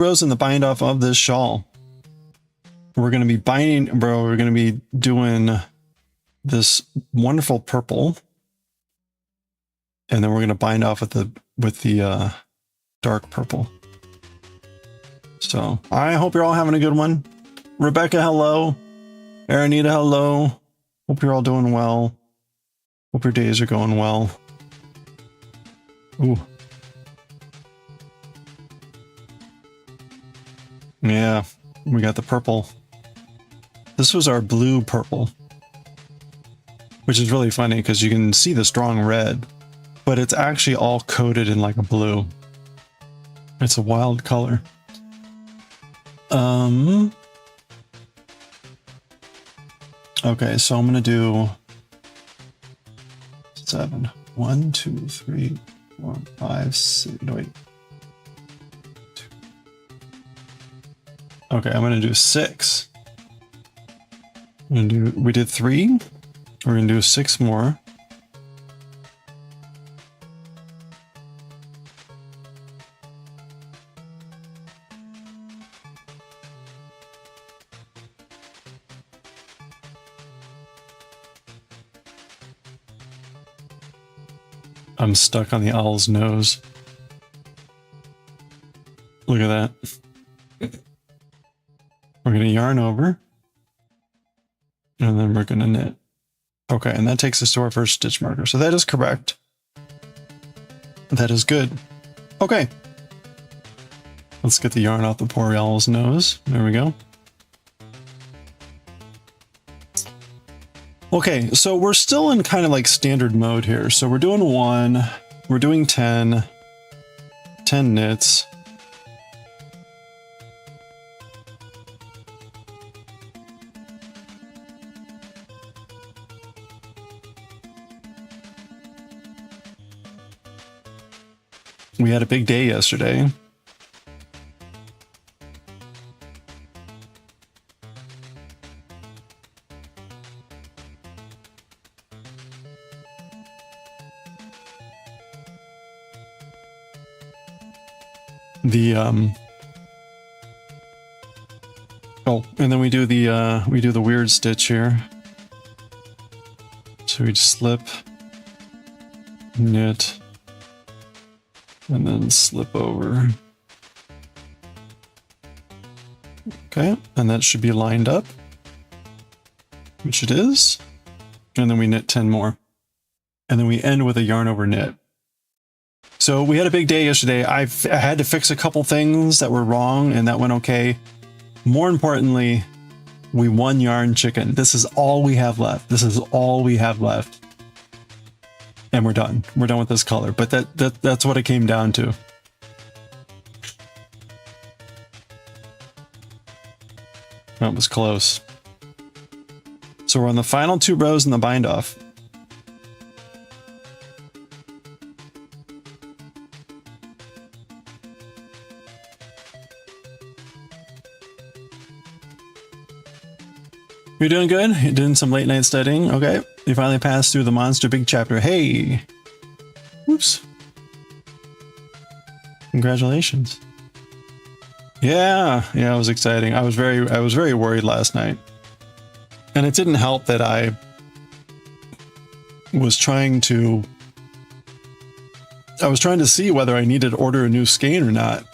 rows in the bind off of this shawl. We're going to be binding, bro. We're going to be doing this wonderful purple, and then we're going to bind off with the dark purple. So I hope you're all having a good one. Rebecca, hello. Aranita, hello. Hope you're all doing well. Hope your days are going well. Ooh. Yeah, we got the purple. This was our blue purple, which is really funny because you can see the strong red, but it's actually all coated in like a blue. It's a wild color. Okay, so I'm gonna do 7. 1, 2, 3, 4, 5, 6. No, wait. 2. Okay, I'm gonna do 6. We did 3. We're gonna do 6 more. I'm stuck on the owl's nose. Look at that. We're going to yarn over. And then we're going to knit. Okay, and that takes us to our first stitch marker. So that is correct. That is good. Okay. Let's get the yarn off the poor owl's nose. There we go. Okay, so we're still in kind of like standard mode here. So we're doing 1, we're doing 10 knits. We had a big day yesterday. Oh, and then we do the weird stitch here. So we just slip, knit, and then slip over. Okay, and that should be lined up, which it is. And then we knit 10 more. And then we end with a yarn over knit. So we had a big day yesterday. I had to fix a couple things that were wrong, and that went okay. More importantly, we won yarn chicken. This is all we have left. This is all we have left. And we're done. We're done with this color. But that's what it came down to. That was close. So we're on the final 2 rows in the bind off. You're doing good? You're doing some late night studying? Okay. You finally passed through the monster big chapter. Hey! Whoops. Congratulations. Yeah, it was exciting. I was very worried last night. And it didn't help that I was trying to see whether I needed to order a new skein or not.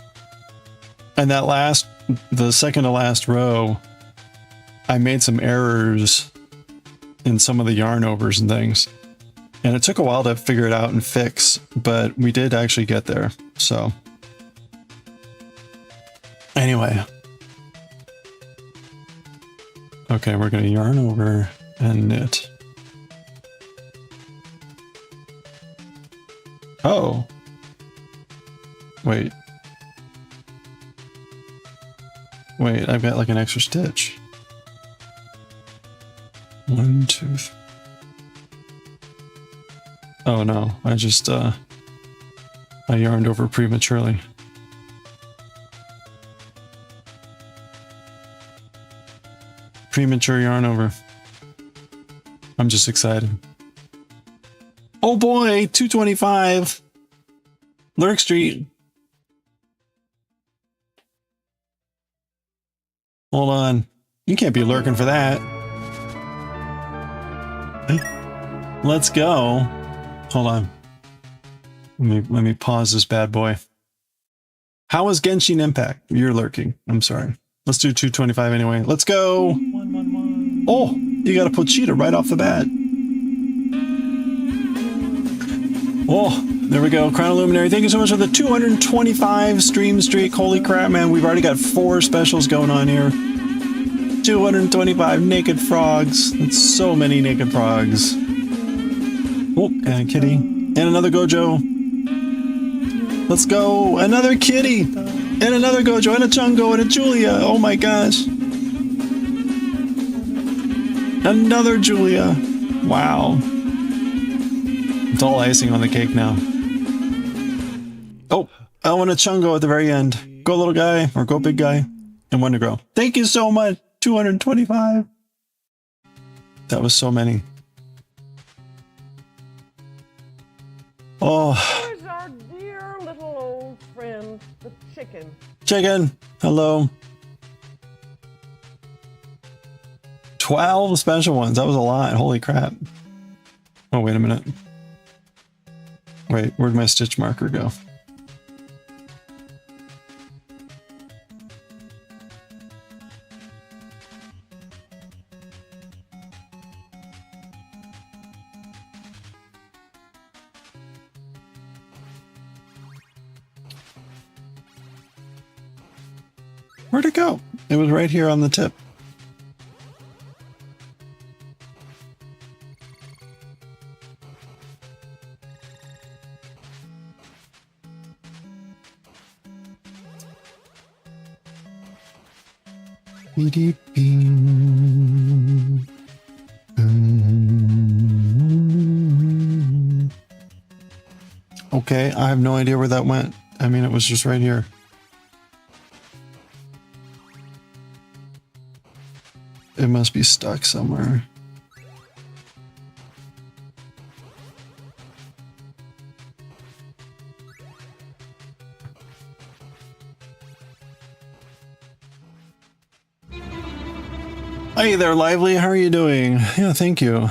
And the second to last row, I made some errors in some of the yarn overs and things. And it took a while to figure it out and fix, but we did actually get there. So anyway. Okay, we're going to yarn over and knit. Oh. Wait, I've got like an extra stitch. 1, 2, 3. Oh no, I just I yarned over prematurely. Premature yarn over. I'm just excited. Oh boy, 225. Lurk Street. Hold on. You can't be lurking for that. Let's go. Hold on. Let me pause this bad boy. How was Genshin Impact? You're lurking. I'm sorry. Let's do 225 anyway. Let's go. Oh, you got to put Cheetah right off the bat. Oh, there we go. Crown Luminary. Thank you so much for the 225 stream streak. Holy crap, man. We've already got 4 specials going on here. 225 naked frogs. That's so many naked frogs. Oh, and a kitty. And another Gojo. Let's go. Another kitty. And another Gojo. And a Chungo. And a Julia. Oh my gosh. Another Julia. Wow. It's all icing on the cake now. Oh, I want a Chungo at the very end. Go little guy. Or go big guy. And one to grow. Thank you so much. 225. That was so many. Oh. Here's our dear little old friend, the chicken. Chicken. Hello. 12 special ones. That was a lot. Holy crap. Oh, wait a minute. Wait, where'd my stitch marker go? Where'd it go? It was right here on the tip. Okay, I have no idea where that went. I mean, it was just right here. It must be stuck somewhere. Hey there, Lively. How are you doing? Yeah, thank you.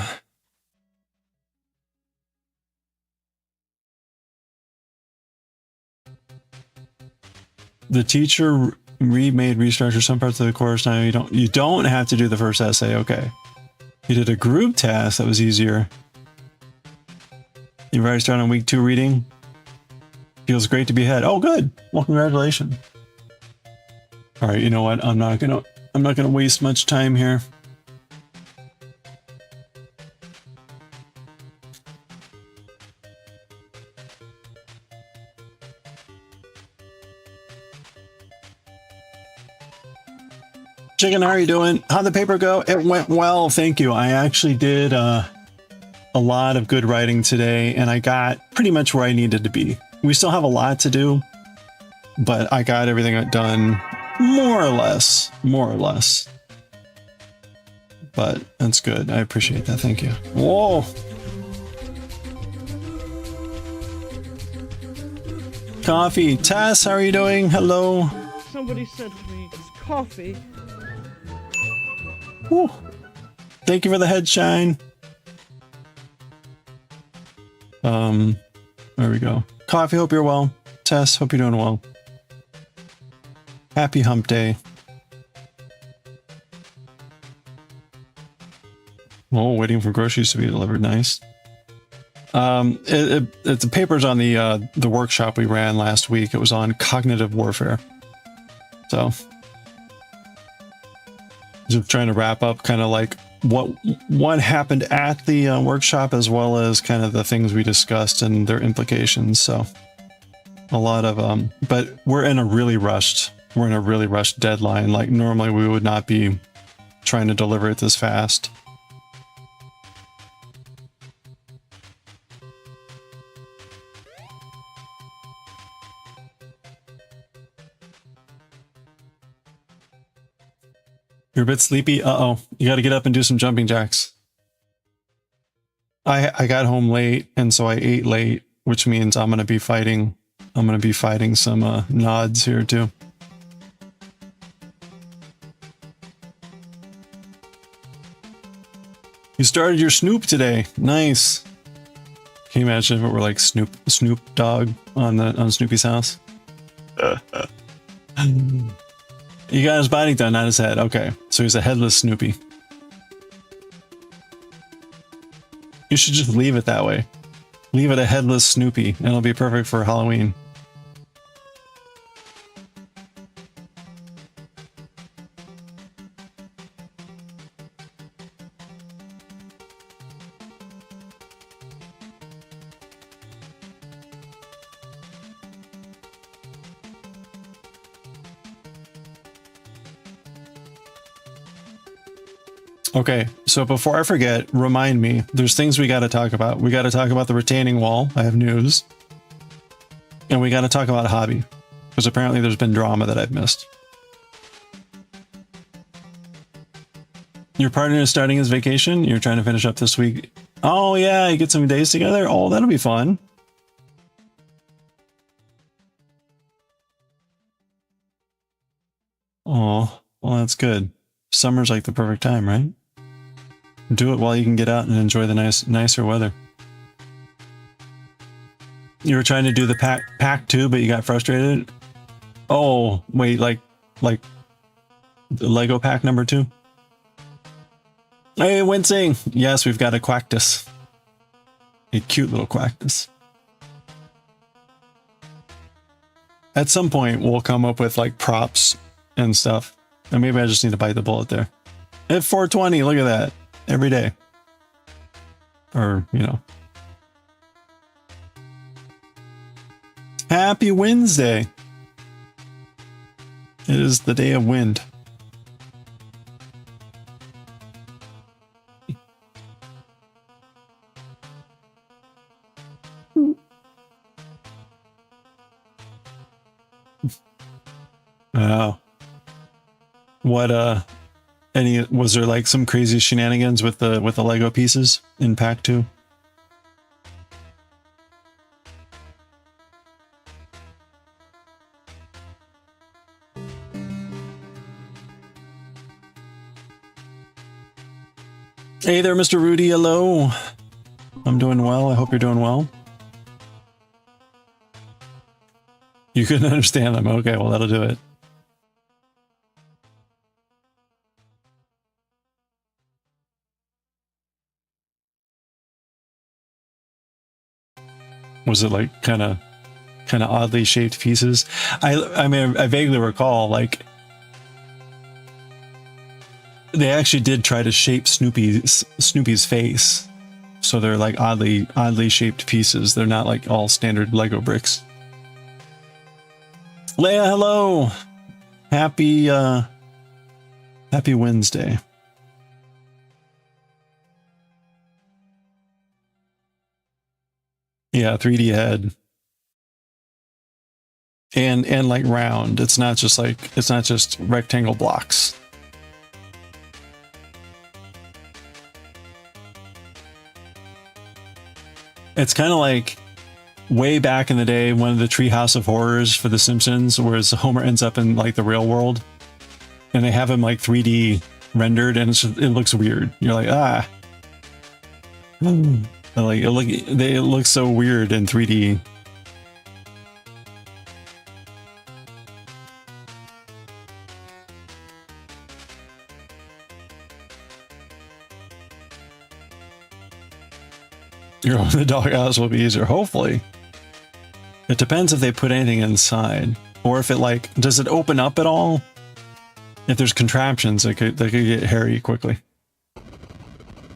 The teacher remade, restructured some parts of the course. Now you don't have to do the first essay. Okay. You did a group task that was easier. You've already started on week 2 reading. Feels great to be ahead. Oh, good. Well, congratulations. All right. You know what? I'm not gonna waste much time here. Chicken, how are you doing? How'd the paper go? It went well, thank you. I actually did a lot of good writing today, and I got pretty much where I needed to be. We still have a lot to do, but I got everything done more or less. But that's good. I appreciate that. Thank you. Whoa. Coffee. Tess, how are you doing? Hello. Somebody said to me, it's coffee. Whew. Thank you for the head shine. There we go. Coffee, hope you're well. Tess, hope you're doing well. Happy hump day. Oh, waiting for groceries to be delivered. Nice. The paper's on the workshop we ran last week. It was on cognitive warfare. So just trying to wrap up kind of like what happened at the workshop, as well as kind of the things we discussed and their implications. So a lot of but we're in a really rushed deadline. Like normally we would not be trying to deliver it this fast. You're a bit sleepy? Uh-oh. You got to get up and do some jumping jacks. I got home late, and so I ate late, which means I'm going to be fighting some nods here too. You started your Snoop today. Nice. Can you imagine if it were like Snoop Dogg on Snoopy's house? You got his body done, not his head. Okay, so he's a headless Snoopy. You should just leave it that way. Leave it a headless Snoopy, and it'll be perfect for Halloween. Okay, so before I forget, remind me, there's things we got to talk about. We got to talk about the retaining wall. I have news. And we got to talk about hobby, because apparently there's been drama that I've missed. Your partner is starting his vacation. You're trying to finish up this week. Oh yeah, you get some days together. Oh, that'll be fun. Oh, well, that's good. Summer's like the perfect time, right? Do it while you can get out and enjoy the nicer weather. You were trying to do the pack too, but you got frustrated. Oh, wait, like the Lego pack number 2. Hey, Wincing! Yes, we've got a Quactus. A cute little Quactus. At some point, we'll come up with like props and stuff. And maybe I just need to bite the bullet there. At 420, look at that. Every day. Or, you know. Happy Wednesday. It is the day of wind. Wow. What was there like some crazy shenanigans with the Lego pieces in pack 2? Hey there, Mr. Rudy. Hello. I'm doing well. I hope you're doing well. You couldn't understand them. Okay, well, that'll do it. Was it like kind of oddly shaped pieces? I mean, I vaguely recall like they actually did try to shape Snoopy's face, so they're like oddly shaped pieces. They're not like all standard Lego bricks. Leia, hello. Happy Wednesday. Yeah, 3D head. And like round. It's not just rectangle blocks. It's kind of like way back in the day, one of the Treehouse of Horrors for The Simpsons, where Homer ends up in like the real world, and they have him like 3D rendered, and it looks weird. You're like, ah. Like it looks so weird in 3D. The doghouse will be easier, hopefully. It depends if they put anything inside, or if it like, does it open up at all? If there's contraptions, they could get hairy quickly.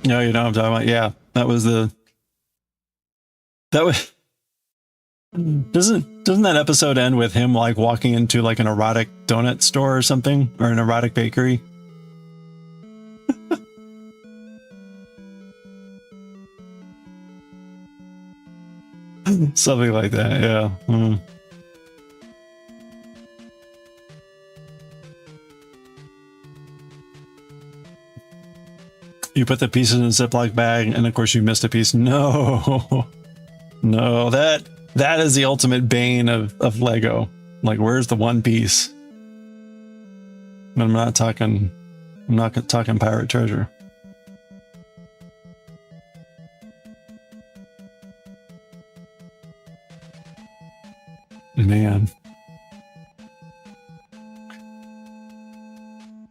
No, you know what I'm talking about. Yeah, doesn't that episode end with him like walking into like an erotic donut store or something, or an erotic bakery? Something like that, yeah. You put the pieces in a Ziploc bag, and of course you missed a piece. No, no, that is the ultimate bane of Lego. Like, where's the one piece? I'm not talking pirate treasure.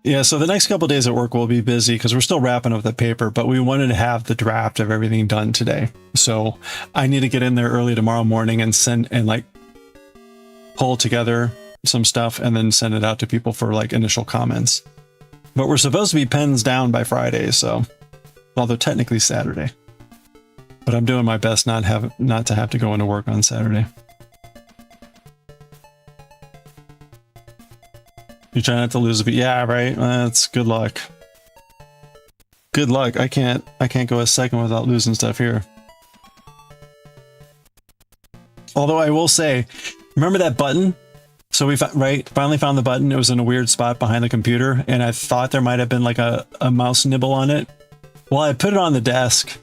Yeah, so the next couple of days at work will be busy because we're still wrapping up the paper, but we wanted to have the draft of everything done today. So I need to get in there early tomorrow morning and send and like pull together some stuff and then send it out to people for like initial comments. But we're supposed to be pens down by Friday, so although technically Saturday. But I'm doing my best not to have to go into work on Saturday. You try not to lose a beat. Yeah, right. That's good luck. Good luck. I can't go a second without losing stuff here. Although I will say, remember that button? So we finally found the button. It was in a weird spot behind the computer, and I thought there might have been like a mouse nibble on it. Well, I put it on the desk,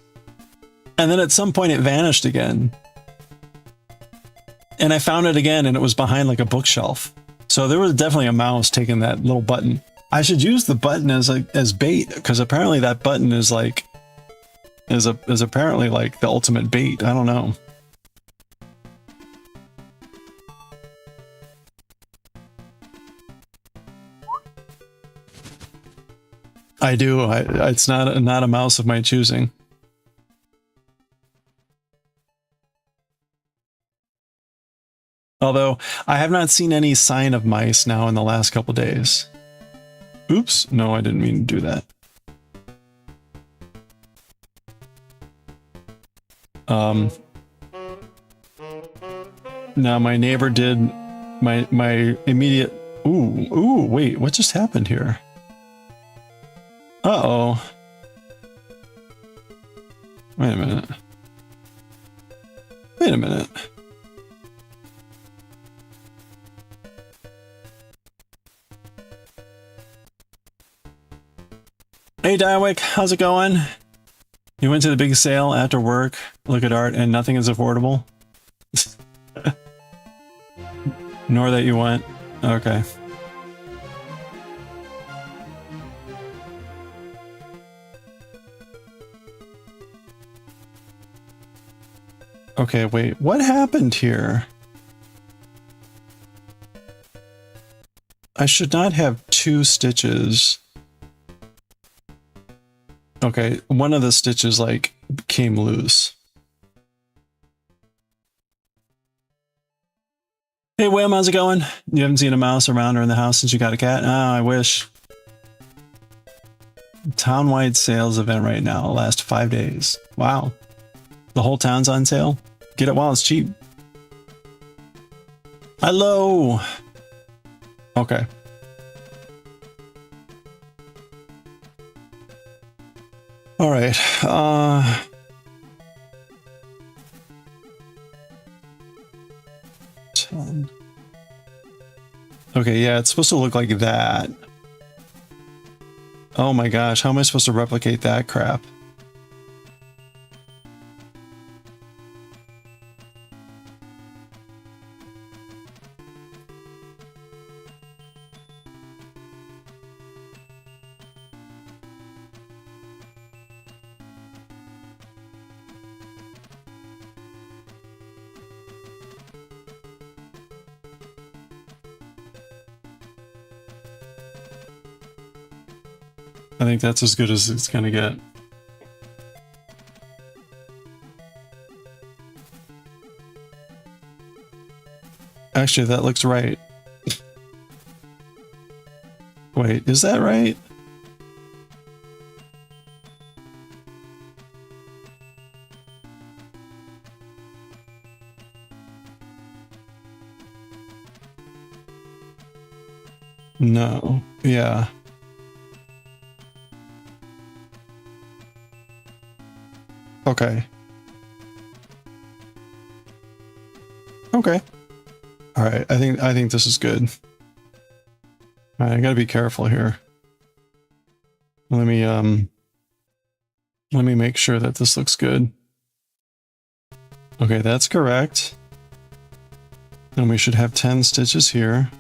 and then at some point it vanished again. And I found it again, and it was behind like a bookshelf. So there was definitely a mouse taking that little button. I should use the button as bait, because apparently that button is like is apparently like the ultimate bait. I don't know. I do. It's not a mouse of my choosing. Although I have not seen any sign of mice now in the last couple days. Oops, no, I didn't mean to do that. Now my neighbor did my immediate. Ooh, wait, what just happened here? Uh-oh. Wait a minute. Wait a minute. Hey Diewick, how's it going? You went to the big sale after work, look at art, and nothing is affordable? Nor that you went. Okay. Okay, wait, what happened here? I should not have 2 stitches. Okay, one of the stitches like came loose. Hey Wham, how's it going? You haven't seen a mouse around or in the house since you got a cat? Oh, I wish. Town-wide sales event right now, last 5 days. Wow. The whole town's on sale? Get it while it's cheap. Hello! Okay. Alright, okay, yeah, it's supposed to look like that. Oh my gosh, how am I supposed to replicate that crap? I think that's as good as it's gonna get. Actually, that looks right. Wait, is that right? No. Yeah. Okay. Okay. All right. I think this is good. All right, I gotta be careful here. Let me make sure that this looks good. Okay, that's correct. And we should have 10 stitches here.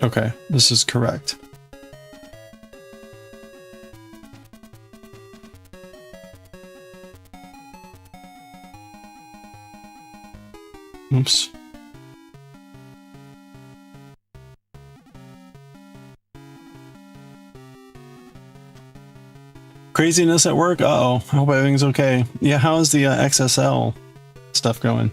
Okay, this is correct. Oops. Craziness at work? Uh-oh. I hope everything's okay. Yeah, how's the XSL stuff going?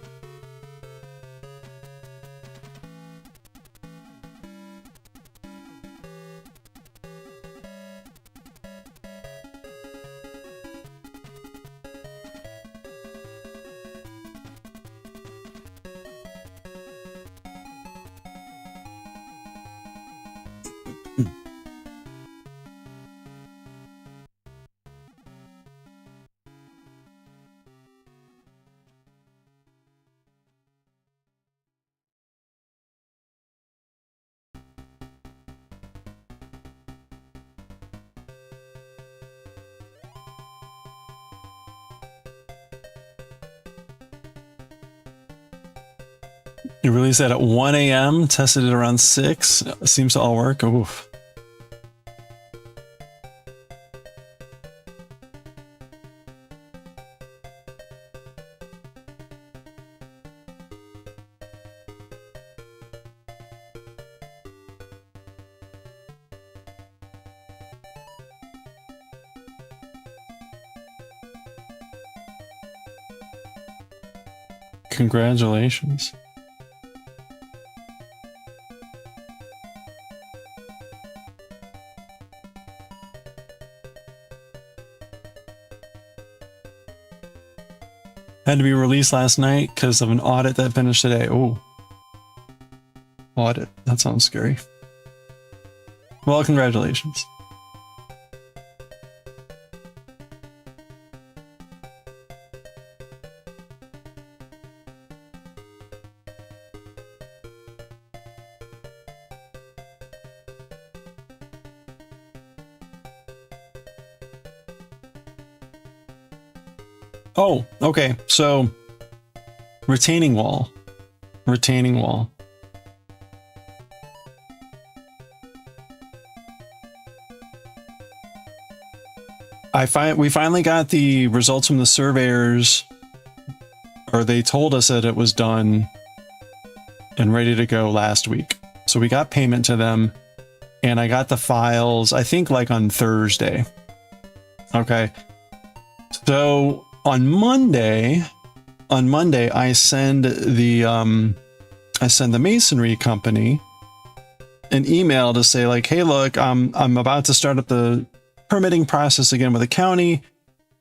You released that at 1 a.m., tested it around 6. Seems to all work. Oof. Congratulations. Had to be released last night because of an audit that finished today. Oh, audit. That sounds scary. Well, congratulations. Oh, okay. So retaining wall. Retaining wall. We finally got the results from the surveyors, or they told us that it was done and ready to go last week. So we got payment to them and I got the files, I think like on Thursday. Okay. So on Monday, I send the masonry company an email to say like, hey, look, I'm about to start up the permitting process again with the county.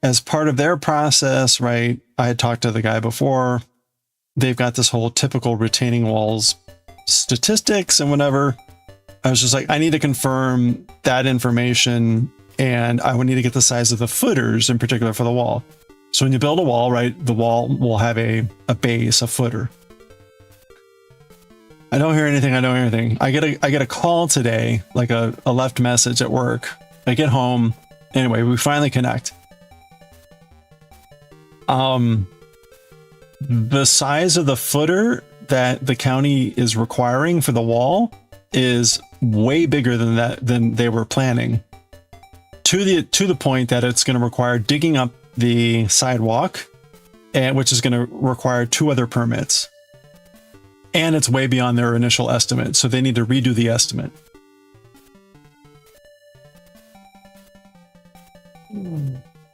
As part of their process, right? I had talked to the guy before. They've got this whole typical retaining walls statistics and whatever. I was just like, I need to confirm that information, and I would need to get the size of the footers in particular for the wall. So when you build a wall, right, the wall will have a base, a footer. I don't hear anything. I don't hear anything. I get a call today, like a left message at work. I get home. Anyway, we finally connect. The size of the footer that the county is requiring for the wall is way bigger than they were planning. To the point that it's going to require digging up the sidewalk, and which is going to require 2 other permits. And it's way beyond their initial estimate, so they need to redo the estimate.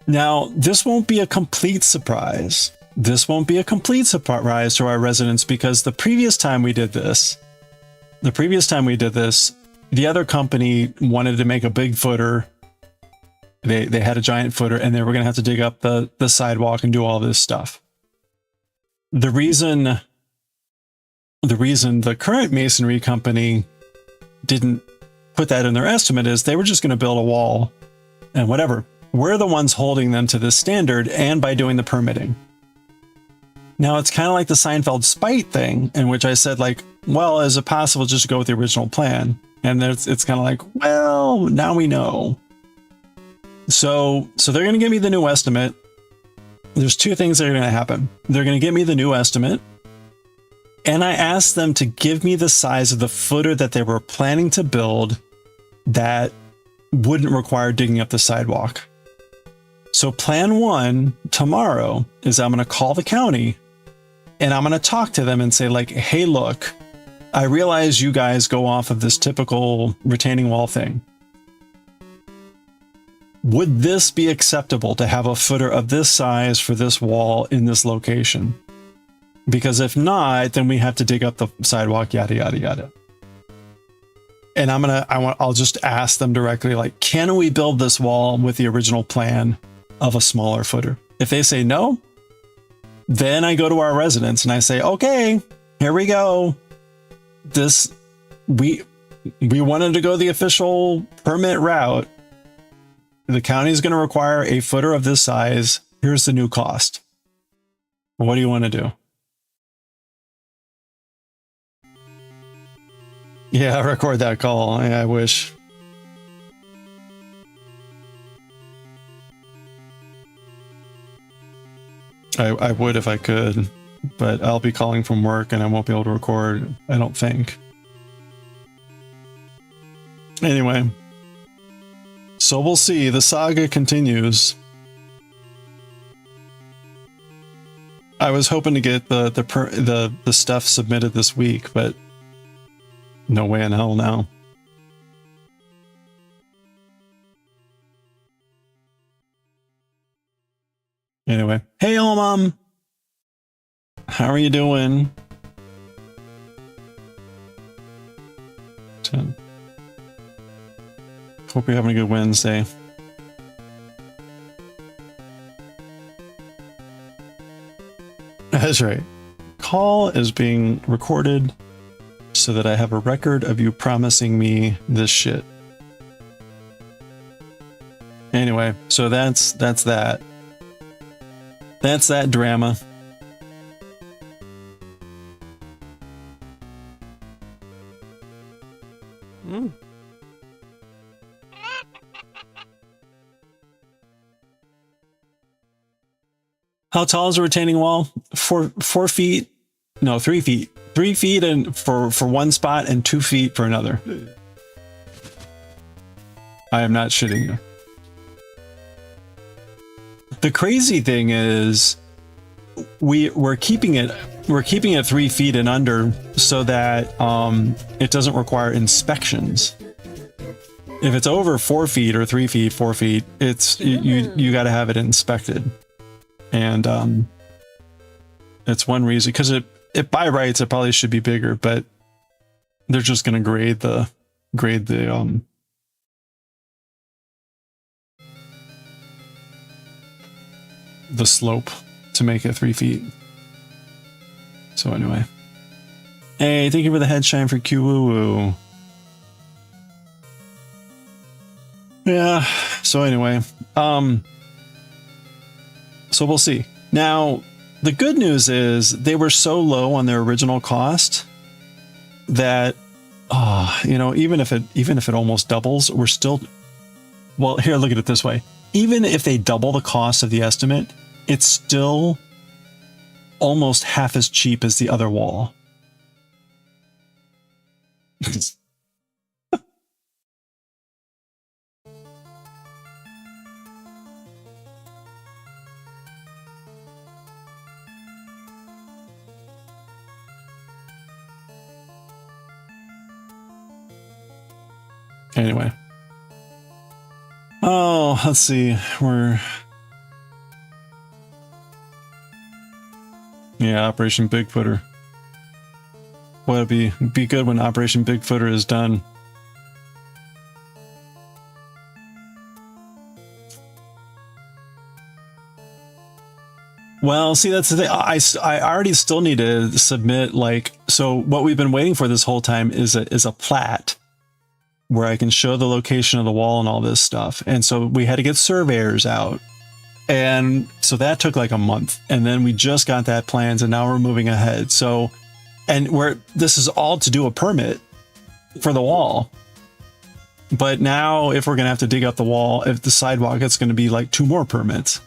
Now, this won't be a complete surprise. This won't be a complete surprise to our residents, because the previous time we did this, the other company wanted to make a big footer. They had a giant footer, and they were going to have to dig up the sidewalk and do all this stuff. The reason the current masonry company didn't put that in their estimate is they were just going to build a wall and whatever. We're the ones holding them to this standard, and by doing the permitting. Now, it's kind of like the Seinfeld spite thing, in which I said, like, well, is it possible just to go with the original plan? And it's kind of like, well, now we know. So they're going to give me the new estimate. There's 2 things that are going to happen. They're going to give me the new estimate, And I asked them to give me the size of the footer that they were planning to build that wouldn't require digging up the sidewalk. So plan one tomorrow is I'm going to call the county and I'm going to talk to them and say like, hey, look, I realize you guys go off of this typical retaining wall thing. Would this be acceptable to have a footer of this size for this wall in this location? Because if not, then we have to dig up the sidewalk, yada, yada, yada. And I'll just ask them directly, like, can we build this wall with the original plan of a smaller footer? If they say no, then I go to our residents and I say, okay, here we go. We wanted to go the official permit route. The county is going to require a footer of this size. Here's the new cost. What do you want to do? Yeah, record that call. Yeah, I wish. I would if I could, but I'll be calling from work and I won't be able to record, I don't think. Anyway, so we'll see. The saga continues. I was hoping to get the stuff submitted this week, but no way in hell now. Anyway, hey, Mom. How are you doing? 10. Hope you're having a good Wednesday. That's right. Call is being recorded so that I have a record of you promising me this shit. Anyway, so that's that. That's that drama. How tall is a retaining wall? 4 feet? No, 3 feet. 3 feet and for one spot and 2 feet for another. I am not shitting you. The crazy thing is we're keeping it 3 feet and under so that it doesn't require inspections. If it's over 4 feet or 3 feet, 4 feet, it's you got to have it inspected. And it's one reason, because it by rights it probably should be bigger, but they're just going to grade the slope to make it 3 feet. So anyway, hey, thank you for the headshine for Kyuu. Yeah. So anyway, so we'll see. Now, the good news is they were so low on their original cost that, even if it almost doubles, we're still, well, here, look at it this way. Even if they double the cost of the estimate, it's still almost half as cheap as the other wall. Anyway. Oh, let's see. Yeah, Operation Bigfooter. Boy, it'd be good when Operation Bigfooter is done. Well, see, that's the thing. I already still need to submit, so what we've been waiting for this whole time is a plat where I can show the location of the wall and all this stuff. And so we had to get surveyors out. And so that took like a month. And then we just got that plans and now we're moving ahead. So, and this is all to do a permit for the wall. But now if we're going to have to dig up the wall, if the sidewalk, it's going to be like 2 more permits.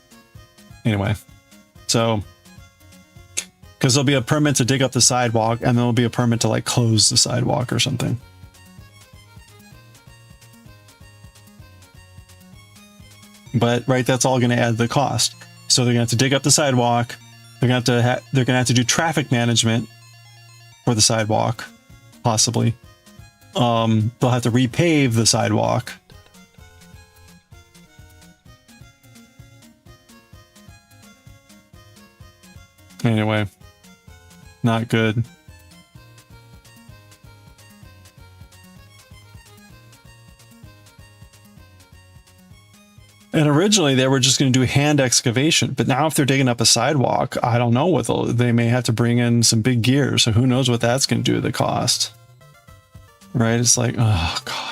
Anyway, so, Because there'll be a permit to dig up the sidewalk, and there'll be a permit to like close the sidewalk or something. But right, that's all going to add to the cost. So they're going to have to dig up the sidewalk. They're going to have to do traffic management for the sidewalk, possibly. They'll have to repave the sidewalk. Anyway, not good. And originally they were just going to do hand excavation, but now if they're digging up a sidewalk, I don't know what they may have to bring in some big gear. So who knows what that's going to do to the cost, right? It's like, oh God.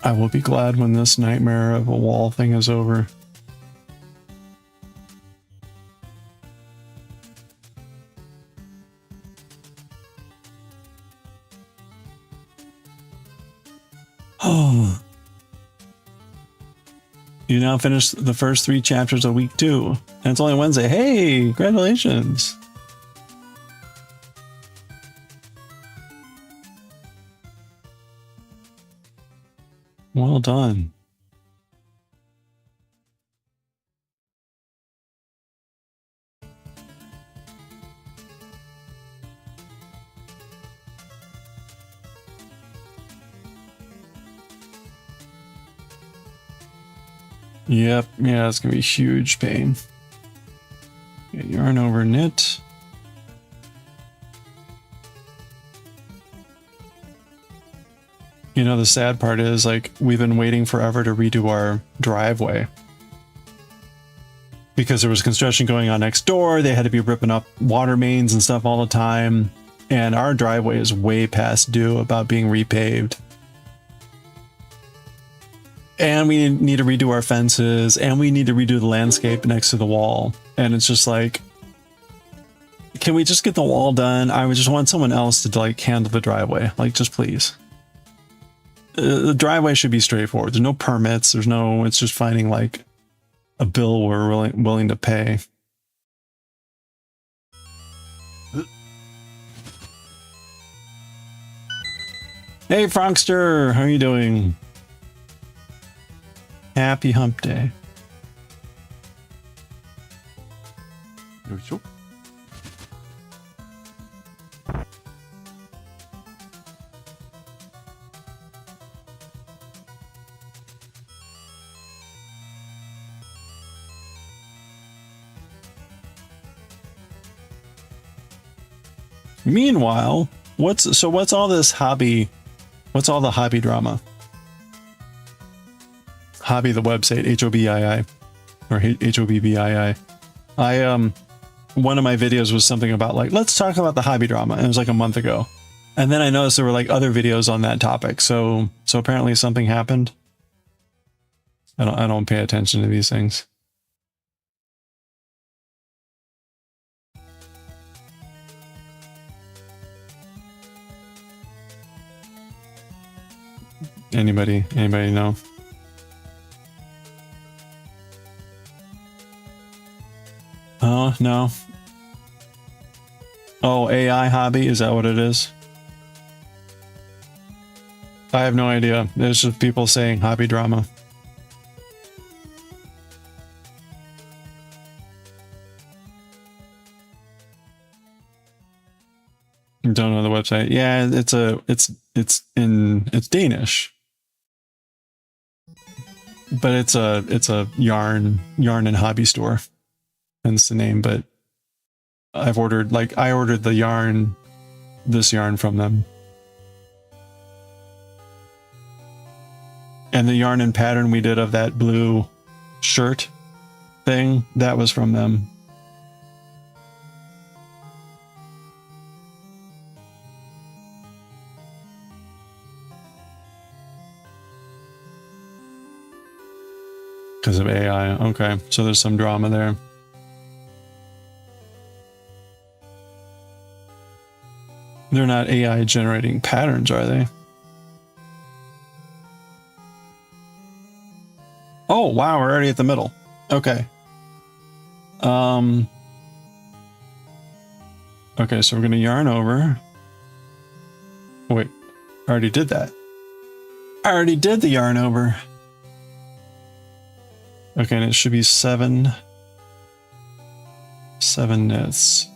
I will be glad when this nightmare of a wall thing is over. Oh. You now finished the first 3 chapters of week 2. And it's only Wednesday. Hey, congratulations. Well done. Yep, yeah, it's gonna be huge pain. Get yarn over knit. You know, the sad part is, like, we've been waiting forever to redo our driveway. Because there was construction going on next door, they had to be ripping up water mains and stuff all the time. And our driveway is way past due about being repaved. And we need to redo our fences, and we need to redo the landscape next to the wall. And it's just like, can we just get the wall done? I would just want someone else to, like, handle the driveway. Like, just please. The driveway should be straightforward. There's no permits. There's no, it's just finding like a bill we're willing to pay. Hey, Frankster, how are you doing? Happy hump day. Meanwhile, what's all this hobby? What's all the hobby drama? Hobby, the website, HOBII or HOBBII. One of my videos was something about like, let's talk about the hobby drama, and it was like a month ago. And then I noticed there were like other videos on that topic. So apparently something happened. I don't pay attention to these things. Anybody know? Oh, no. Oh, AI hobby, is that what it is? I have no idea. There's just people saying hobby drama. Don't know the website. Yeah, it's Danish. But it's a yarn and hobby store. Hence the name, but I ordered the yarn, this yarn from them. And the yarn and pattern we did of that blue shirt thing, that was from them. Because of AI. Okay, so there's some drama there. They're not AI generating patterns, are they? Oh, wow, we're already at the middle. Okay. Okay, so we're going to yarn over. Wait, I already did that. I already did the yarn over. Okay, and it should be seven knits.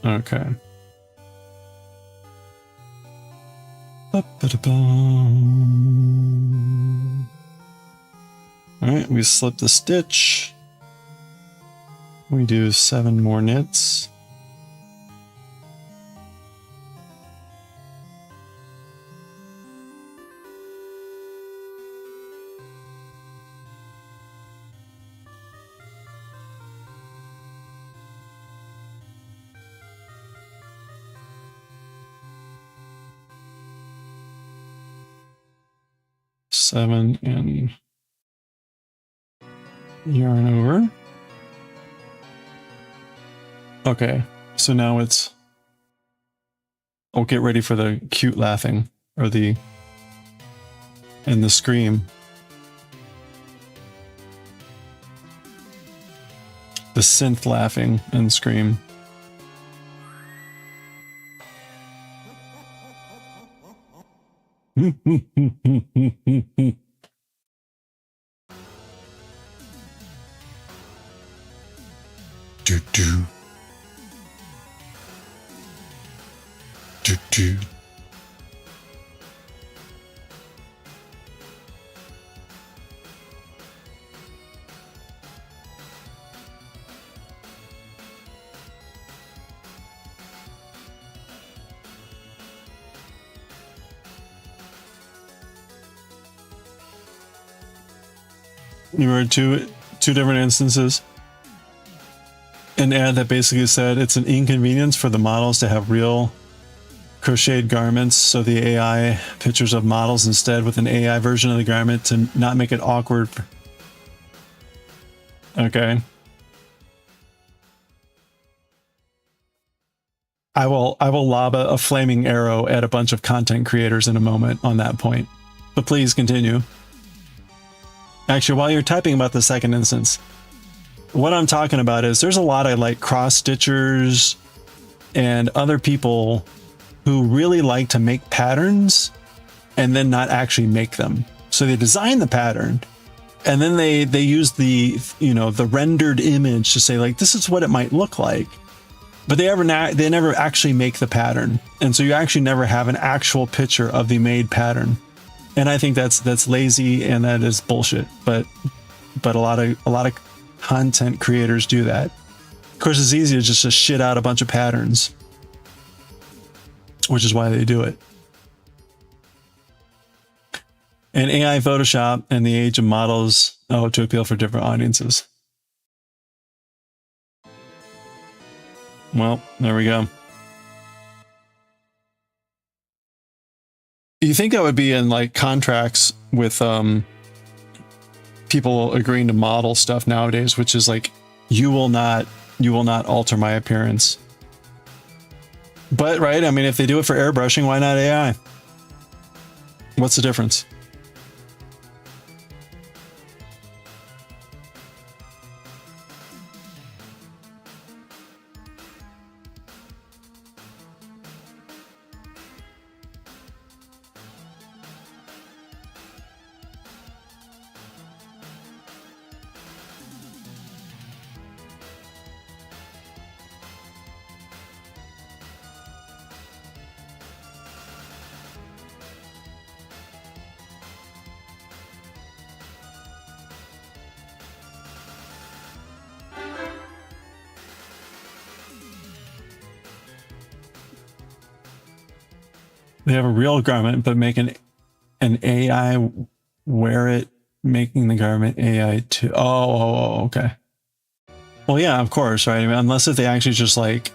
Okay. Alright, we slip the stitch. We do 7 more knits. Seven and yarn over. Okay, so now it's... Oh, get ready for the cute laughing, or the... and the scream. The synth laughing and scream. Do do. Do do. You were two different instances. An ad that basically said it's an inconvenience for the models to have real crocheted garments, so the AI pictures of models instead with an AI version of the garment to not make it awkward. Okay. I will lob a flaming arrow at a bunch of content creators in a moment on that point. But please continue. Actually, while you're typing about the second instance, what I'm talking about is there's a lot of like cross stitchers and other people who really like to make patterns and then not actually make them. So they design the pattern and then they use the, you know, the rendered image to say like, this is what it might look like. But they never actually make the pattern. And so you actually never have an actual picture of the made pattern. And I think that's lazy and that is bullshit. But a lot of content creators do that. Of course, it's easy to just shit out a bunch of patterns, which is why they do it. And AI Photoshop and the age of models, to appeal for different audiences. Well, there we go. You think that would be in like contracts with people agreeing to model stuff nowadays, which is like, you will not alter my appearance. But right, I mean, if they do it for airbrushing, why not AI? What's the difference? They have a real garment, but make an AI wear it, making the garment AI too. Oh, okay. Well, yeah, of course, right? I mean, unless if they actually just like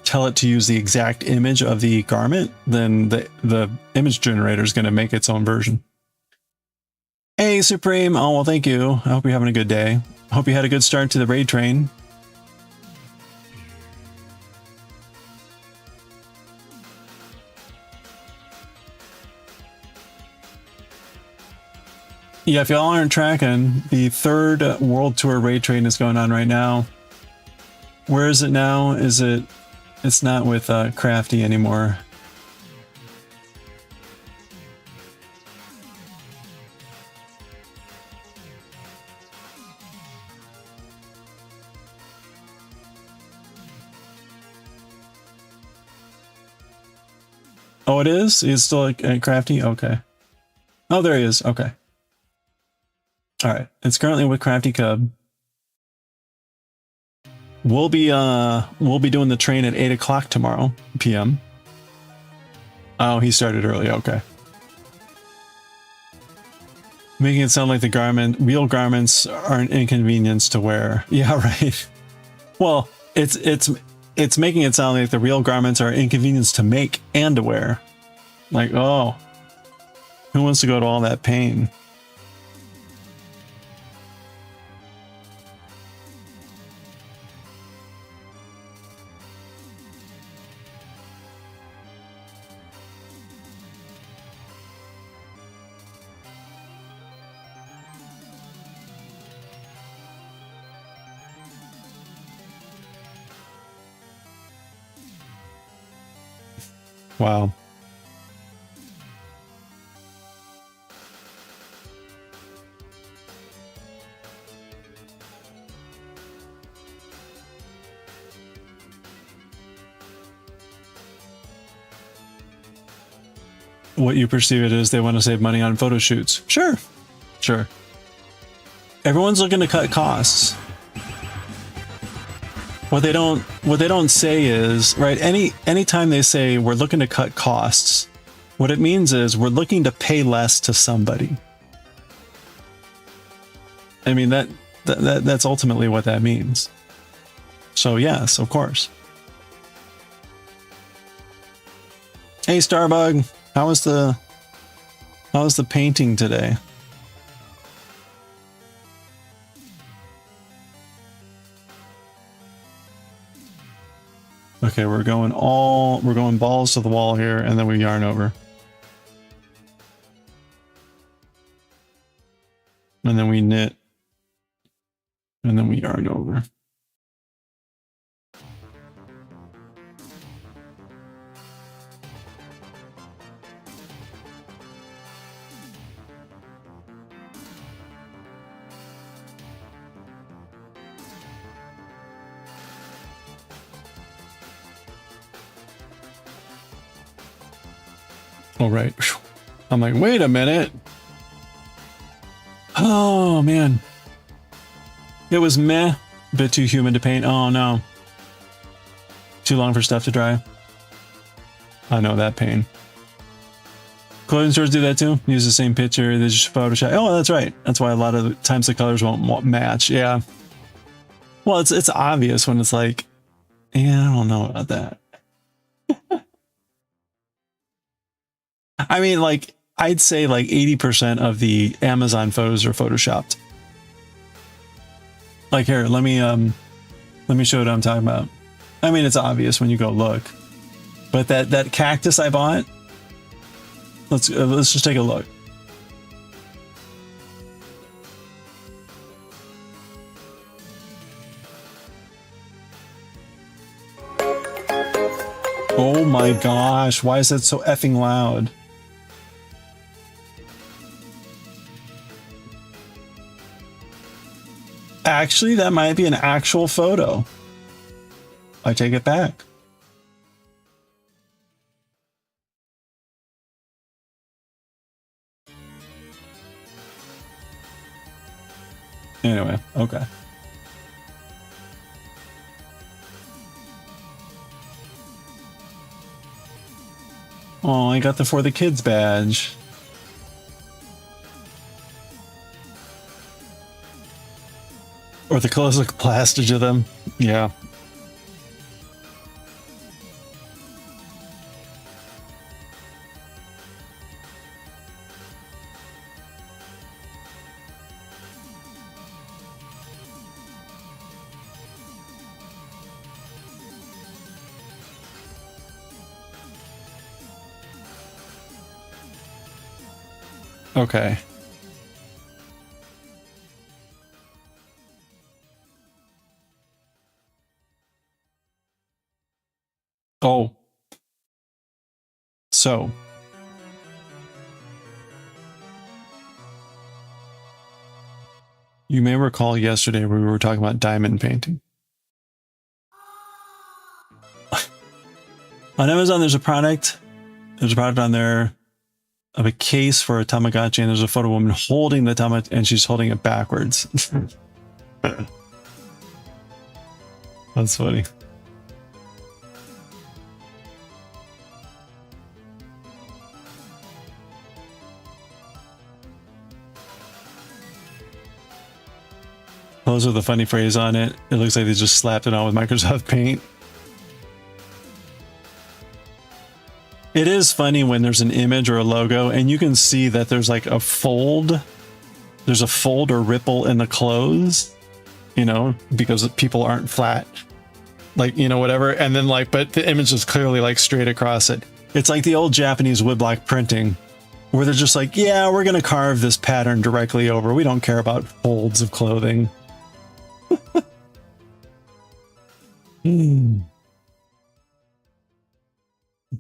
tell it to use the exact image of the garment, then the image generator is going to make its own version. Hey, Supreme. Oh, well, thank you. I hope you're having a good day. I hope you had a good start to the raid train. Yeah, if y'all aren't tracking, the third World Tour raid train is going on right now. Where is it now? It's not with Crafty anymore. Oh, it is? He's still at Crafty? Okay. Oh, there he is. Okay. All right. It's currently with Crafty Cub. We'll be doing the train at 8 o'clock tomorrow p.m. Oh, he started early. Okay. Making it sound like the real garments are an inconvenience to wear. Yeah, right. Well, it's making it sound like the real garments are an inconvenience to make and to wear. Like, oh, who wants to go to all that pain? Wow. What you perceive it is they want to save money on photo shoots. Sure. Sure. Everyone's looking to cut costs. What they don't say is, right, anytime they say we're looking to cut costs, what it means is we're looking to pay less to somebody. I mean that's ultimately what that means. So yes, of course. Hey Starbug, how was the painting today? Okay, we're going balls to the wall here, and then we yarn over. And then we knit. And then we yarn over. All right. I'm like, wait a minute. Oh, man. It was meh. A bit too humid to paint. Oh, no. Too long for stuff to dry. I know that pain. Clothing stores do that too. Use the same picture. They just Photoshop. Oh, that's right. That's why a lot of times the colors won't match. Yeah. Well, it's obvious when it's like, yeah, I don't know about that. I mean, like, I'd say like 80% of the Amazon photos are photoshopped. Like here, let me show what I'm talking about. I mean, it's obvious when you go look. But that cactus I bought, let's just take a look. Oh my gosh, why is that so effing loud? Actually, that might be an actual photo. I take it back. Anyway, okay. Oh, I got the For the Kids badge. Or the clothes look plastic to them. Yeah. Okay. Oh. So. You may recall yesterday we were talking about diamond painting. On Amazon, there's a product on there of a case for a Tamagotchi, and there's a photo of a woman holding the Tamagotchi, and she's holding it backwards. That's funny. Those are the funny phrase on it. It looks like they just slapped it on with Microsoft Paint. It is funny when there's an image or a logo and you can see that there's like a fold. There's a fold or ripple in the clothes, you know, because people aren't flat, like, you know, whatever. And then like, but the image is clearly like straight across it. It's like the old Japanese woodblock printing where they're just like, yeah, we're going to carve this pattern directly over. We don't care about folds of clothing.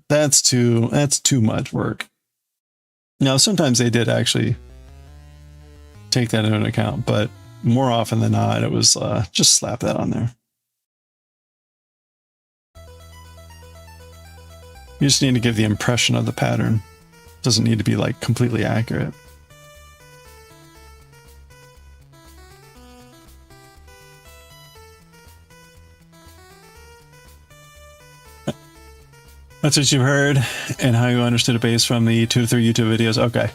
That's too much work. Now, sometimes they did actually take that into account, but more often than not, it was just slap that on there. You just need to give the impression of the pattern. It doesn't need to be like completely accurate. That's what you've heard and how you understood it based from the 2 to 3 YouTube videos. Okay.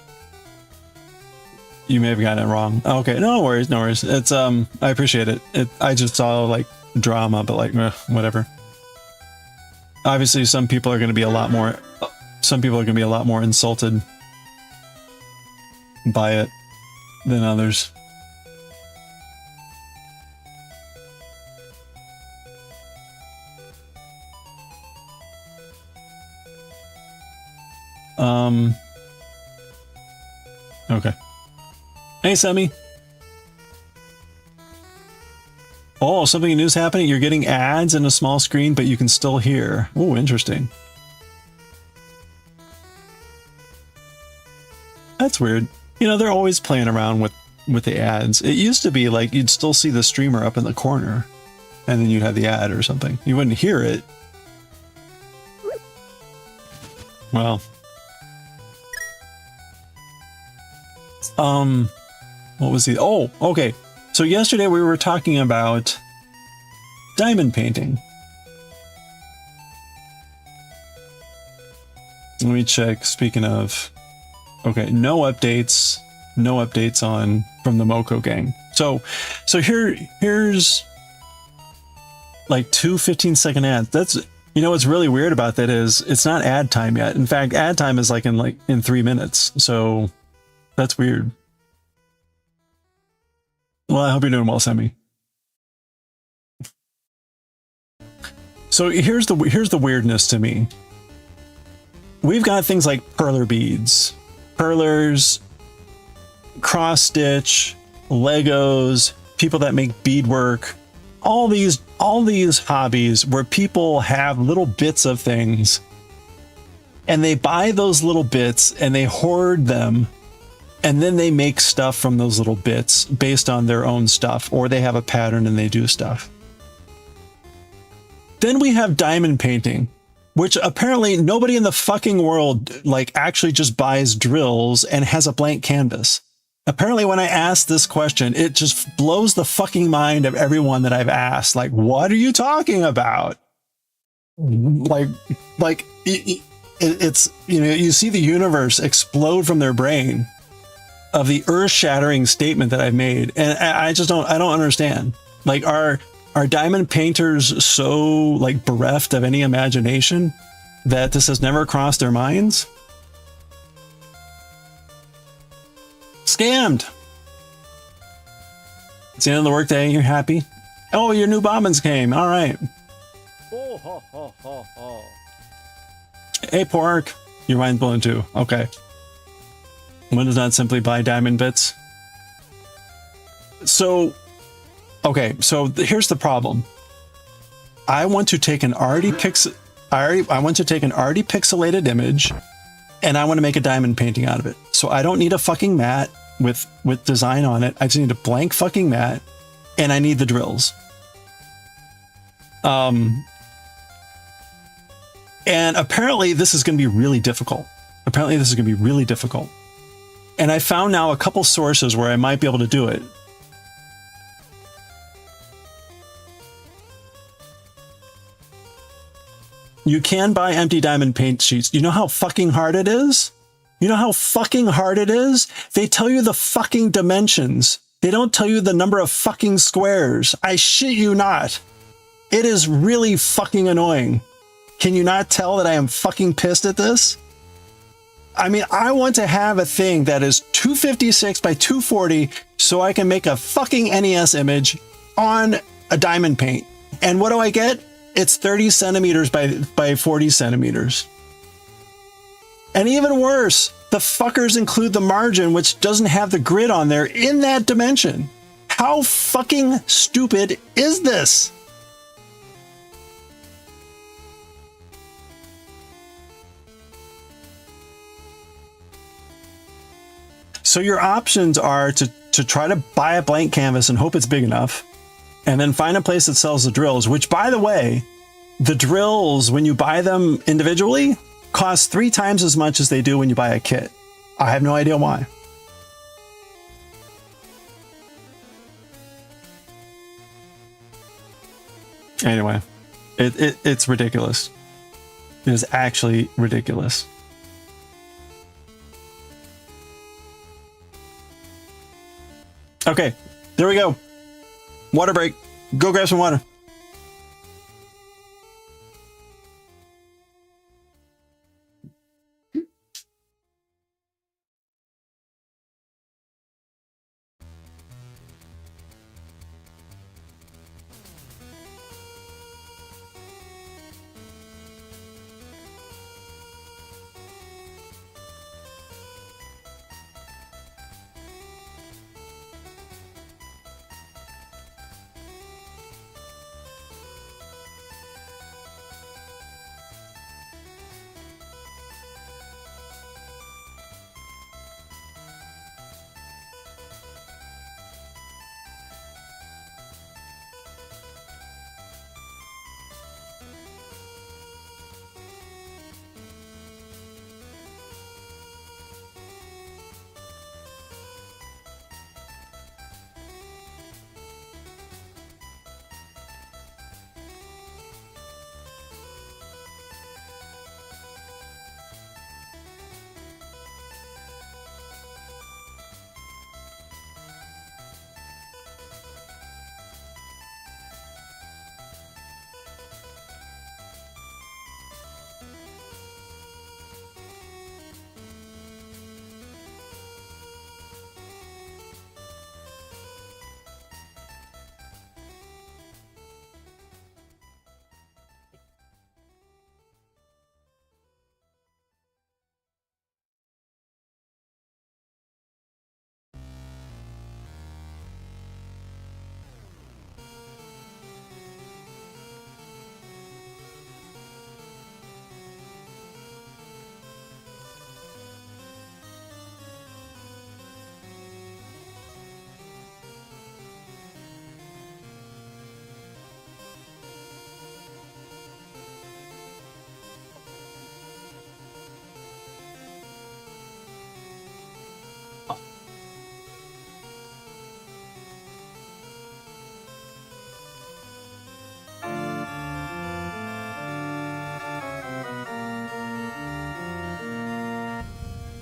You may have gotten it wrong. Okay, no worries, no worries. It's I appreciate it. I just saw like drama, but like whatever. Obviously, some people are going to be a lot more insulted by it than others. Okay. Hey, Sammy. Oh, something new's happening. You're getting ads in a small screen, but you can still hear. Oh, interesting. That's weird. You know, they're always playing around with the ads. It used to be like you'd still see the streamer up in the corner, and then you'd have the ad or something. You wouldn't hear it. Well. What was the... Oh, okay. So yesterday we were talking about diamond painting. Let me check. Speaking of... Okay, no updates on from the Moko gang. So here's like 2 15-second ads. That's, you know, what's really weird about that is it's not ad time yet. In fact, ad time is like in 3 minutes. So that's weird. Well, I hope you're doing well, Sammy. So here's the weirdness to me. We've got things like perler beads, perlers, cross stitch, Legos, people that make beadwork, all these hobbies where people have little bits of things and they buy those little bits and they hoard them. And then they make stuff from those little bits based on their own stuff, or they have a pattern and they do stuff. Then we have diamond painting, which apparently nobody in the fucking world like actually just buys drills and has a blank canvas. Apparently when I asked this question, it just blows the fucking mind of everyone that I've asked. Like, what are you talking about? Like, it's, you know, you see the universe explode from their brain of the earth-shattering statement that I've made, and I just don't understand. Like, are diamond painters so like bereft of any imagination that this has never crossed their minds? Scammed. It's the end of the workday. You're happy. Oh, your new bobbins came. All right. Oh, ha, ha, ha, ha. Hey, pork. Your mind's blown too. Okay. One does not simply buy diamond bits. So, okay. So here's the problem. I want to take an already pixelated image, and I want to make a diamond painting out of it. So I don't need a fucking mat with design on it. I just need a blank fucking mat, and I need the drills. And apparently this is going to be really difficult. And I found now a couple sources where I might be able to do it. You can buy empty diamond paint sheets. You know how fucking hard it is? You know how fucking hard it is? They tell you the fucking dimensions. They don't tell you the number of fucking squares. I shit you not. It is really fucking annoying. Can you not tell that I am fucking pissed at this? I mean, I want to have a thing that is 256 by 240 so I can make a fucking NES image on a diamond paint. And what do I get? It's 30 centimeters by 40 centimeters. And even worse, the fuckers include the margin, which doesn't have the grid on there in that dimension. How fucking stupid is this? So your options are to try to buy a blank canvas and hope it's big enough, and then find a place that sells the drills, which, by the way, the drills, when you buy them individually, cost 3 times as much as they do when you buy a kit. I have no idea why. Anyway, it's ridiculous. It is actually ridiculous. Okay, there we go. Water break. Go grab some water.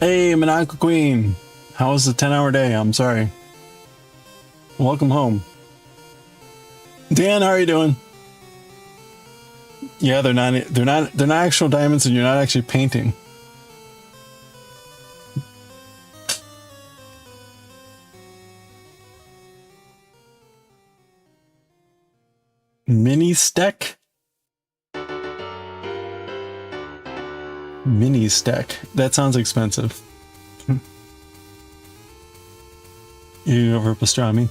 Hey, Monaco Queen. How was the 10-hour day? I'm sorry. Welcome home. Dan, how are you doing? Yeah, they're not actual diamonds, and you're not actually painting. Mini stack? Mini stack. That sounds expensive. You over pastrami?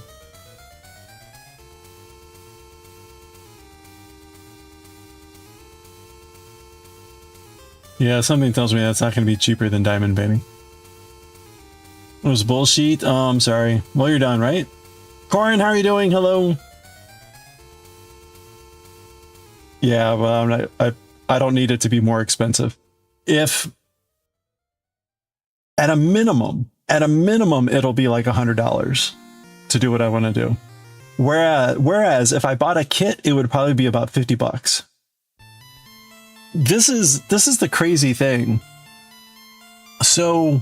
Yeah, something tells me that's not going to be cheaper than diamond painting. It was bullshit. Oh, I'm sorry. Well, you're done, right? Corin, how are you doing? Hello. Yeah, well, I don't need it to be more expensive. If at a minimum, it'll be like $100 to do what I want to do. Whereas if I bought a kit, it would probably be about $50. This is the crazy thing. So,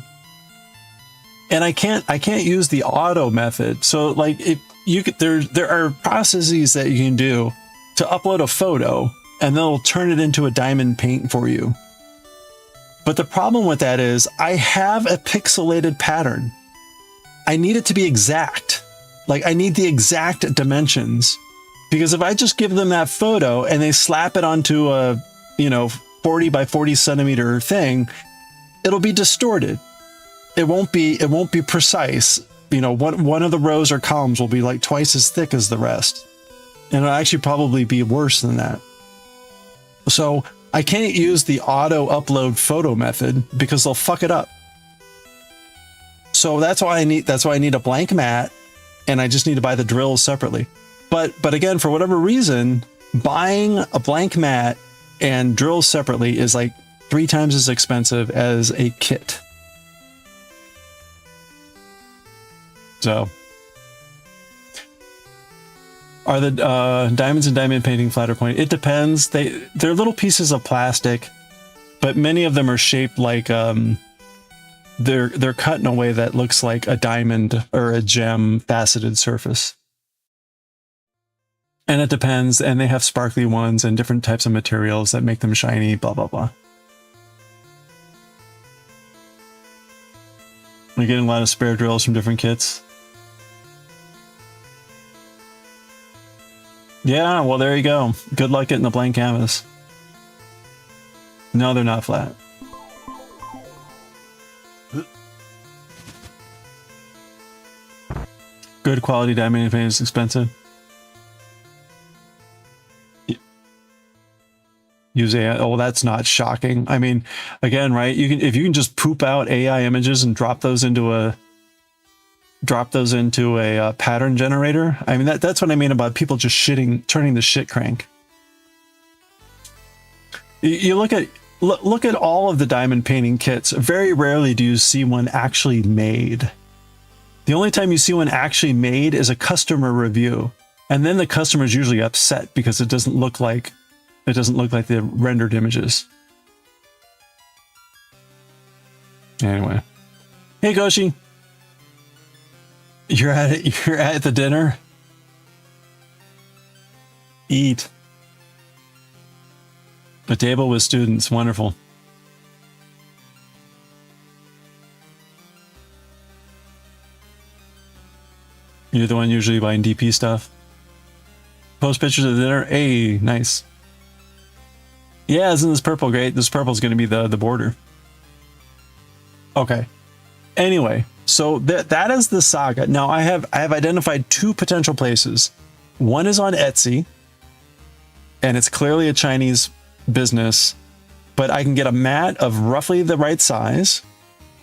and I can't use the auto method. So like if you could, there are processes that you can do to upload a photo and they'll turn it into a diamond paint for you. But the problem with that is I have a pixelated pattern. I need it to be exact. Like I need the exact dimensions, because if I just give them that photo and they slap it onto a, 40 by 40 centimeter thing, it'll be distorted. It won't be precise. One of the rows or columns will be like twice as thick as the rest. And it'll actually probably be worse than that. So I can't use the auto upload photo method because they'll fuck it up. So that's why I need a blank mat, and I just need to buy the drills separately. But again, for whatever reason, buying a blank mat and drills separately is like 3 times as expensive as a kit. So, are the diamonds in diamond painting flatter point? It depends. They're little pieces of plastic, but many of them are shaped like they're cut in a way that looks like a diamond or a gem faceted surface. And it depends, and they have sparkly ones and different types of materials that make them shiny, blah, blah, blah. We're getting a lot of spare drills from different kits. Yeah, well, there you go. Good luck getting the blank canvas. No, they're not flat. Good quality diamond paint is expensive. Use AI. Oh, that's not shocking. I mean, again, right? If you can just poop out AI images and drop those into a pattern generator. I mean, that's what I mean about people just turning the shit crank. You look at all of the diamond painting kits. Very rarely do you see one actually made. The only time you see one actually made is a customer review, and then the customer's usually upset because it doesn't look like the rendered images. Anyway, hey Goshi, you're at the dinner. Eat. A table with students, wonderful. You're the one usually buying DP stuff. Post pictures of the dinner. Hey, nice. Yeah, isn't this purple great? This purple is going to be the border. Okay. Anyway, so that is the saga. Now I have identified 2 potential places. One is on Etsy, and it's clearly a Chinese business, but I can get a mat of roughly the right size,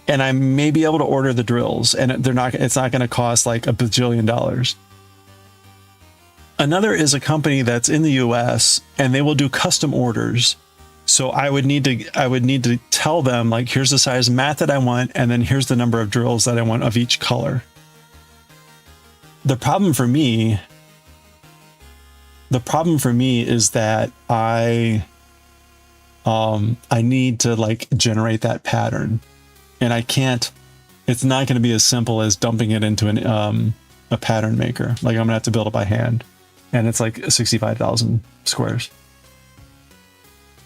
and I may be able to order the drills, and it's not going to cost like $1 bajillion. Another is a company that's in the US, and they will do custom orders. So I would need to tell them, like, here's the size mat that I want, and then here's the number of drills that I want of each color. The problem for me is that I need to like generate that pattern. and I can't. It's not going to be as simple as dumping it into a pattern maker. Like I'm gonna have to build it by hand, and it's like 65,000 squares.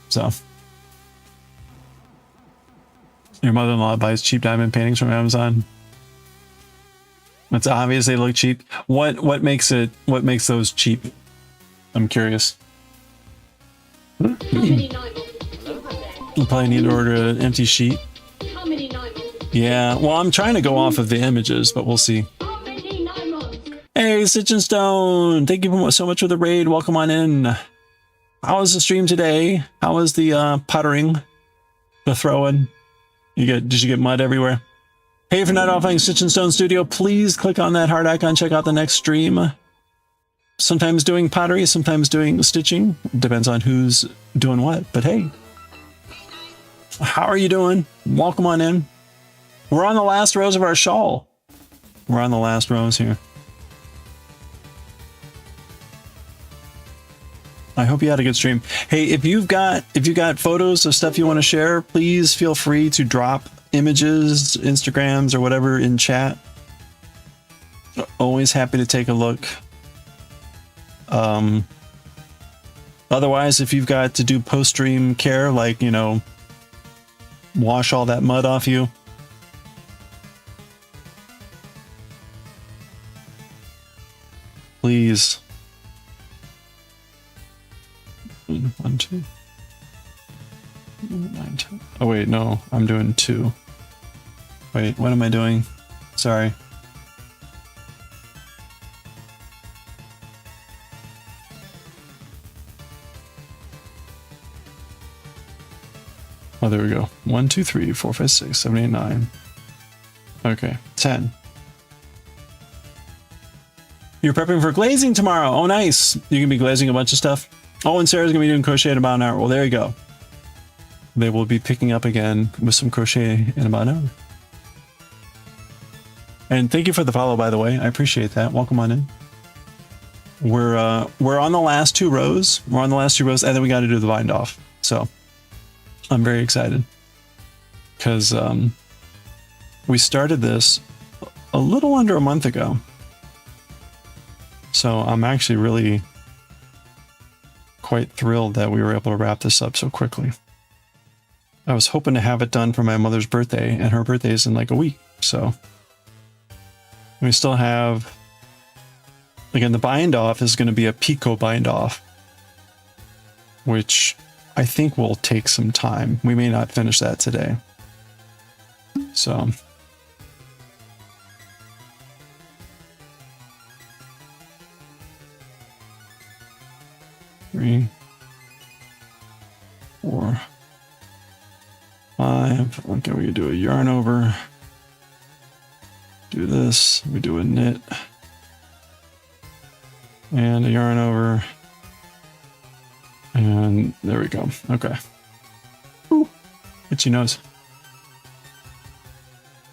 So your mother-in-law buys cheap diamond paintings from Amazon. It's obvious they look cheap. What makes those cheap? I'm curious. You probably need to order an empty sheet. Yeah, well, I'm trying to go off of the images, but we'll see. Hey, Stitch and Stone, thank you so much for the raid. Welcome on in. How was the stream today? How was the puttering, the throwing? Did you get mud everywhere? Hey, if you're not offering Stitch and Stone Studio, please click on that heart icon. Check out the next stream. Sometimes doing pottery, sometimes doing stitching. Depends on who's doing what. But hey, how are you doing? Welcome on in. We're on the last rows of our shawl. We're on the last rows here. I hope you had a good stream. Hey, if you've got photos of stuff you want to share, please feel free to drop images, Instagrams, or whatever in chat. Always happy to take a look. Otherwise, if you've got to do post-stream care, like, you know, wash all that mud off you, please. 1, 2, 9, 10. Oh wait, no, I'm doing 2. Wait, what am I doing? Sorry. Oh, there we go. 1, 2, 3, 4, 5, 6, 7, 8, 9. Okay, 10. You're prepping for glazing tomorrow. Oh, nice. You're gonna be glazing a bunch of stuff. Oh, and Sarah's gonna be doing crochet in about an hour. Well, there you go. They will be picking up again with some crochet in about an hour. And thank you for the follow, by the way. I appreciate that. Welcome on in. We're on the last 2 rows. We're on the last 2 rows, and then we got to do the bind off. So I'm very excited because we started this a little under a month ago. So I'm actually really quite thrilled that we were able to wrap this up so quickly. I was hoping to have it done for my mother's birthday, and her birthday is in like a week. So we still have, again, the bind off is going to be a picot bind off, which I think will take some time. We may not finish that today. So 3, 4, 5. Okay, we do a yarn over. Do this. We do a knit. And a yarn over. And there we go. Okay. Ooh, itchy nose.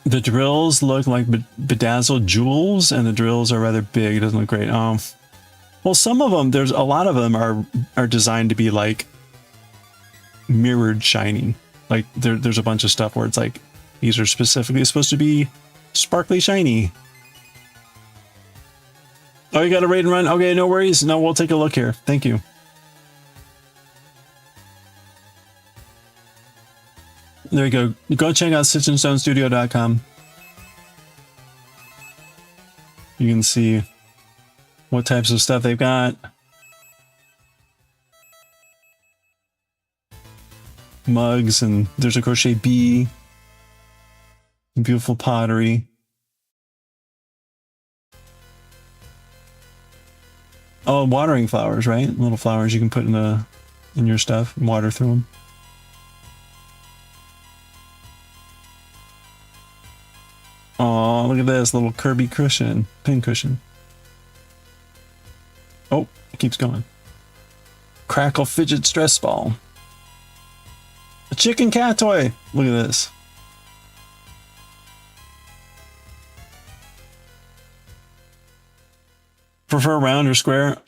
The drills look like bedazzled jewels, and the drills are rather big. It doesn't look great. Well, some of them, there's a lot of them are designed to be like mirrored shiny. Like there's a bunch of stuff where it's like these are specifically supposed to be sparkly shiny. Oh, you got a raid and run? Okay, no worries. No, we'll take a look here. Thank you. There you go. Go check out stitchandstonestudio.com. You can see what types of stuff they've got. Mugs, and there's a crochet bee. Beautiful pottery. Oh, watering flowers, right? Little flowers you can put in your stuff and water through them. Oh, look at this little Kirby cushion, pin cushion. Oh, it keeps going. Crackle fidget stress ball. A chicken cat toy. Look at this. Prefer round or square?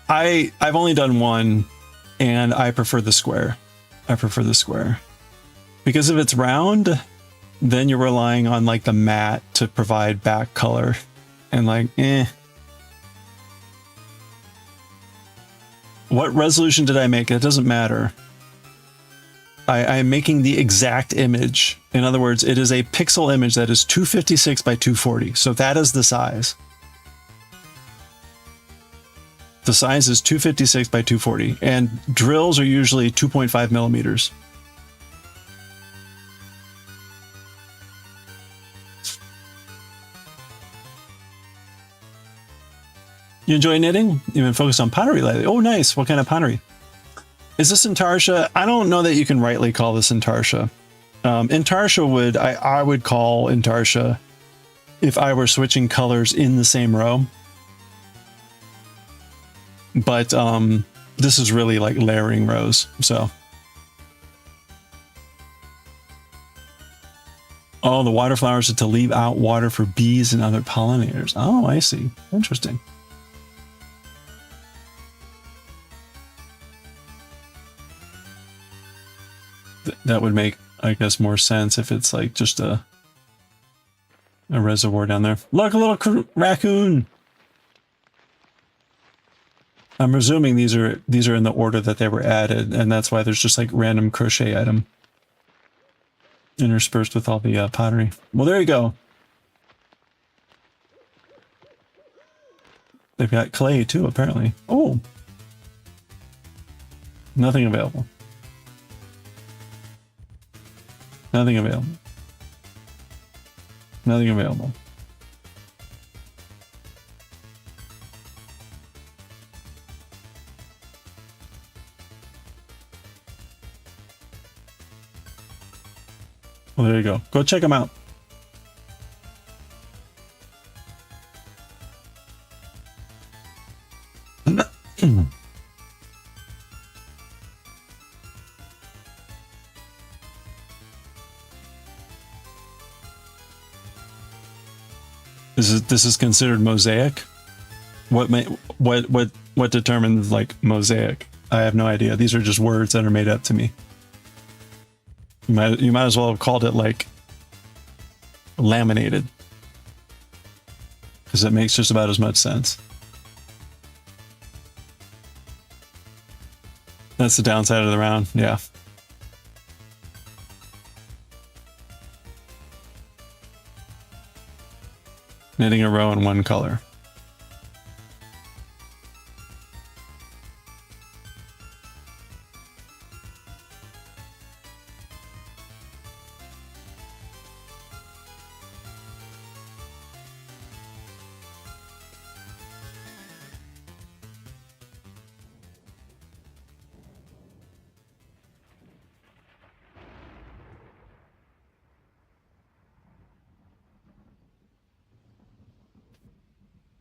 I've only done one and I prefer the square. I prefer the square. Because if it's round, then you're relying on like the matte to provide back color. And like, What resolution did I make? It doesn't matter. I am making the exact image. In other words, it is a pixel image that is 256 by 240. So that is the size. The size is 256 by 240, and drills are usually 2.5 millimeters. You enjoy knitting? You've been focused on pottery lately. Oh, nice. What kind of pottery? Is this intarsia? I don't know that you can rightly call this intarsia. Intarsia I would call intarsia if I were switching colors in the same row. But this is really like layering rows. So, oh, the water flowers are to leave out water for bees and other pollinators. Oh, I see. Interesting. That would make, I guess, more sense if it's like just a reservoir down there. Look, a little raccoon. I'm presuming these are in the order that they were added, and that's why there's just like random crochet item interspersed with all the pottery. Well, there you go. They've got clay too, apparently. Oh, nothing available. Nothing available. Nothing available. Well, there you go. Go check them out. This is considered mosaic? What determines like mosaic? I have no idea. These are just words that are made up to me. You might as well have called it like laminated, because it makes just about as much sense. That's the downside of the round, yeah. Knitting a row in one color.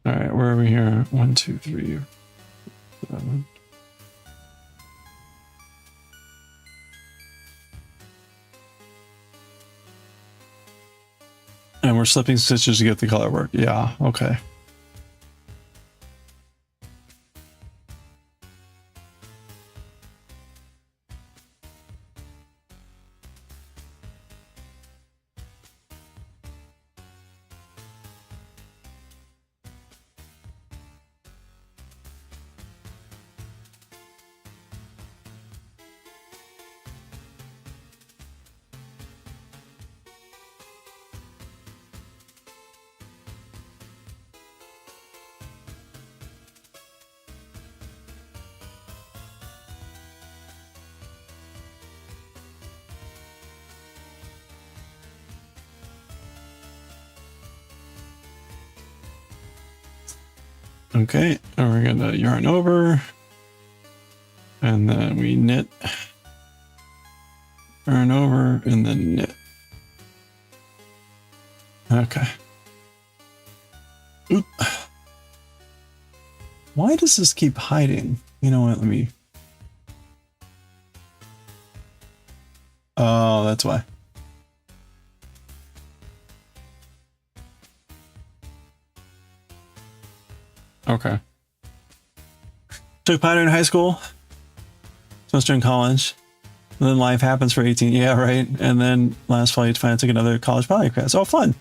All right, where are we here? 1, 2, 3, 7. And we're slipping stitches to get the color work. Yeah, okay. Okay, and we're gonna yarn over, and then we knit, yarn over, and then knit. Okay. Oop. Why does this keep hiding? You know what, let me... Oh, that's why. Okay. Took pottery in high school. Semester in college. And then life happens for 18. Yeah, right. And then last fall, you finally took another college poly class. Oh, fun.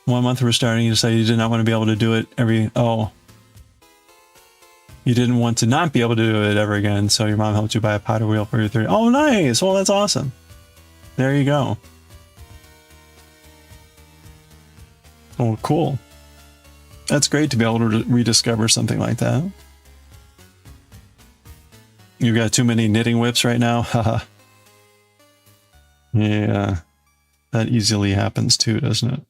1 month we're starting. You decided you did not want to be able to do it you didn't want to not be able to do it ever again. So your mom helped you buy a powder wheel for your 30. Oh, nice. Well, that's awesome. There you go. Oh, cool. That's great to be able to rediscover something like that. You've got too many knitting whips right now. Haha. Yeah. That easily happens too, doesn't it?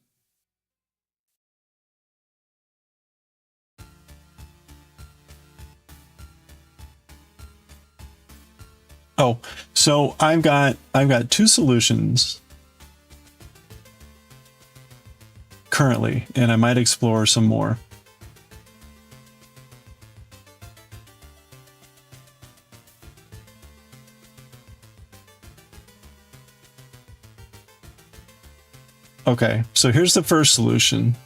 Oh, so I've got 2 solutions currently, and I might explore some more. Okay, so here's the first solution.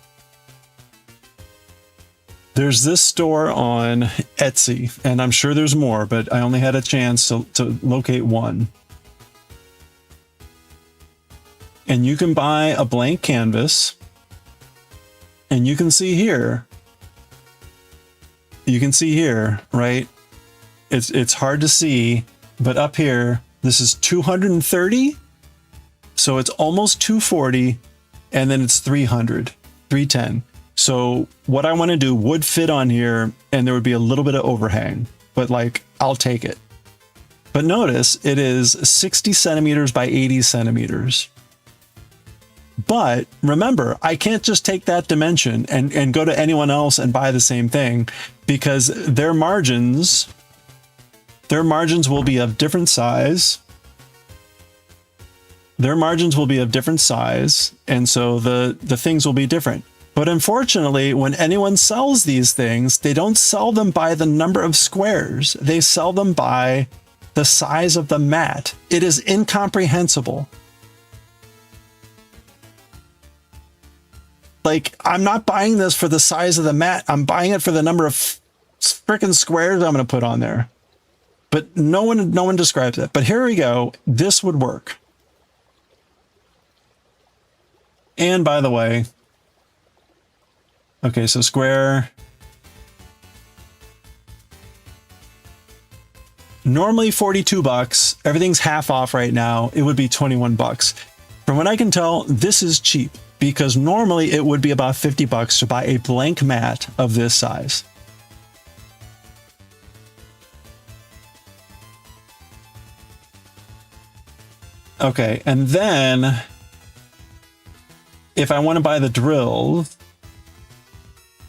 There's this store on Etsy, and I'm sure there's more, but I only had a chance to locate one. And you can buy a blank canvas, and you can see here, right? It's hard to see, but up here, this is 230, so it's almost 240, and then it's 310. So what I want to do would fit on here, and there would be a little bit of overhang, but like, I'll take it. But notice it is 60 centimeters by 80 centimeters. But remember, I can't just take that dimension and go to anyone else and buy the same thing, because their margins will be of different size. And so the things will be different. But unfortunately, when anyone sells these things, they don't sell them by the number of squares. They sell them by the size of the mat. It is incomprehensible. Like, I'm not buying this for the size of the mat. I'm buying it for the number of freaking squares I'm going to put on there. But no one describes it. But here we go. This would work. And by the way, okay, so square. Normally 42 bucks. Everything's half off right now. It would be 21 bucks. From what I can tell, this is cheap, because normally it would be about 50 bucks to buy a blank mat of this size. Okay, and then if I want to buy the drills,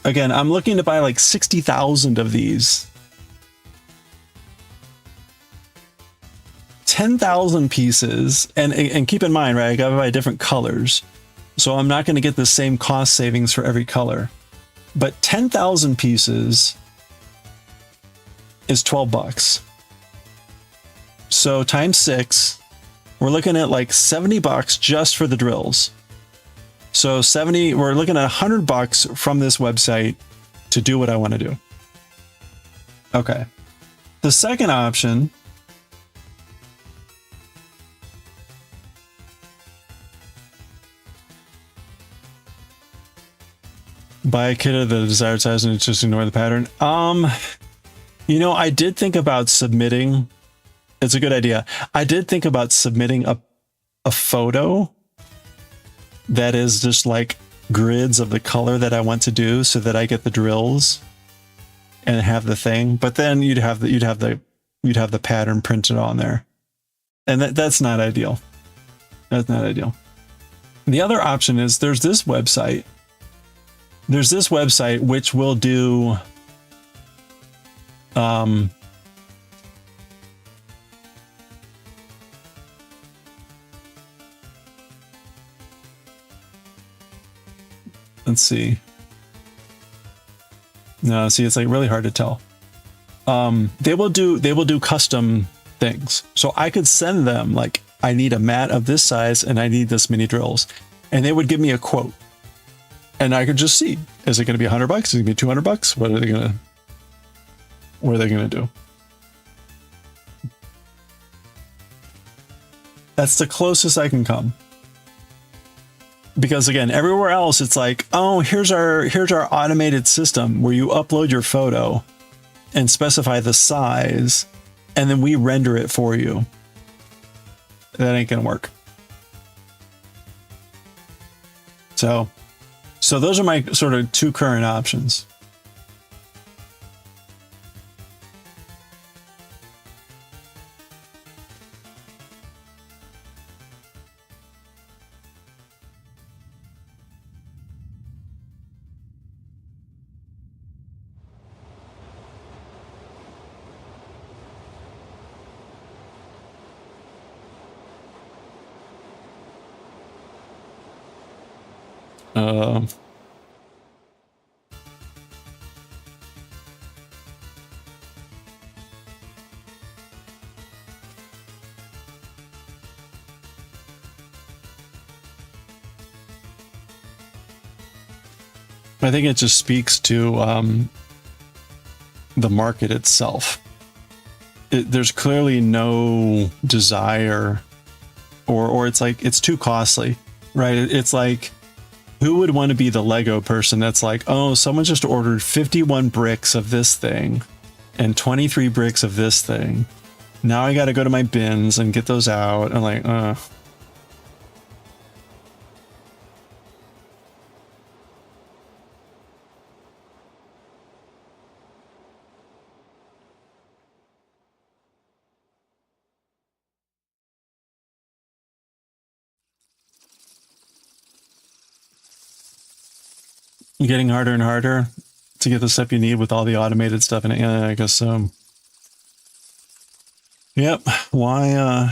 again, I'm looking to buy like 60,000 of these. 10,000 pieces, and keep in mind, right, I gotta buy different colors, so I'm not going to get the same cost savings for every color. But 10,000 pieces is 12 bucks. So times 6, we're looking at like 70 bucks just for the drills. So 70, we're looking at 100 bucks from this website to do what I want to do. Okay. The second option buy a kit of the desired size and just ignore the pattern. You know, I did think about submitting. It's a good idea. I did think about submitting a photo that is just like grids of the color that I want to do, so that I get the drills and have the thing. But then you'd have the pattern printed on there, and that's not ideal. That's not ideal. The other option is there's this website. There's this website which will do let's see. No, see, it's like really hard to tell. They will do custom things. So I could send them like, I need a mat of this size and I need this many drills, and they would give me a quote. And I could just see, is it going to be 100 bucks? Is it going to be 200 bucks? What are they going to do? That's the closest I can come. Because again, everywhere else, it's like, oh, here's our automated system where you upload your photo and specify the size, and then we render it for you. That ain't gonna work. So those are my sort of two current options. I think it just speaks to the market itself. There's clearly no desire, or it's like it's too costly, right? It's like, who would want to be the Lego person that's like, oh, someone just ordered 51 bricks of this thing and 23 bricks of this thing. Now I got to go to my bins and get those out. I'm like, getting harder and harder to get the stuff you need with all the automated stuff in it. Yeah, I guess so. Yep. Why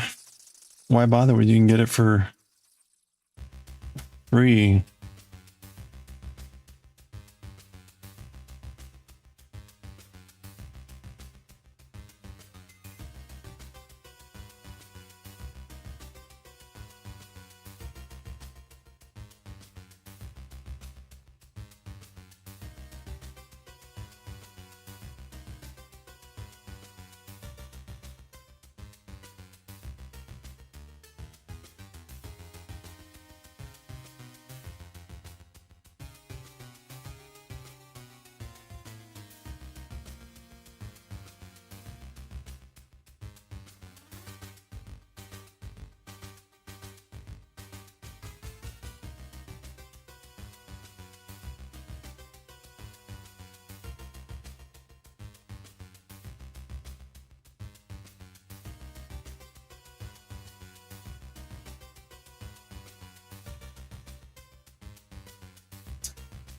bother when you can get it for free?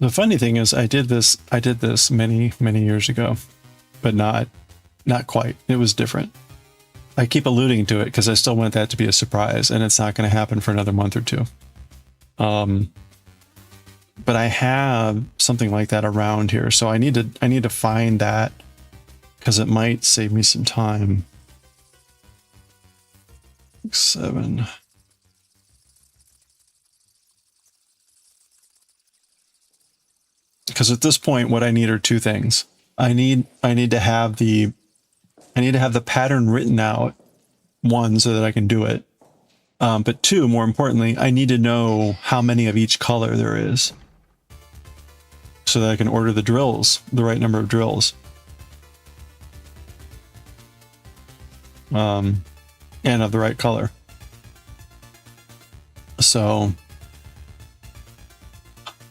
The funny thing is, I did this many years ago, but not quite. It was different. I keep alluding to it because I still want that to be a surprise, and it's not going to happen for another month or two. But I have something like that around here, so I need to find that because it might save me some time. 7. Because at this point, what I need are two things. I need to have the pattern written out, one, so that I can do it. But two, more importantly, I need to know how many of each color there is, so that I can order the drills, the right number of drills. And of the right color. So,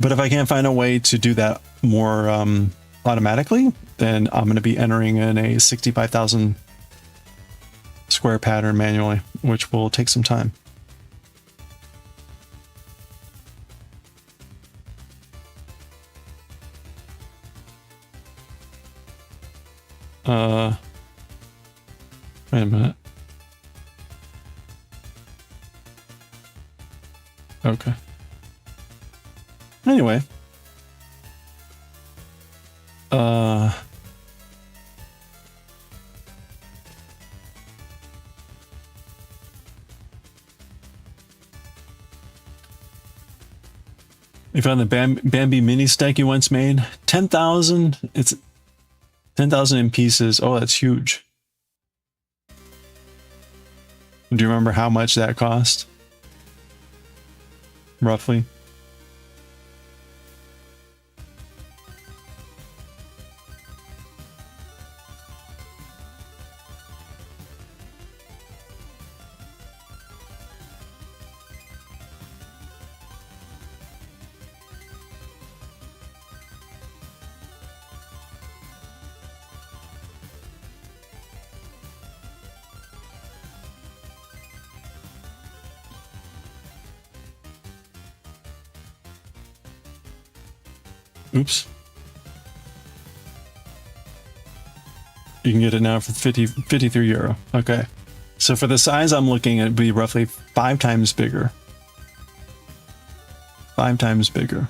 but if I can't find a way to do that more automatically, then I'm going to be entering in a 65,000 square pattern manually, which will take some time. Wait a minute. Okay. Anyway. You found the Bambi mini stack you once made? 10,000? It's 10,000 in pieces. Oh, that's huge. Do you remember how much that cost? Roughly? Oops. You can get it now for 53 euro. Okay. So for the size I'm looking at, it'd be roughly 5 times bigger. 5 times bigger.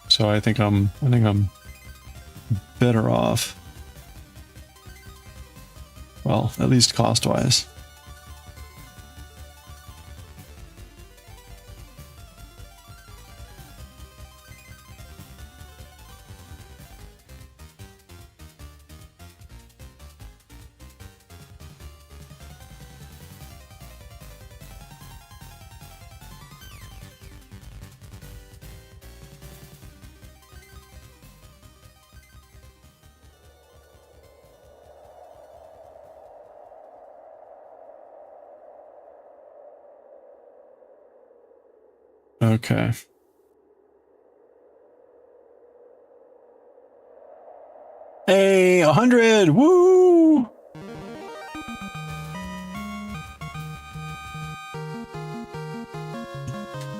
So I think I'm better off. Well, at least cost-wise. Okay. Hey, 100! Woo!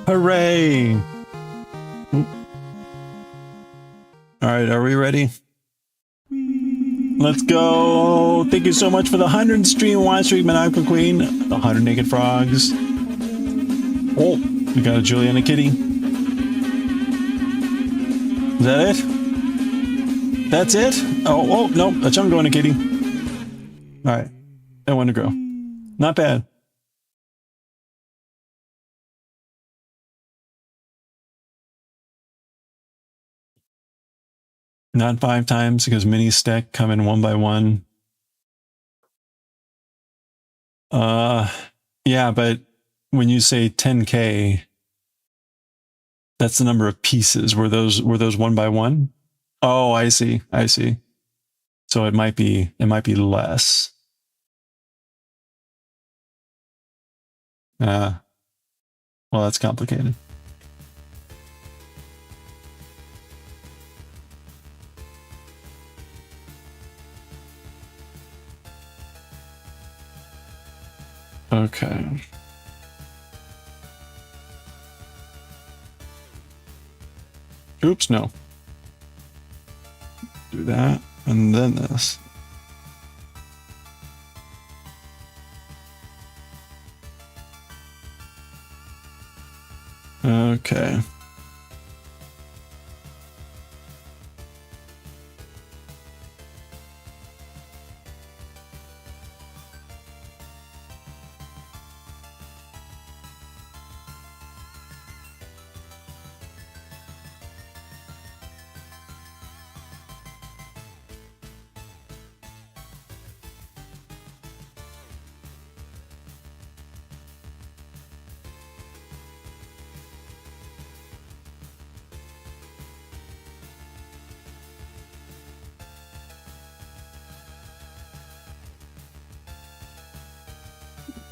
Hooray! Oop. All right, are we ready? Let's go! Thank you so much for the 100 stream watch stream, Manaka Queen. The 100 naked frogs. Oh, we got a Juliana kitty. Is that it? That's it? Oh, no, a chunk going to kitty. All right, that one to grow. Not bad. Not 5 times because mini stack come in 1 by 1. Yeah, but when you say 10K, that's the number of pieces. Were those 1 by 1? Oh, I see. I see. So it might be less. Well, that's complicated. Okay. Oops, no. Do that, and then this. Okay.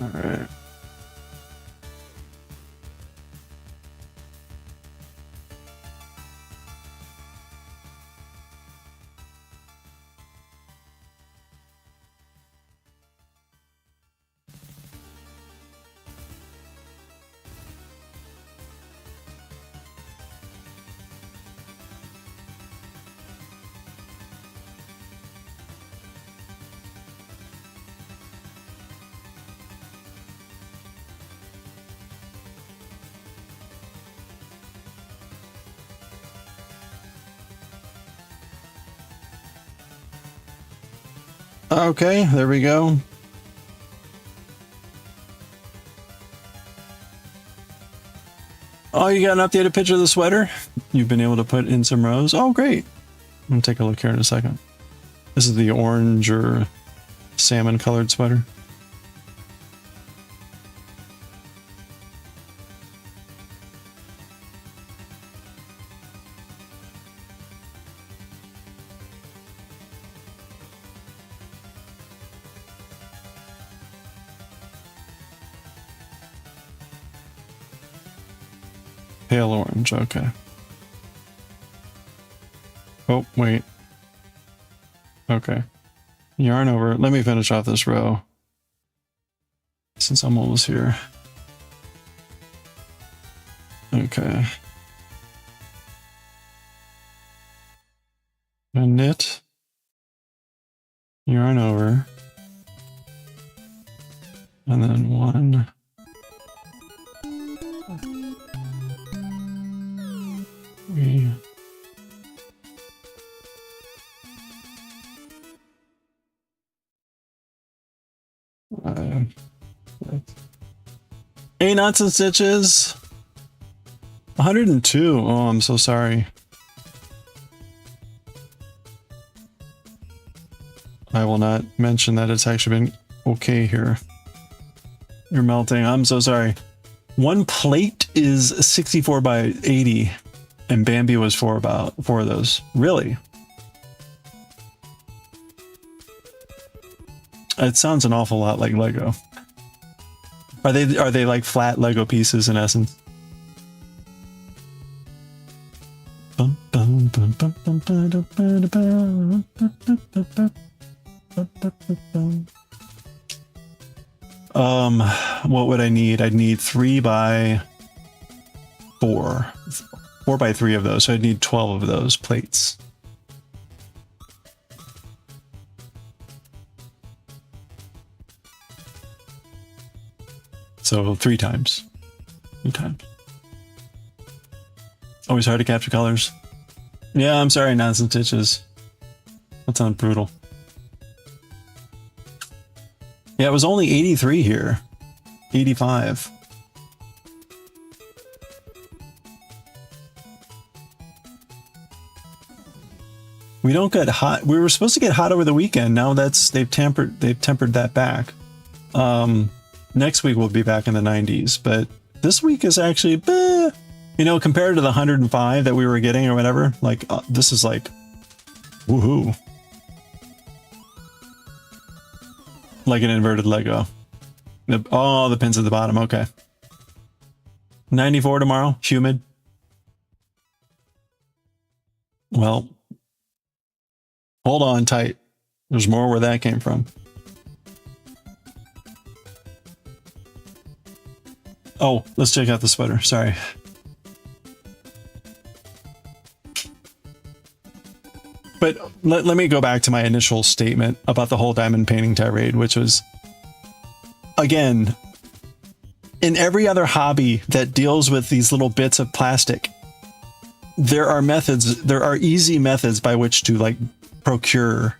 All right. Okay, there we go. Oh, you got an updated picture of the sweater? You've been able to put in some rows? Oh, great. I'm gonna take a look here in a second. This is the oranger salmon colored sweater. Pale orange, okay. Oh, wait. Okay. Yarn over. Let me finish off this row. Since I'm almost here. Okay. And knit. Yarn over. And then one. Three. Eight knots and stitches. 102. Oh, I'm so sorry. I will not mention that it's actually been okay here. You're melting. I'm so sorry. One plate is 64 by 80, and Bambi was four of those. Really? It sounds an awful lot like Lego. Are they like flat Lego pieces in essence? What would I need? I'd need 3 by 4. 4 by 3 of those, so I'd need 12 of those plates. So 3 times. 3 times. Always hard to capture colors. Yeah, I'm sorry, knots and stitches. That sounds brutal. Yeah, it was only 83 here. 85. We don't get hot. We were supposed to get hot over the weekend. Now they've tempered that back. Next week we'll be back in the 90s, but this week is actually, you know, compared to the 105 that we were getting or whatever, like this is like, woohoo. Like an inverted Lego. Oh, the pins at the bottom. Okay. 94 tomorrow. Humid. Well, hold on tight. There's more where that came from. Oh, let's check out the sweater. Sorry. But let me go back to my initial statement about the whole diamond painting tirade, which was, again, in every other hobby that deals with these little bits of plastic, there are easy methods by which to like procure.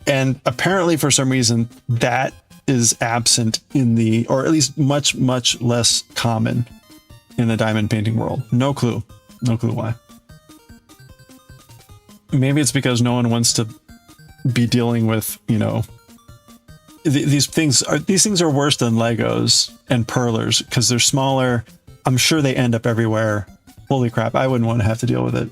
And apparently for some reason that is absent in the, or at least much, much less common in the diamond painting world. No clue. No clue why. Maybe it's because no one wants to be dealing with, you know, these things are worse than Legos and Perlers because they're smaller. I'm sure they end up everywhere. Holy crap, I wouldn't want to have to deal with it.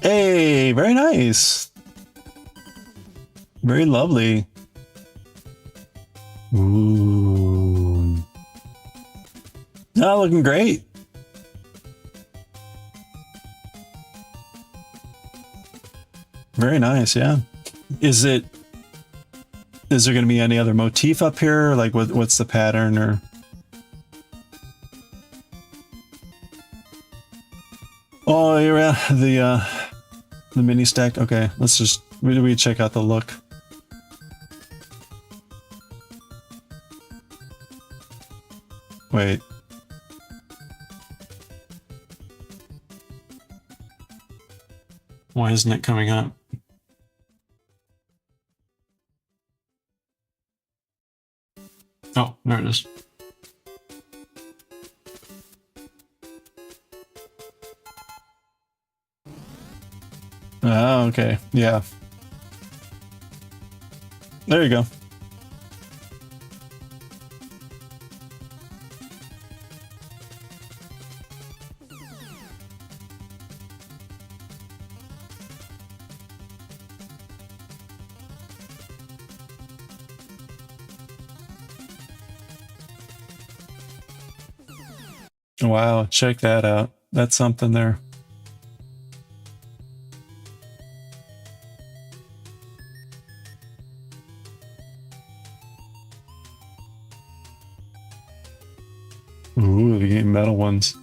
Hey, very nice. Very lovely. Ooh. Oh, looking great. Very nice, yeah. Is there going to be any other motif up here? Like what's the pattern or? Oh, yeah, the mini stack. Okay, let's just we check out the look. Wait. Why isn't it coming up? Oh, there it is. Oh, okay. Yeah. There you go. Wow, check that out. That's something there. Ooh, the game metal ones.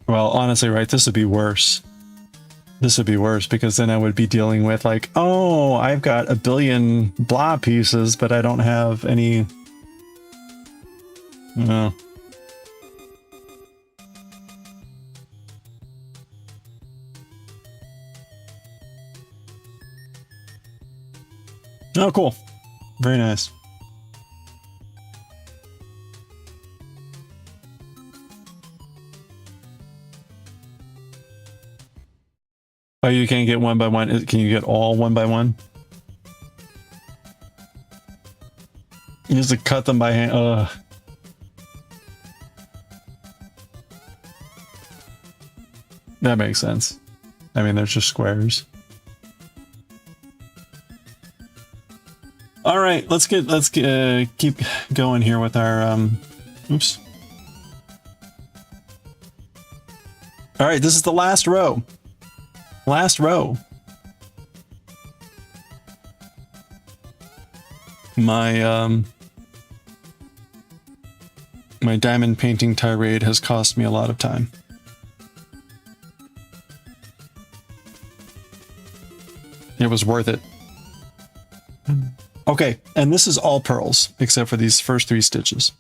Well, honestly, right, this would be worse. This would be worse because then I would be dealing with like, oh, I've got a billion blah pieces, but I don't have any. No. Oh, cool. Very nice. Oh, you can't get one by one. Can you get all one by one? You have to cut them by hand. Ugh. That makes sense. I mean, they're just squares. All right, let's keep going here with our oops. All right, this is the last row. Last row. My my diamond painting tirade has cost me a lot of time. It was worth it. Okay, and this is all pearls except for these first 3 stitches.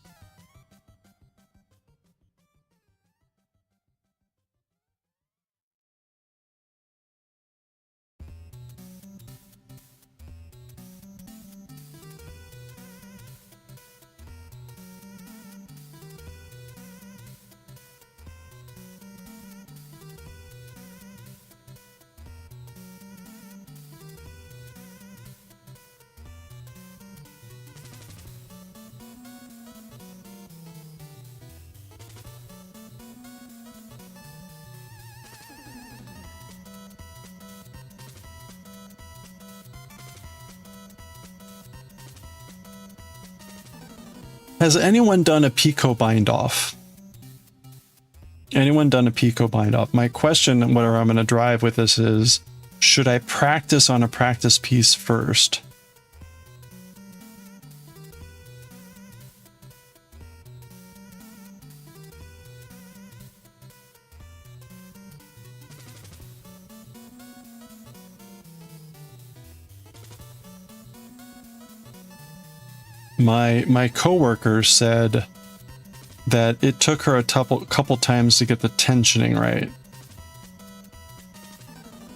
Has anyone done a picot bind off? Anyone done a picot bind off? My question, where I'm going to drive with this is, should I practice on a practice piece first? My coworker said that it took her a couple times to get the tensioning right,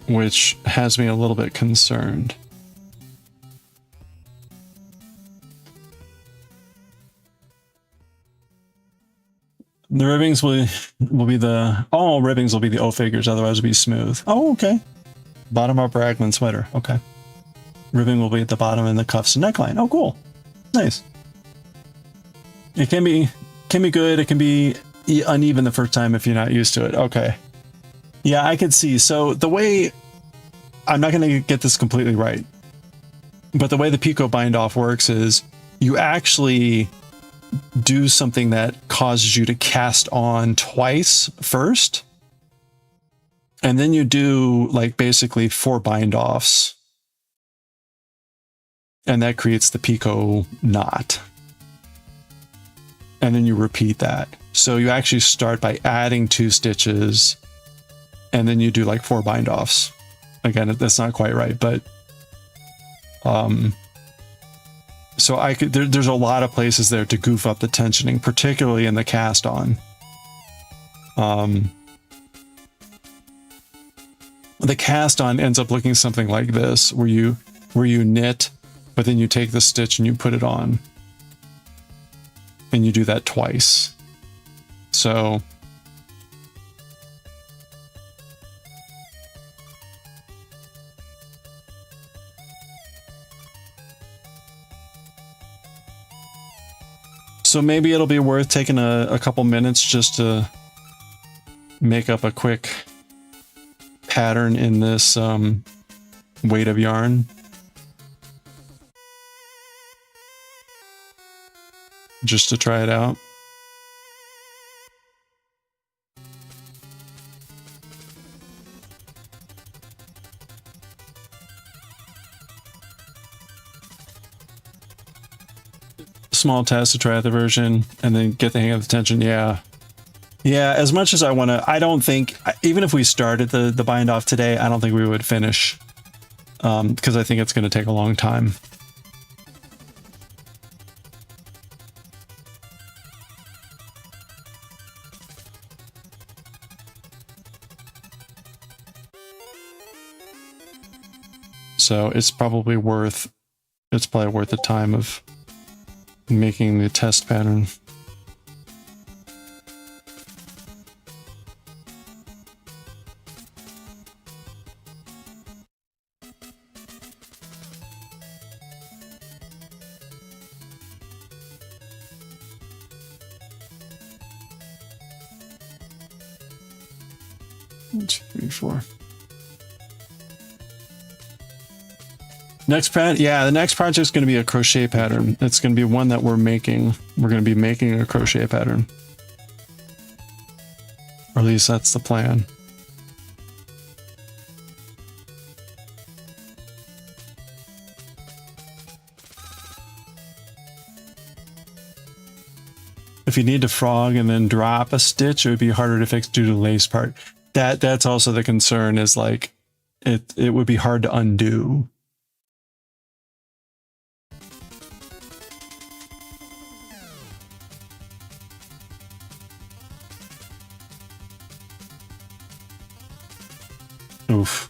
which has me a little bit concerned. The ribbings will be the all ribbings will be the O figures, otherwise it'll be smooth. Oh, okay. Bottom up raglan sweater. Okay. Ribbing will be at the bottom and the cuffs and neckline. Oh, cool. Nice. It can be good. It can be uneven the first time if you're not used to it. Okay. Yeah, I can see. So the way, I'm not going to get this completely right, but the way the picot bind off works is you actually do something that causes you to cast on twice first, and then you do like basically 4 bind offs, and that creates the picot knot. And then you repeat that. So you actually start by adding 2 stitches, and then you do like 4 bind offs. Again, that's not quite right, but so I could there's a lot of places there to goof up the tensioning, particularly in the cast on. The cast on ends up looking something like this, where you knit, but then you take the stitch and you put it on. And you do that twice. So So maybe it'll be worth taking a couple minutes just to make up a quick pattern in this weight of yarn. Just to try it out. Small test to try out the version and then get the hang of the tension. Yeah. Yeah, as much as I want to, I don't think, even if we started the bind off today, I don't think we would finish. Because I think it's going to take a long time. So it's probably worth the time of making the test pattern. One, two, three, four. Next pattern, yeah, the next project is going to be a crochet pattern. It's going to be one that we're making. We're going to be making a crochet pattern. Or at least that's the plan. If you need to frog and then drop a stitch, it would be harder to fix due to the lace part. That's also the concern, is like it would be hard to undo. Oof.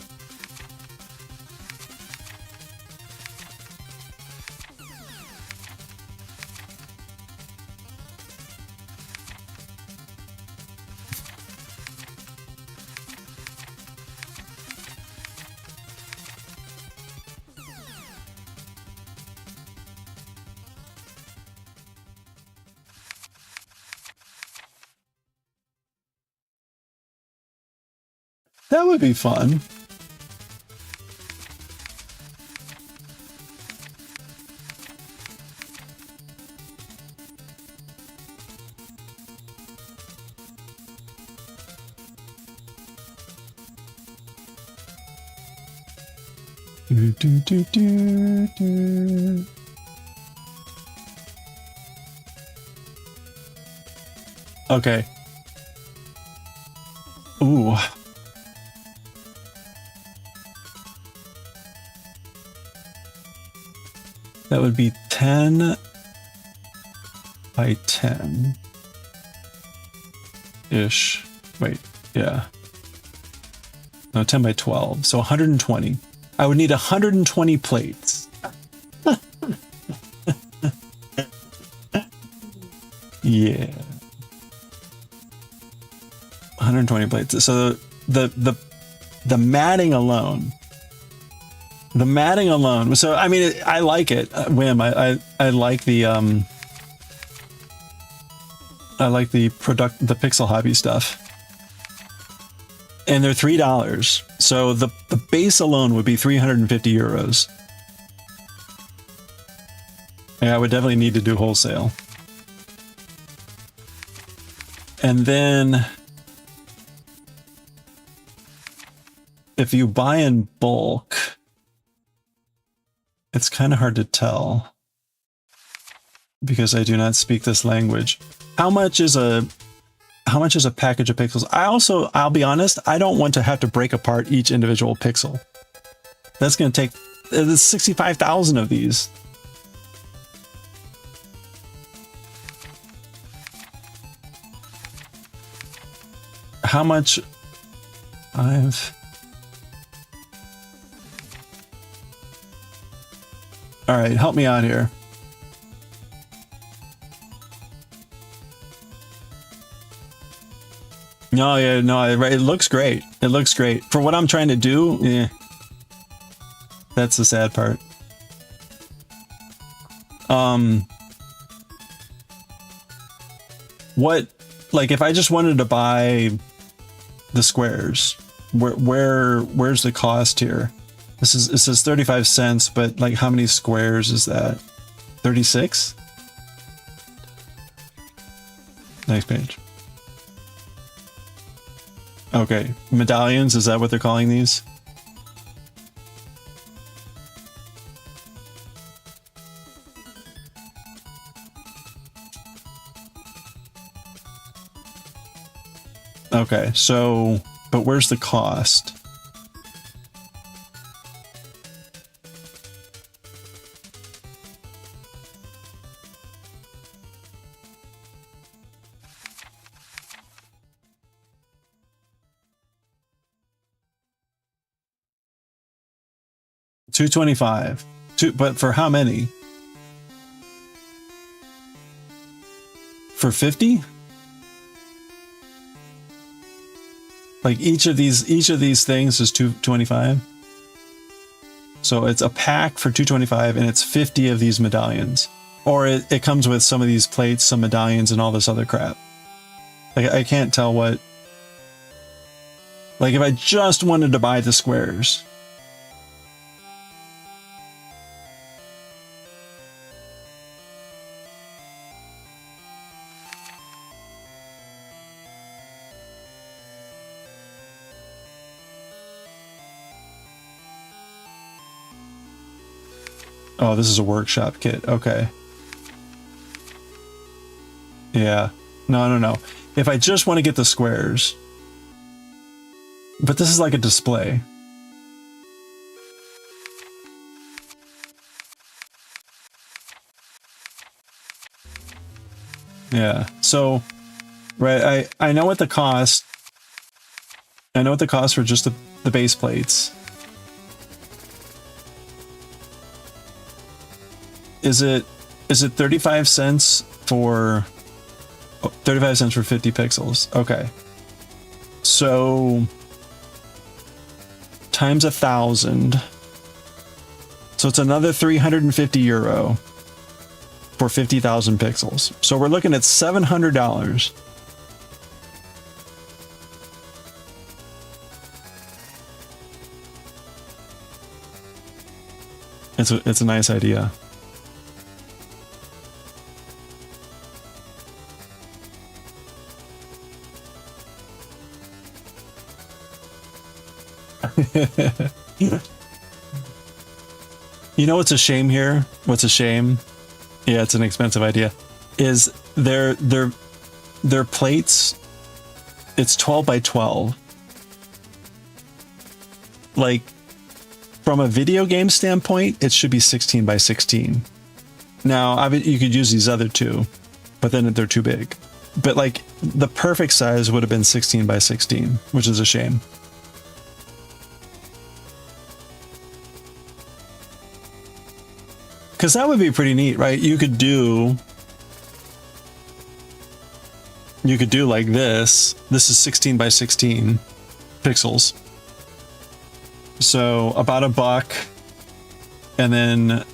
That would be fun. Do. Okay. Ooh. That would be 10 by 10 ish. Wait, yeah. No, 10 by 12. So 120. I would need 120 plates. Yeah. 120 plates. So the matting alone. The matting alone. So I mean, I like it. Whim. I like the the Pixel Hobby stuff. And they're $3. So the base alone would be 350 euros. Yeah, I would definitely need to do wholesale. And then if you buy in bulk, it's kind of hard to tell because I do not speak this language. How much is a package of pixels? I'll be honest, I don't want to have to break apart each individual pixel. That's going to take, there's 65,000 of these. How much all right, help me out here. No, yeah, no, it looks great. It looks great. For what I'm trying to do, yeah. That's the sad part. what, like if I just wanted to buy the squares, where's the cost here? It says 35 cents, but like how many squares is that? 36? Next page. Okay, medallions, is that what they're calling these? Okay, so, but where's the cost? $225. But for how many? For 50? Like each of these things is $225. So it's a pack for $225 and it's 50 of these medallions. Or it comes with some of these plates, some medallions, and all this other crap. Like I can't tell what. Like if I just wanted to buy the squares. Oh, this is a workshop kit. Okay. Yeah. No. If I just want to get the squares. But this is like a display. Yeah. So, right, I know what the cost. I know what the cost for just the base plates. Is it 35 cents for 35 cents for 50 pixels? Okay. So times 1,000. So it's another 350 euro for 50,000 pixels. So we're looking at $700. It's a nice idea. You know what's a shame here? What's a shame? Yeah, it's an expensive idea. Is their plates? It's 12 by 12. Like from a video game standpoint, it should be 16 by 16. Now, you could use these other two, but then they're too big. But like the perfect size would have been 16 by 16, which is a shame. Because that would be pretty neat, right? You could do like this. This is 16 by 16 pixels. So about $1. And then,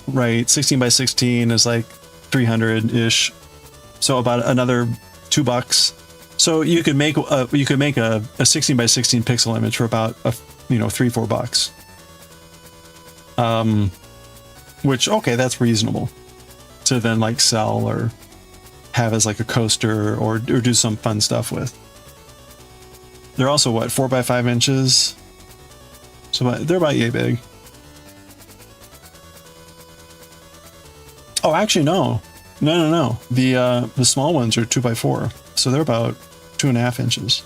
right, 16 by 16 is like 300-ish. So about another $2. So you could make a 16 by 16 pixel image for about $3-4. Which, okay, that's reasonable to then like sell or have as like a coaster or do some fun stuff with. They're also what, 4 by 5 inches? So they're about yay big. Oh, actually, no. The small ones are 2 by 4, so they're about 2.5 inches.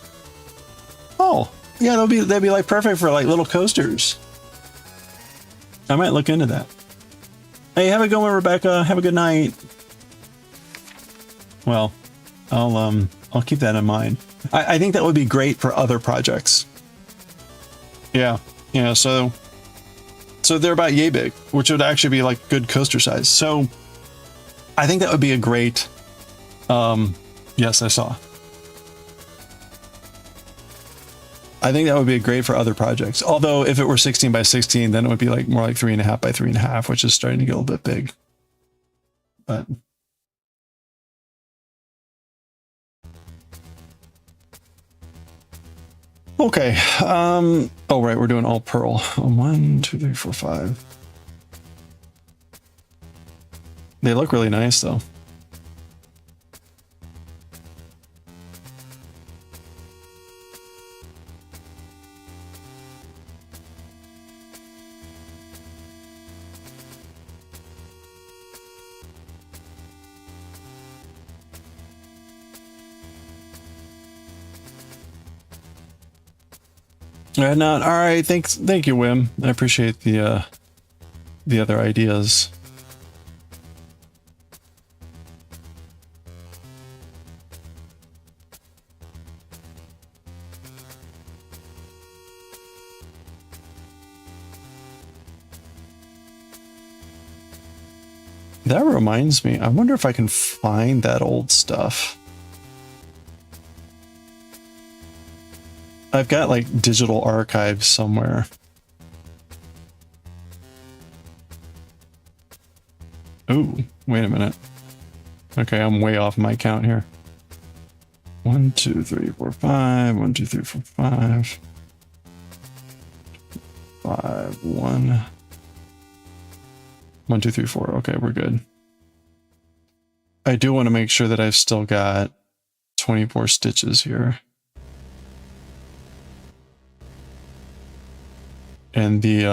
Oh, yeah, they'd be like perfect for like little coasters. I might look into that. Hey, have a good one, Rebecca. Have a good night. Well, I'll keep that in mind. I think that would be great for other projects. Yeah. So they're about yay big, which would actually be like good coaster size. So I think that would be a great. Yes, I saw. I think that would be great for other projects. Although if it were 16 by 16, then it would be like more like 3.5 by 3.5, which is starting to get a little bit big. But Okay. Oh, right. We're doing all pearl. 1, 2, 3, 4, 5. They look really nice, though. Not all right. Thank you, Wim. I appreciate the other ideas. That reminds me. I wonder if I can find that old stuff. I've got like digital archives somewhere. Ooh, wait a minute. Okay, I'm way off my count here. 1, 2, 3, 4, 5. 1, 2, 3, 4, 5. 5, 1. 1, 2, 3, 4. Okay, we're good. I do want to make sure that I've still got 24 stitches here. And the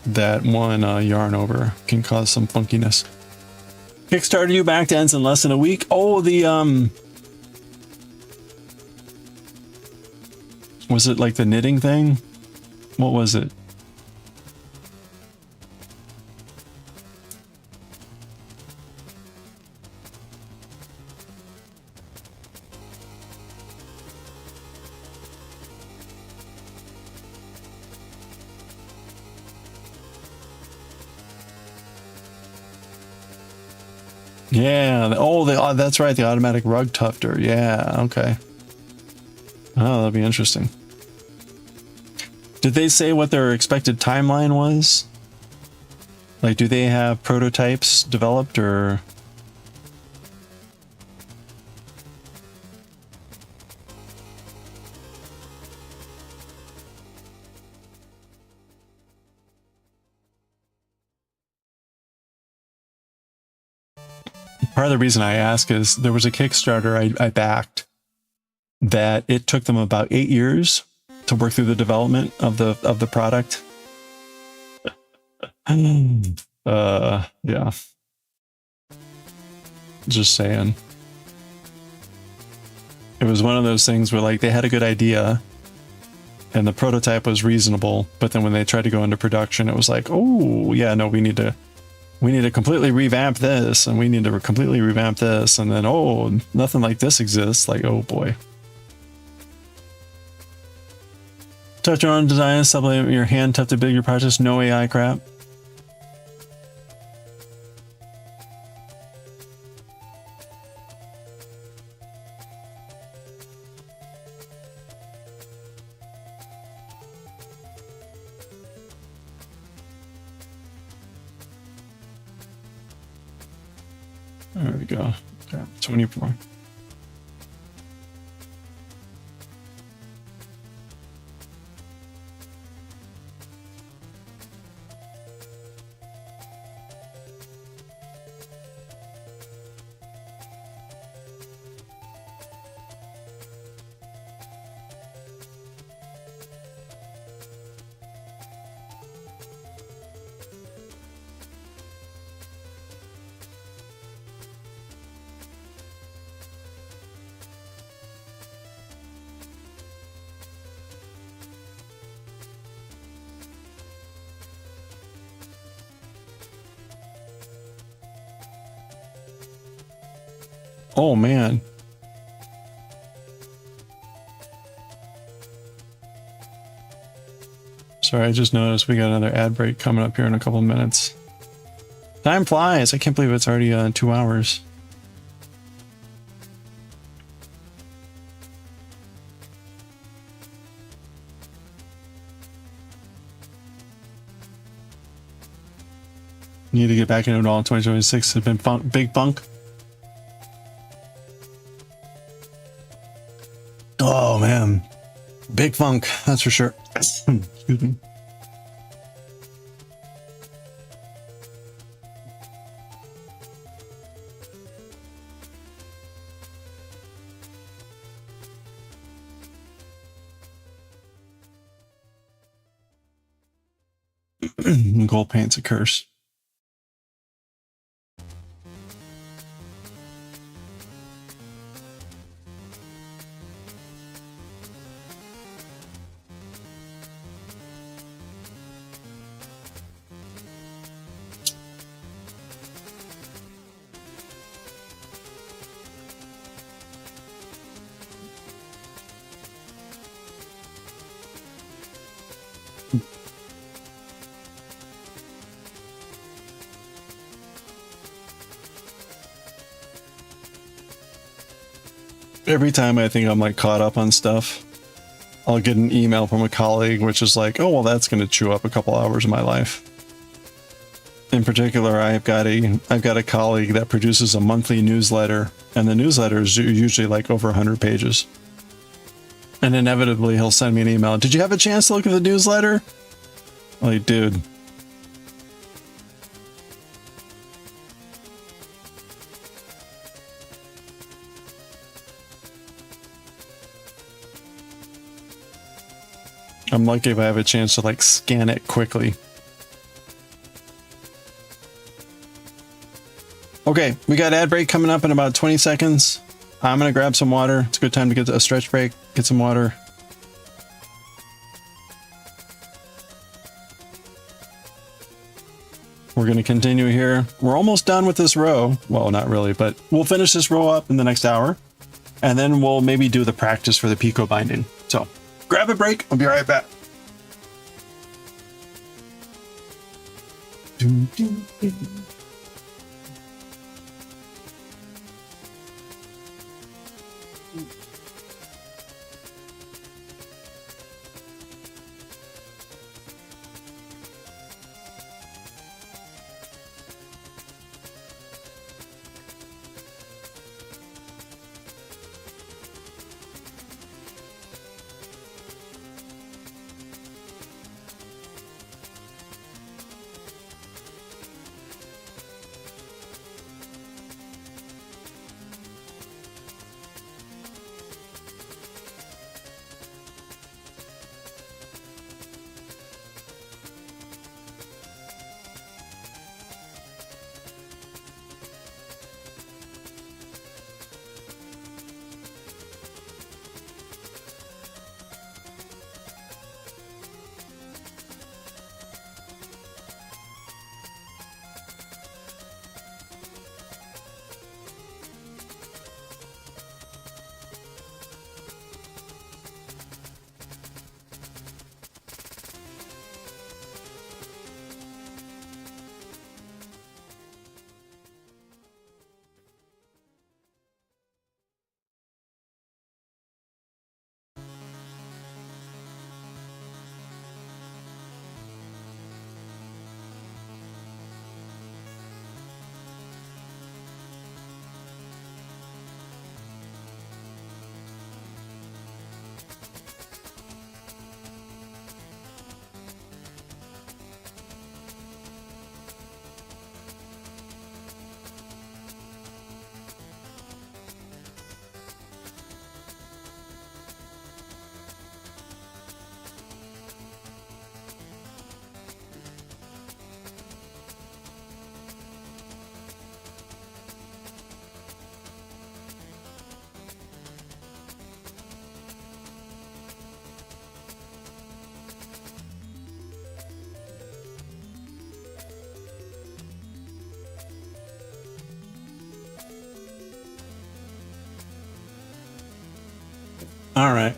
that one yarn over can cause some funkiness. Kickstarter you back to ends in less than a week. Oh, the was it like the knitting thing? What was it? Yeah. Oh, that's right. The automatic rug tufter. Yeah. Okay. Oh, that'll be interesting. Did they say what their expected timeline was? Like, do they have prototypes developed or? Part of the reason I ask is there was a Kickstarter I backed that it took them about 8 years to work through the development of the product. Yeah. Just saying. It was one of those things where like they had a good idea and the prototype was reasonable, but then when they tried to go into production, it was like, oh yeah, no, we need to completely revamp this, and we need to completely revamp this, and then oh, nothing like this exists. Like, oh boy. Touch your own design, supplement your hand, tough to build your projects, no AI crap. There we go. Okay, 24. Oh man. Sorry, I just noticed we got another ad break coming up here in a couple of minutes. Time flies. I can't believe it's already 2 hours. Need to get back into it all. 2026 has been fun, big bunk. Oh man, big funk, that's for sure. Excuse me. Gold paint's a curse. Every time I think I'm like caught up on stuff, I'll get an email from a colleague which is like, oh well, that's going to chew up a couple hours of my life. In particular, I've got a colleague that produces a monthly newsletter, and the newsletter is usually like over 100 pages. And inevitably he'll send me an email. Did you have a chance to look at the newsletter? Like, dude. I'm lucky if I have a chance to like scan it quickly. Okay, we got ad break coming up in about 20 seconds. I'm gonna grab some water. It's a good time to get a stretch break, get some water. We're gonna continue here. We're almost done with this row. Well, not really, but we'll finish this row up in the next hour. And then we'll maybe do the practice for the picot binding. So grab a break. I'll be right back. All right.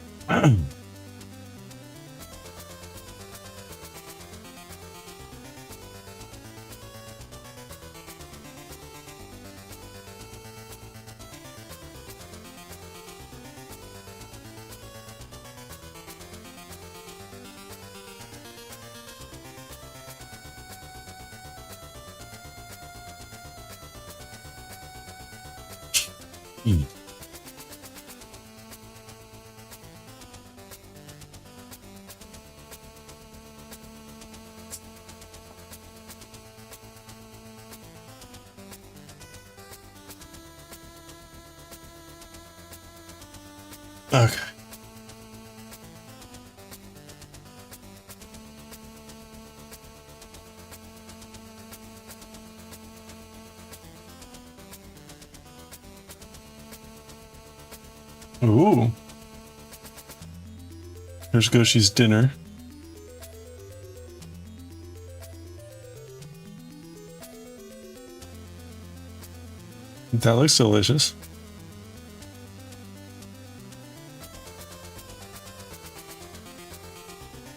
Mm. Okay. Ooh. There's Goshi's dinner. That looks delicious.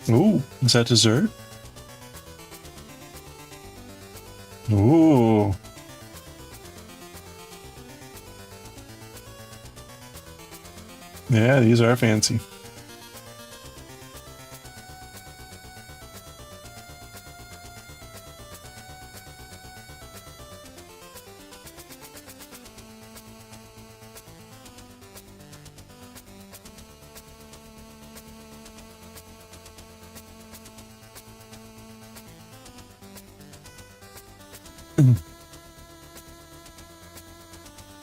Ooh, is that dessert? Ooh. Yeah, these are fancy.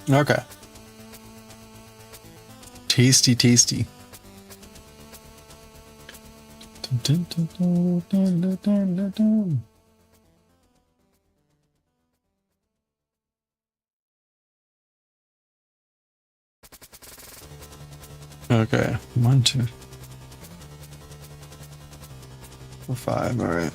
Okay. Tasty, tasty. Dun, dun, dun, dun, dun, dun, dun, dun. Okay, 1, 2, 4, 5. All right.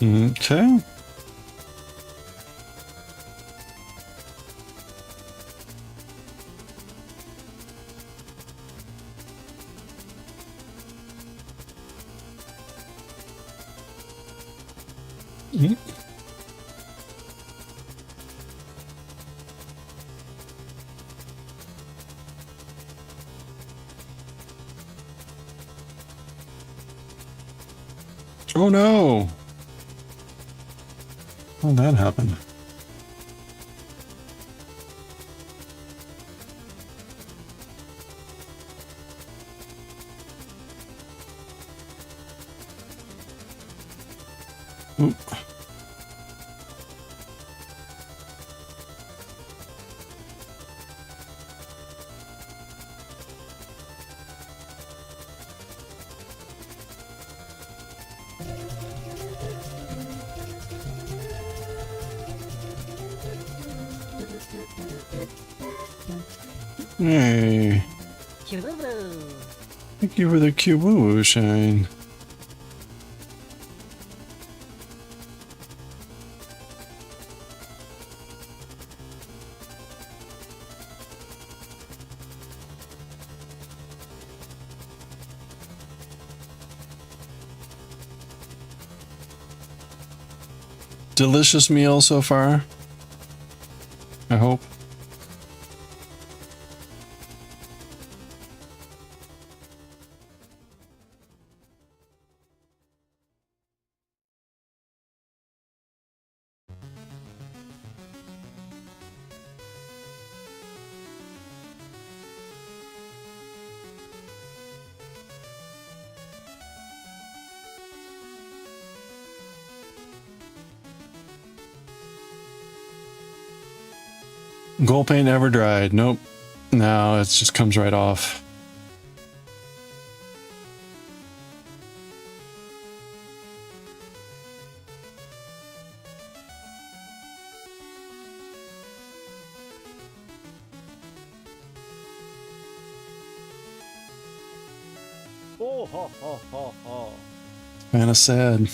Okay. Mm. Oh no! How'd that happen? Oop. Hey, thank you for the cute woo-woo shine. Delicious meal so far, I hope. Gold paint ever dried? Nope. No, it just comes right off. Oh, ha, ha, ha, ha. Kinda sad.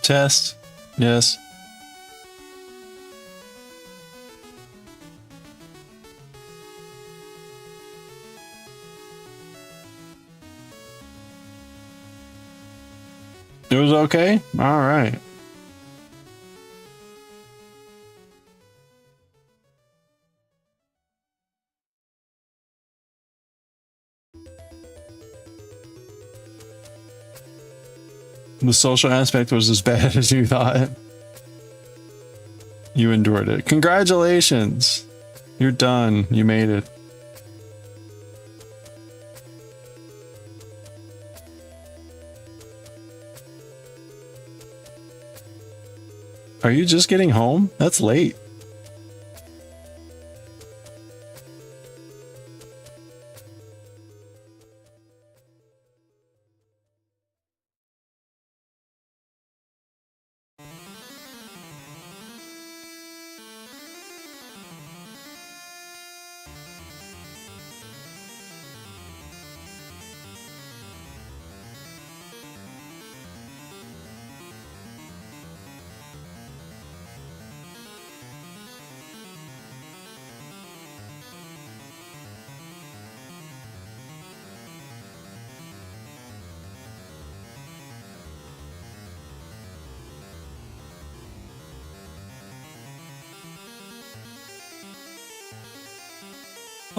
Test. Yes. It was okay? All right. The social aspect was as bad as you thought. You endured it. Congratulations! You're done. You made it. Are you just getting home? That's late.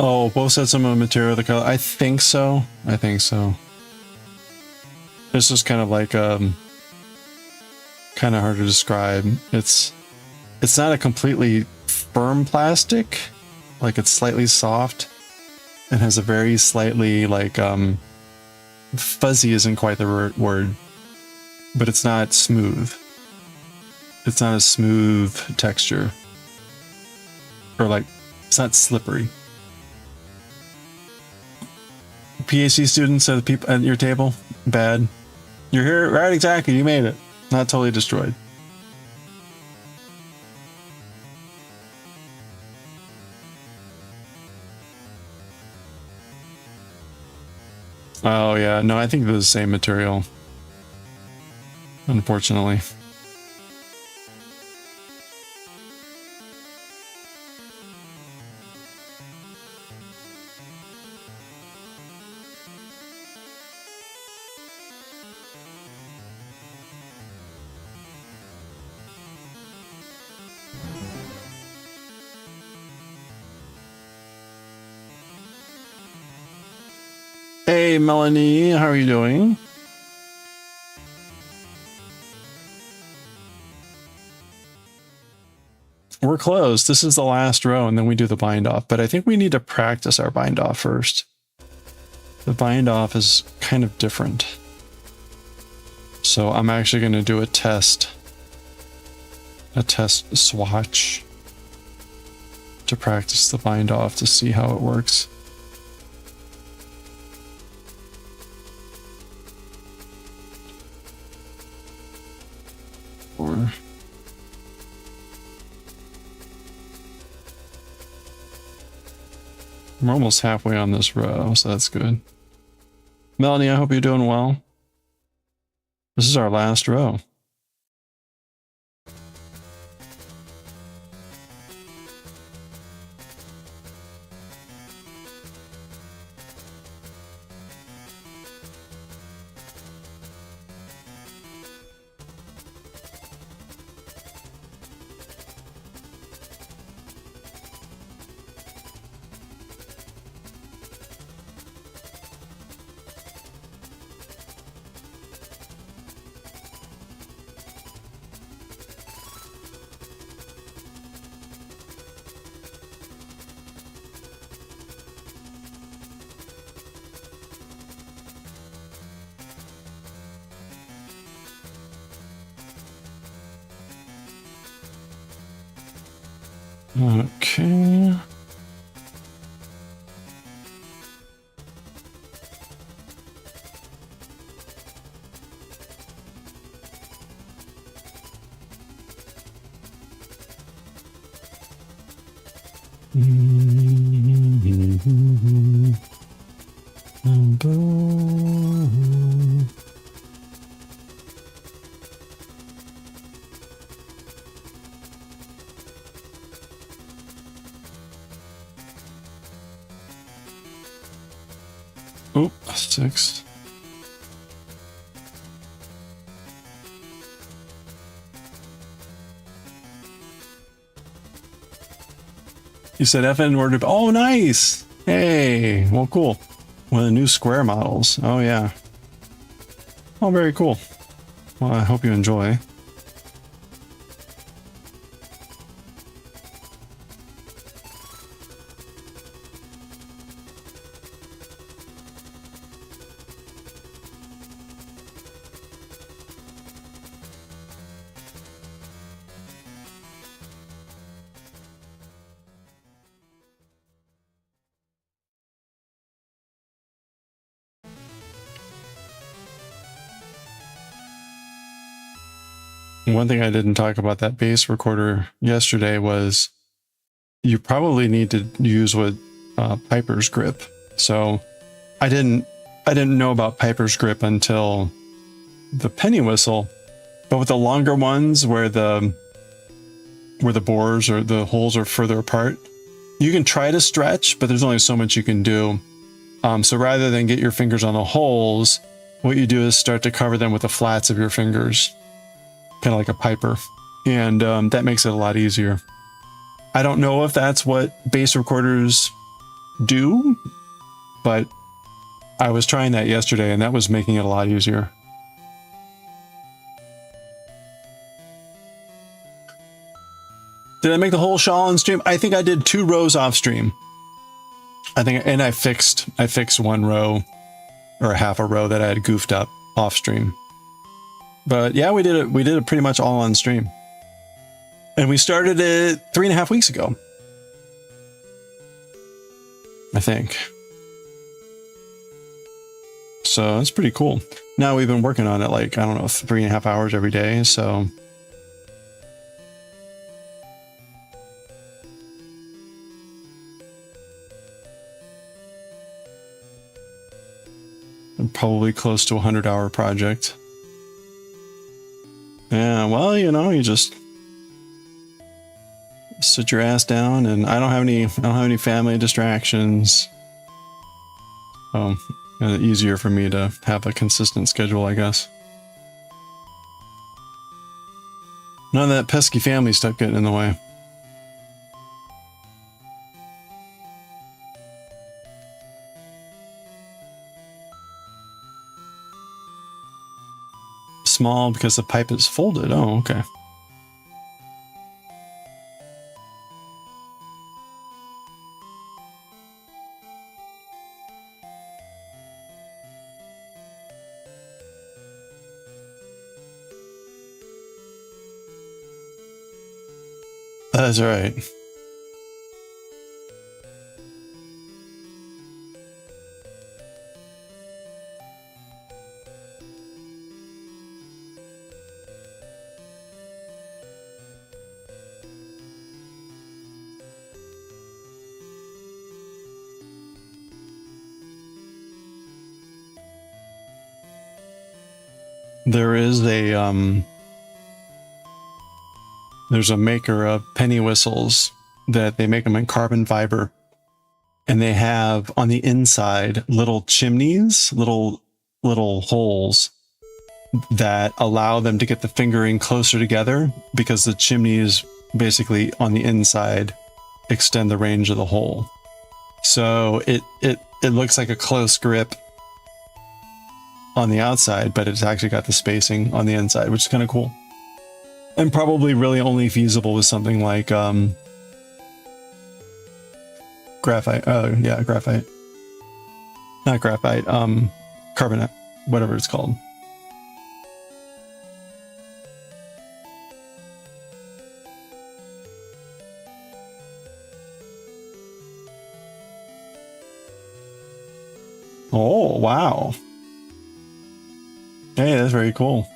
Oh, both sets of material, the color. I think so. I think so. This is kind of like kind of hard to describe. It's not a completely firm plastic, like it's slightly soft and has a very slightly like fuzzy isn't quite the word, but it's not smooth. It's not a smooth texture, or like it's not slippery. PhD students at the people at your table, bad. You're here, right? Exactly. You made it. Not totally destroyed. Oh yeah, no, I think they're the same material. Unfortunately. Hey Melanie, how are you doing? We're close. This is the last row and then we do the bind off, but I think we need to practice our bind off first. The bind off is kind of different. So I'm actually going to do a test swatch to practice the bind off to see how it works. Or I'm almost halfway on this row, so that's good. Melanie, I hope you're doing well. This is our last row. Okay. 6. You said FN ordered. Oh, nice. Hey, well, cool. One of the new square models. Oh, yeah. Oh, very cool. Well, I hope you enjoy. One thing I didn't talk about that bass recorder yesterday was you probably need to use what Piper's grip. So I didn't know about Piper's grip until the penny whistle, but with the longer ones where the bores or the holes are further apart, you can try to stretch, but there's only so much you can do. So rather than get your fingers on the holes, what you do is start to cover them with the flats of your fingers, kind of like a Piper, and that makes it a lot easier. I don't know if that's what bass recorders do, but I was trying that yesterday and that was making it a lot easier. Did I make the whole shawl on stream? I think I did 2 rows off stream. And I fixed one row or half a row that I had goofed up off stream. But yeah, we did it pretty much all on stream. And we started it 3.5 weeks ago, I think. So that's pretty cool. Now we've been working on it like, I don't know, 3.5 hours every day. So probably close to a 100-hour project. Yeah, well, you know, you just sit your ass down, and I don't have any family distractions. So easier for me to have a consistent schedule, I guess. None of that pesky family stuff getting in the way. Small because the pipe is folded. Oh, okay. That's right. There is there's a maker of penny whistles that they make them in carbon fiber, and they have on the inside little chimneys, little holes that allow them to get the fingering closer together, because the chimneys basically on the inside extend the range of the hole. So it looks like a close grip on the outside, but it's actually got the spacing on the inside, which is kind of cool. And probably really only feasible with something like graphite. Oh yeah, graphite. Not graphite, carbonate, whatever it's called. Oh, wow. Hey, that's very cool.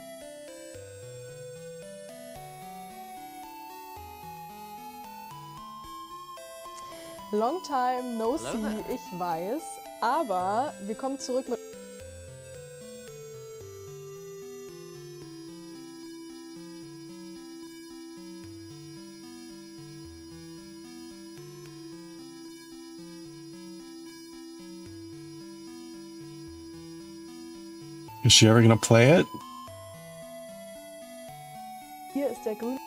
Long time no see, ich weiß, aber wir kommen zurück mit... Is she ever gonna play it? Hier ist der grüne.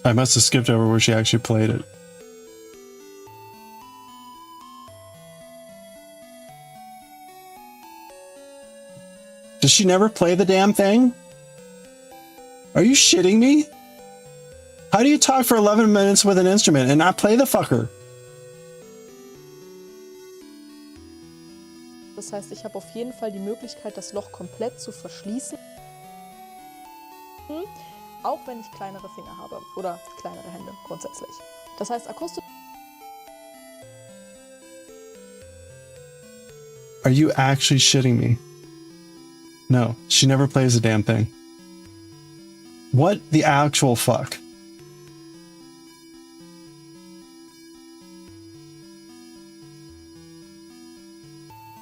I must have skipped over where she actually played it. Does she never play the damn thing? Are you shitting me? How do you talk for 11 minutes with an instrument and not play the fucker? Das heißt, ich habe auf jeden Fall die Möglichkeit, das Loch komplett zu verschließen. Auch wenn ich kleinere Finger habe oder kleinere Hände grundsätzlich. Das heißt, akustisch. Are you actually shitting me? No, she never plays the damn thing. What the actual fuck?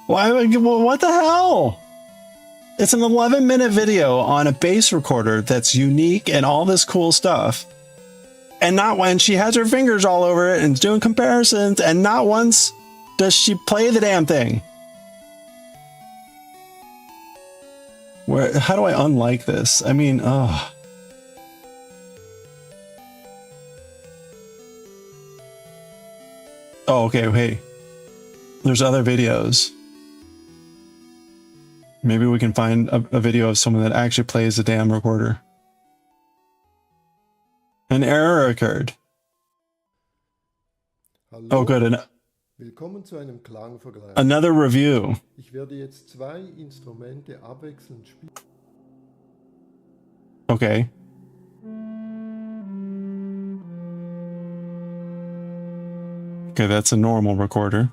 Why? What the hell? It's an 11-minute video on a bass recorder that's unique and all this cool stuff. And not when she has her fingers all over it and doing comparisons, and not once does she play the damn thing. Where? How do I unlike this? I mean, oh. Oh, okay, hey. There's other videos. Maybe we can find a video of someone that actually plays the damn recorder. An error occurred. Hallo. Oh, good. Willkommen zu einem Klangvergleich. Another review. Ich werde jetzt zwei Instrumente abwechselnd spielen. Okay. Okay, that's a normal recorder.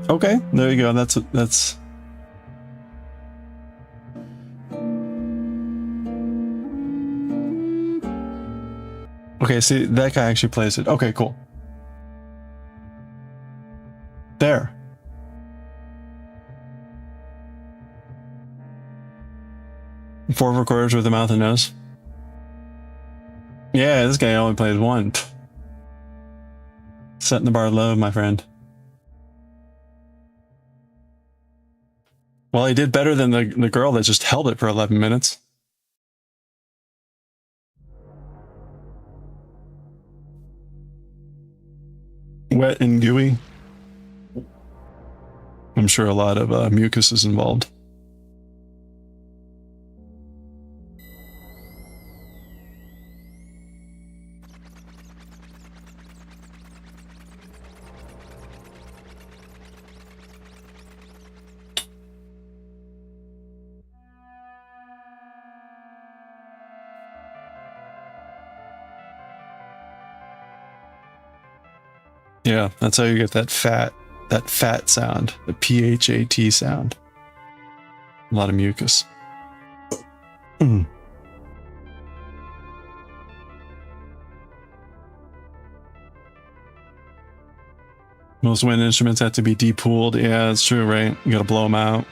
Okay, there you go. That's okay, see, that guy actually plays it. Okay, cool. There. Four recorders with a mouth and nose. Yeah, this guy only plays one. Setting the bar low, my friend. Well, he did better than the girl that just held it for 11 minutes. Wet and gooey. I'm sure a lot of mucus is involved. Yeah, that's how you get that fat sound, the PHAT sound. A lot of mucus. Most wind instruments have to be depooled. Yeah, that's true, right? You gotta blow them out.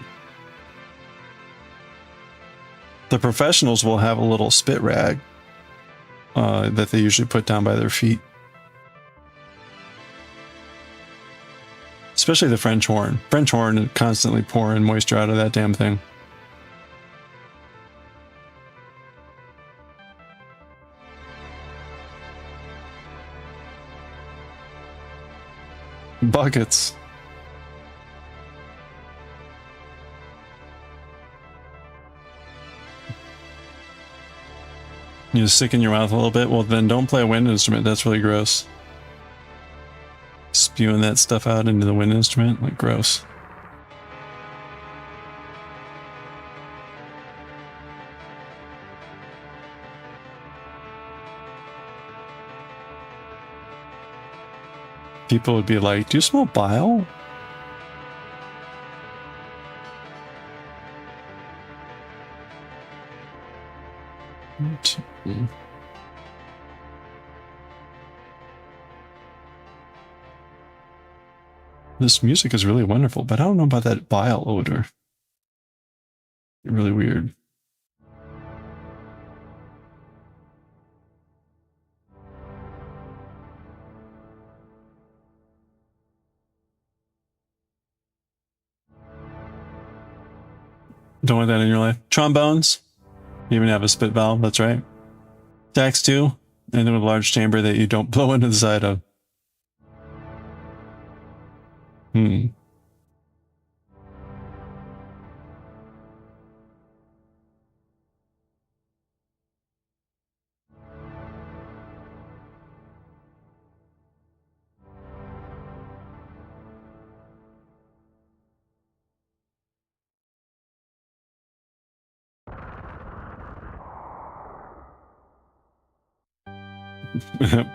The professionals will have a little spit rag that they usually put down by their feet. Especially the French horn. French horn is constantly pouring moisture out of that damn thing. Buckets. You just stick in your mouth a little bit? Well, then don't play a wind instrument. That's really gross. Spewing that stuff out into the wind instrument, like gross. People would be like, do you smell bile? This music is really wonderful, but I don't know about that bile odor. Really weird. Don't want that in your life. Trombones. You even have a spit valve, that's right. Sax too. And then with a large chamber that you don't blow into the side of.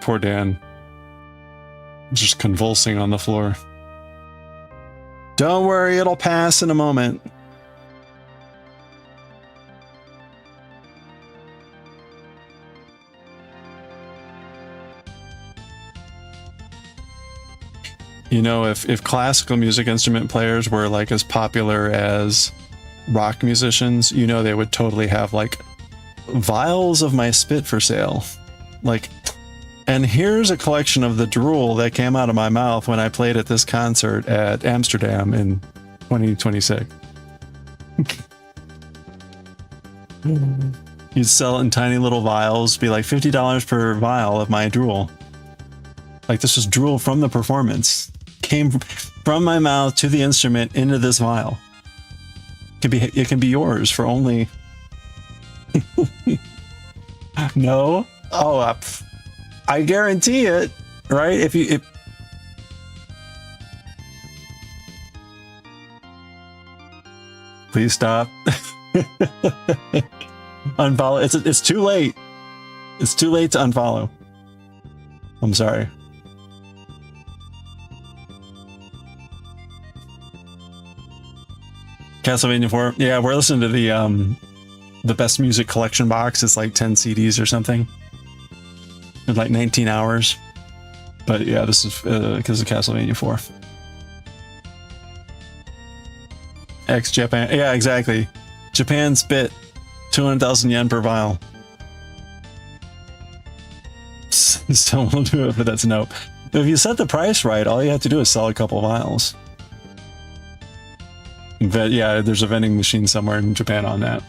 Poor Dan. Just convulsing on the floor. Don't worry, it'll pass in a moment. You know, if classical music instrument players were like as popular as rock musicians, you know, they would totally have like vials of my spit for sale. Like, and here's a collection of the drool that came out of my mouth when I played at this concert at Amsterdam in 2026. You'd sell it in tiny little vials, be like $50 per vial of my drool. Like, this is drool from the performance. Came from my mouth to the instrument into this vial. It can be yours for only... No? Oh, I guarantee it, right? If please stop. Unfollow. It's too late. It's too late to unfollow. I'm sorry. Castlevania 4. Yeah, we're listening to the best music collection box. It's like 10 CDs or something. In like 19 hours. But yeah, this is because of Castlevania 4. Japan. Yeah, exactly. Japan spit 200,000 yen per vial. Still won't do it, but that's no. If you set the price right, all you have to do is sell a couple vials. But yeah, there's a vending machine somewhere in Japan on that.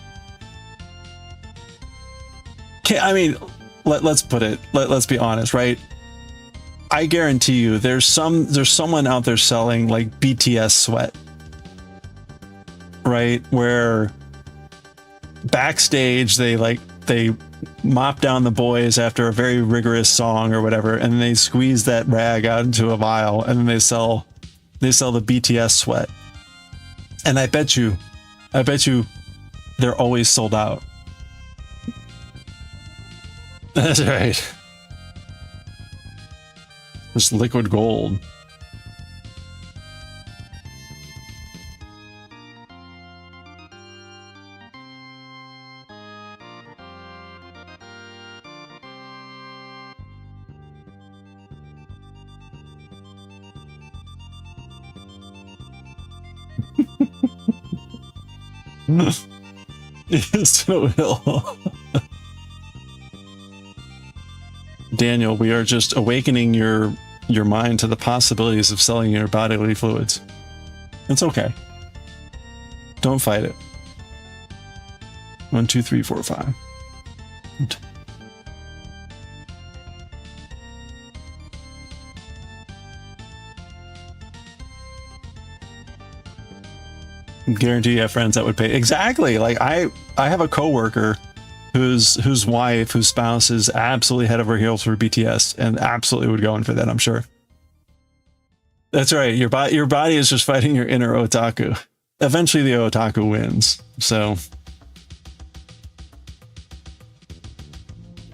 I mean, let's put it. Let's be honest, right? I guarantee you, there's someone out there selling like BTS sweat, right? Where backstage they mop down the boys after a very rigorous song or whatever, and they squeeze that rag out into a vial, and then they sell the BTS sweat. And I bet you, they're always sold out. That's right. This liquid gold. Yes, it will. Daniel, we are just awakening your mind to the possibilities of selling your bodily fluids. It's okay. Don't fight it. 1, 2, 3, 4, 5. Guarantee you have friends that would pay. Exactly. Like I have a coworker whose wife, whose spouse is absolutely head over heels for BTS and absolutely would go in for that, I'm sure. That's right. Your body is just fighting your inner otaku. Eventually the otaku wins. So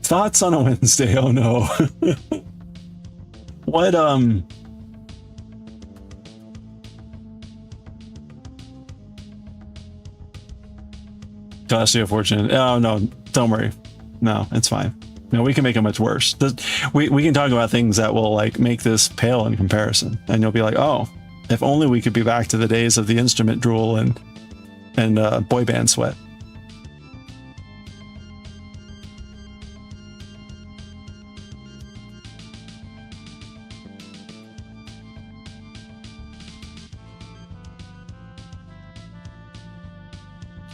thoughts on a Wednesday? Oh no. What Costume fortune. Oh no, don't worry. No, it's fine. No, we can make it much worse. We can talk about things that will like make this pale in comparison, and you'll be like, oh, If only we could be back to the days of the instrument drool and boy band sweat.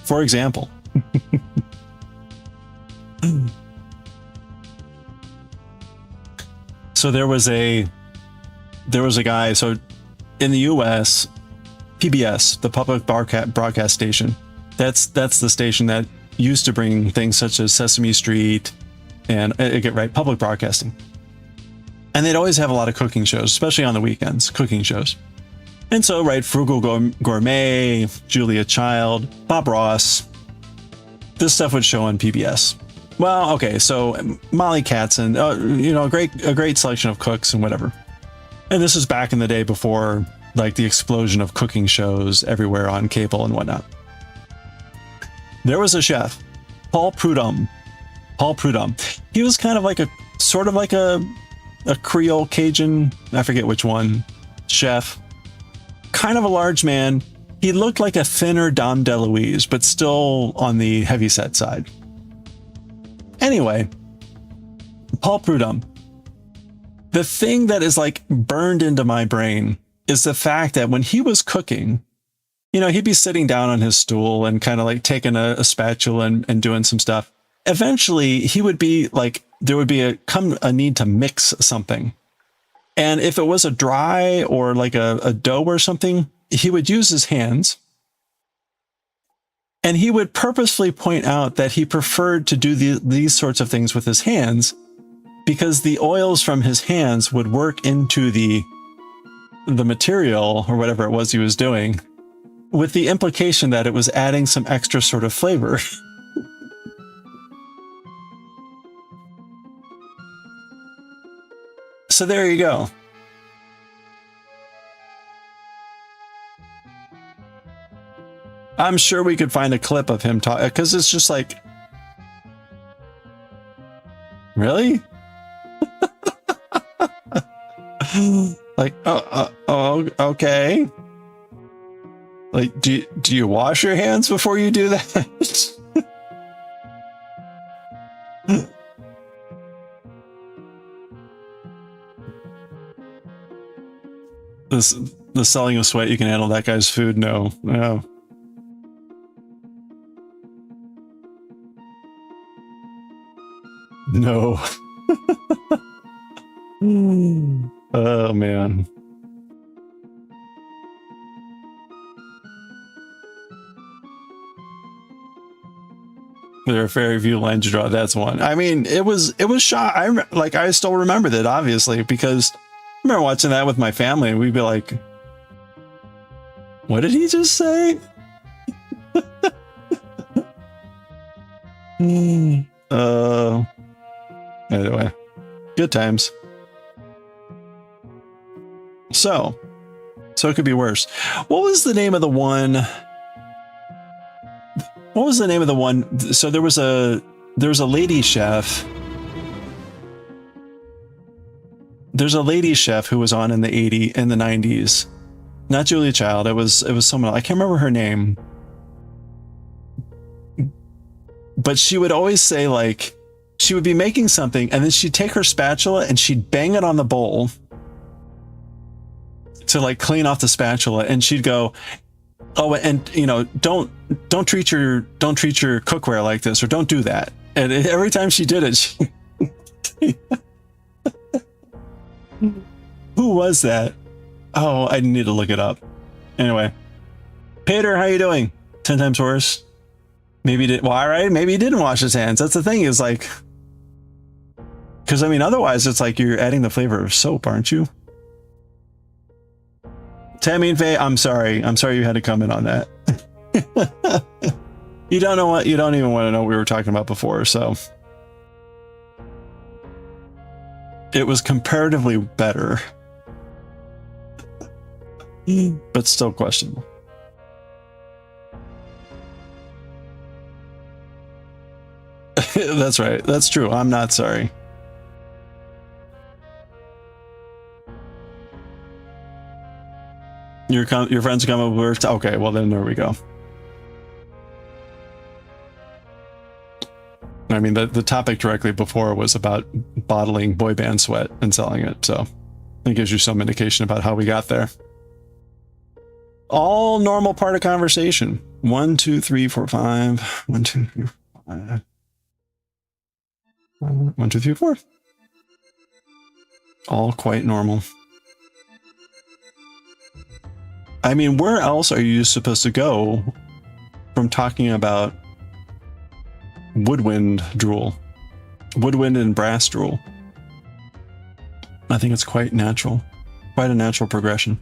For example. So there was a guy, so in the US, PBS, the public broadcast station, that's the station that used to bring things such as Sesame Street and get right, public broadcasting. And they'd always have a lot of cooking shows, especially on the weekends, cooking shows. And so, right, Frugal Gourmet, Julia Child, Bob Ross, this stuff would show on PBS. Well, okay, so Molly Katzen, you know, a great selection of cooks and whatever. And this was back in the day before, like, the explosion of cooking shows everywhere on cable and whatnot. There was a chef, Paul Prudhomme. He was kind of like a Creole Cajun, I forget which one, chef. Kind of a large man. He looked like a thinner Dom DeLuise, but still on the heavyset side. Anyway, Paul Prudhomme. The thing that is like burned into my brain is the fact that when he was cooking, you know, he'd be sitting down on his stool and kind of like taking a spatula and doing some stuff. Eventually, he would be like, there would be a need to mix something. And if it was a dry or like a dough or something, he would use his hands. And he would purposefully point out that he preferred to do these sorts of things with his hands because the oils from his hands would work into the material or whatever it was he was doing, with the implication that it was adding some extra sort of flavor. So there you go. I'm sure we could find a clip of him talking, because it's just like, really? Like, oh, okay. Like, do you wash your hands before you do that? The selling of sweat, you can handle that guy's food. No. No. Oh, man. There are very few lines to draw. That's one. I mean, it was shot. I still remember that, obviously, because I remember watching that with my family and we'd be like, what did he just say? Anyway, good times. So it could be worse. What was the name of the one? What was the name of the one? So there was a lady chef. There's a lady chef who was on in the 90s. Not Julia Child. It was someone else. I can't remember her name. But she would always say, like, she would be making something and then she'd take her spatula and she'd bang it on the bowl to like clean off the spatula, and she'd go, oh, and you know, don't treat your cookware like this, or don't do that. And every time she did it, who was that? Oh, I need to look it up. Anyway, Peter, how you doing? 10 times worse. Maybe he did. Well, all right. Maybe he didn't wash his hands. That's the thing. Is like, because I mean, otherwise, it's like you're adding the flavor of soap, aren't you? Tammy and Faye, I'm sorry. I'm sorry you had to comment on that. You don't know what, you don't even want to know what we were talking about before, so. It was comparatively better. But still questionable. That's right. That's true. I'm not sorry. Your friends come up with okay, well then there we go. I mean, the topic directly before was about bottling boy band sweat and selling it, so it gives you some indication about how we got there. All normal part of conversation. 1, 2, 3, 4, 5. 1, 2, 3, 5. 1, 2, 3, 4. All quite normal. I mean, where else are you supposed to go from talking about woodwind drool? Woodwind and brass drool. I think it's quite natural. Quite a natural progression.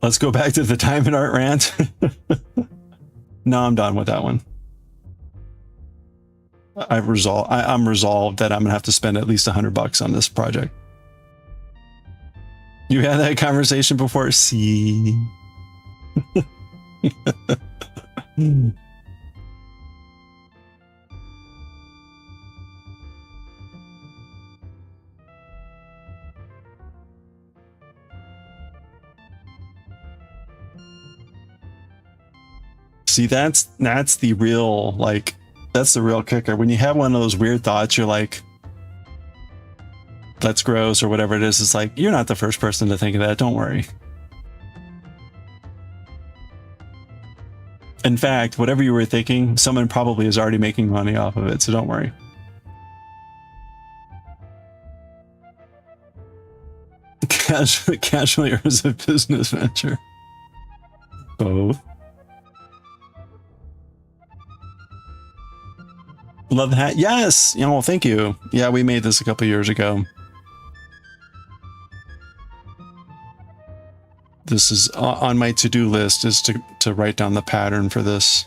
Let's go back to the time and art rant. No, I'm done with that one. I'm resolved that I'm gonna have to spend at least $100 on this project. You had that conversation before? See. See, that's the real, like, that's the real kicker. When you have one of those weird thoughts, you're like, that's gross or whatever it is. It's like, you're not the first person to think of that. Don't worry. In fact, whatever you were thinking, someone probably is already making money off of it. So don't worry. Casually or as a business venture? Both. Love the hat. Yes. You know, thank you. Yeah, we made this a couple years ago. This is on my to-do list, is to write down the pattern for this.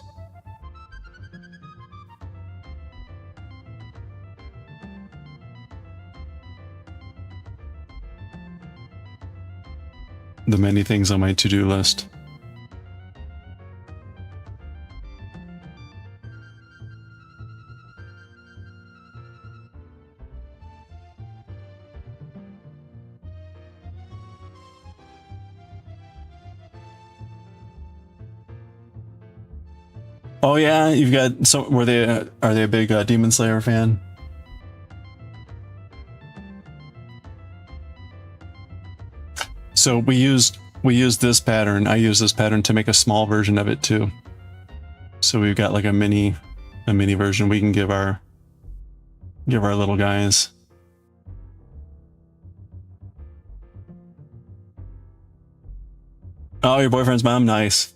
The many things on my to-do list. Oh yeah, you've got so are they a big Demon Slayer fan? So we used this pattern. I used this pattern to make a small version of it too. So we've got like a mini version we can give our little guys. Oh, your boyfriend's mom, nice.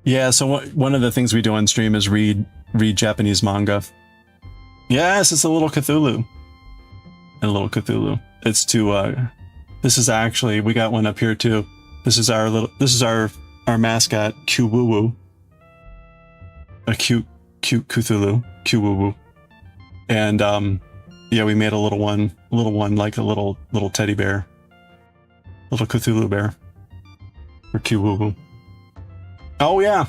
Yeah, so one of the things we do on stream is read Japanese manga. Yes, it's a little Cthulhu. And a little Cthulhu. It's to this is actually, we got one up here too. This is our mascot, Kyuu-woo-woo. A cute Cthulhu, Kyuu-woo-woo. And yeah, we made a little one like a little teddy bear. Little Cthulhu bear. Or Kyuu-woo-woo. Oh yeah.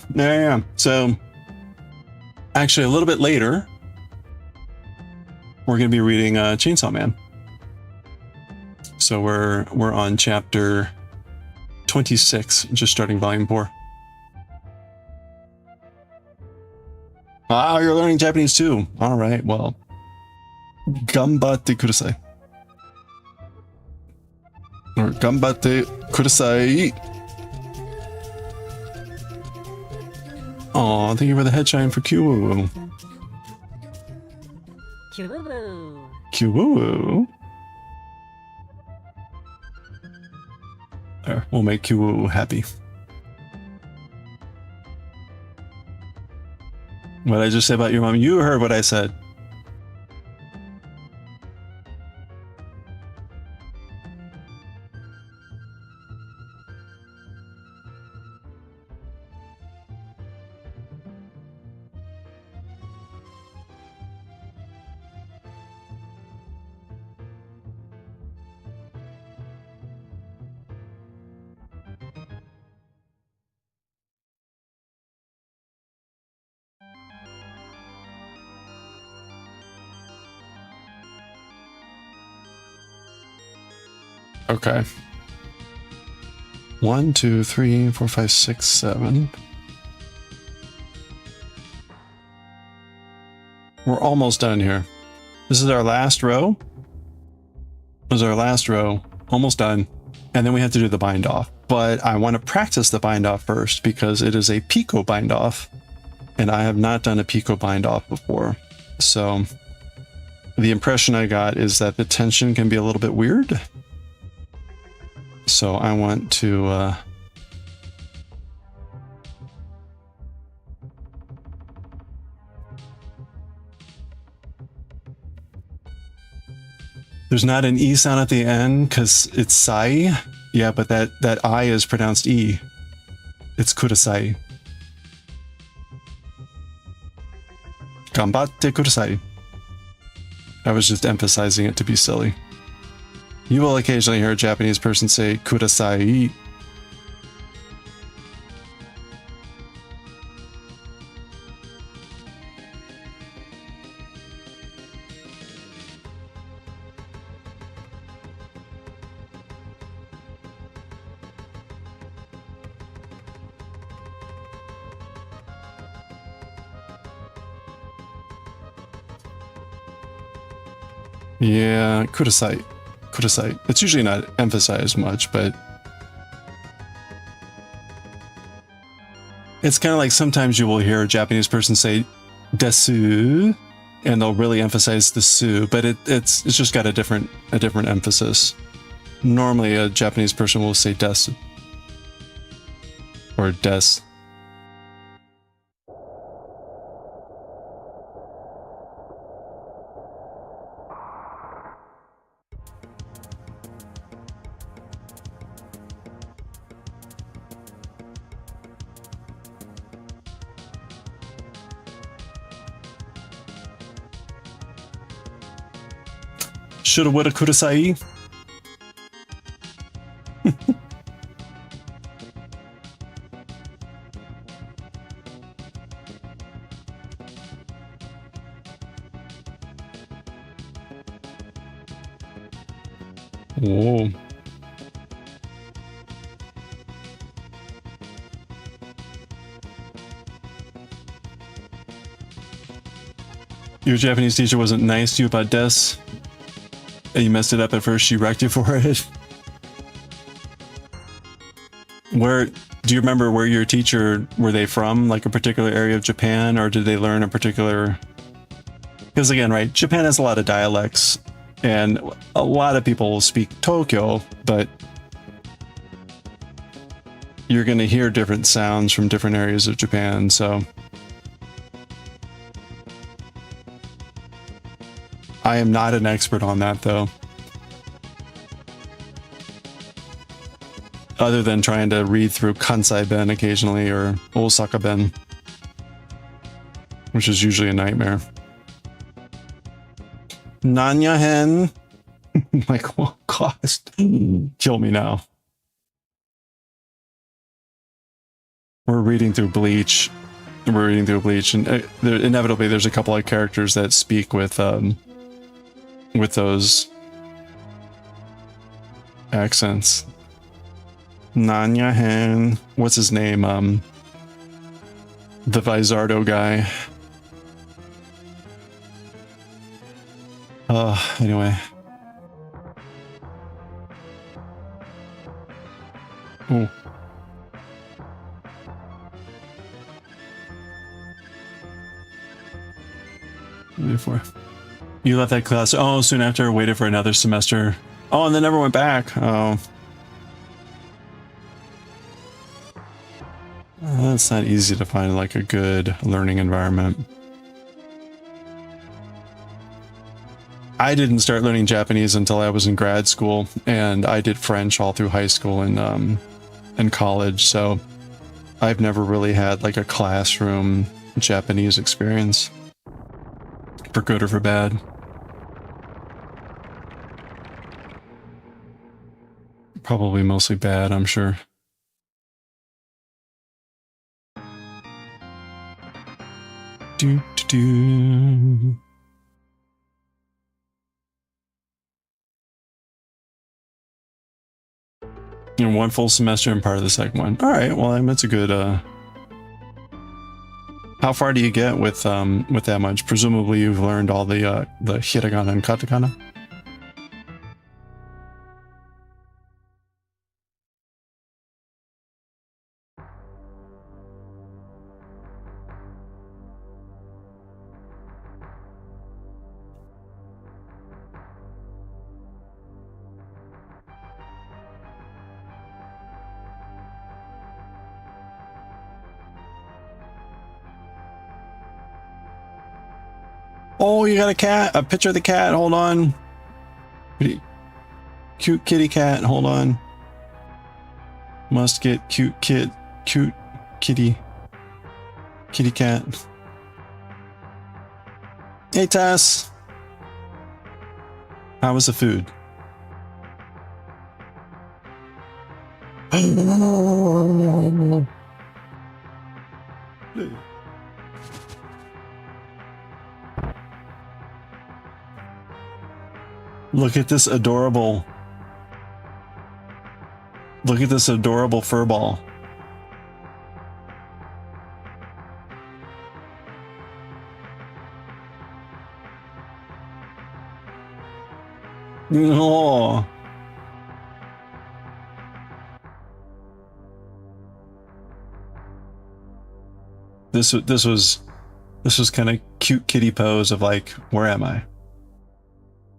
So actually a little bit later, we're gonna be reading Chainsaw Man. So we're on chapter 26, just starting volume 4. Ah, you're learning Japanese too. All right, well, gambatte kudasai. Or gambatte kudasai. Aw, thank you for the headshine for Kyuu-woo. Kyuu-woo. Kyuu-woo. There, we'll make Kyuu-woo happy. What did I just say about your mom? You heard what I said. Okay. 1, 2, 3, 4, 5, 6, 7. We're almost done here. This is our last row. This is our last row. Almost done. And then we have to do the bind off. But I want to practice the bind off first because it is a picot bind off. And I have not done a picot bind off before. So the impression I got is that the tension can be a little bit weird. So I want to there's not an E sound at the end because it's sai. Yeah, but that I is pronounced E. It's kudasai. Gambatte kudasai. I was just emphasizing it to be silly. You will occasionally hear a Japanese person say kudasai. Yeah, kudasai. Kudasai. It's usually not emphasized much, but it's kind of like sometimes you will hear a Japanese person say desu, and they'll really emphasize the su, but it's just got a different emphasis. Normally, a Japanese person will say desu or des. Shoulda, woulda, kudasai. Whoa. Your Japanese teacher wasn't nice to you about des? And you messed it up at first, she wrecked you for it? Where, do you remember where your teacher, were they from, like a particular area of Japan, or did they learn a particular... Because again, right, Japan has a lot of dialects, and a lot of people speak Tokyo, but you're going to hear different sounds from different areas of Japan, so... I am not an expert on that, though. Other than trying to read through Kansai Ben occasionally, or Osaka Ben, which is usually a nightmare. Nanya hen? Like, what cost? Kill me now. We're reading through Bleach. And inevitably there's a couple of characters that speak with those accents. Nanya hen. What's his name? The Vizardo guy. Anyway. Oh. Before. You left that class, oh, soon after, waited for another semester. Oh, and then never went back. Oh. It's not easy to find like a good learning environment. I didn't start learning Japanese until I was in grad school, and I did French all through high school and college, so I've never really had like a classroom Japanese experience. For good or for bad. Probably mostly bad, I'm sure. Do do do. And one full semester and part of the second one. All right, well, I mean, that's a good. How far do you get with that much? Presumably, you've learned all the hiragana and katakana. Oh, you got a cat? A picture of the cat? Hold on. Cute kitty cat. Hold on. Must get cute kitty cat. Hey, Tess. How was the food? Look at this adorable. Look at this adorable fur ball. Oh. This was kind of cute kitty pose of like, where am I?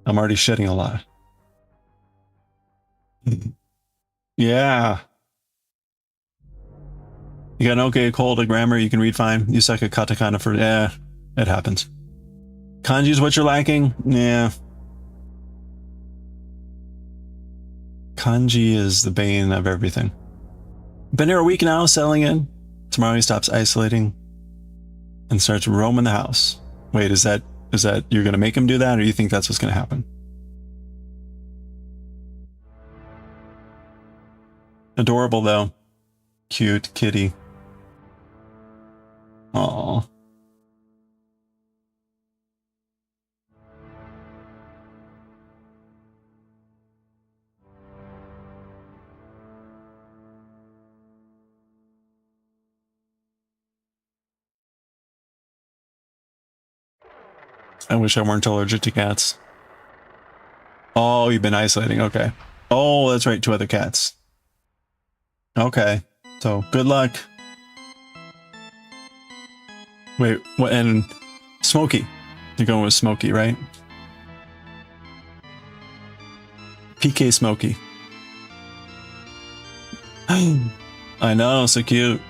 I'm already shedding a lot. Yeah. You got an okay cold, a grammar, you can read fine. You suck at katakana for, yeah, it happens. Kanji's what you're lacking? Yeah. Kanji is the bane of everything. Been here a week now, settling in. Tomorrow he stops isolating and starts roaming the house. Wait, is that you're gonna make him do that, or you think that's what's gonna happen? Adorable though. Cute kitty. Aww. I wish I weren't allergic to cats. Oh, you've been isolating. Okay. Oh, that's right. 2 other cats. Okay. So, good luck. Wait, what? And Smokey. You're going with Smokey, right? PK Smokey. I know, so cute.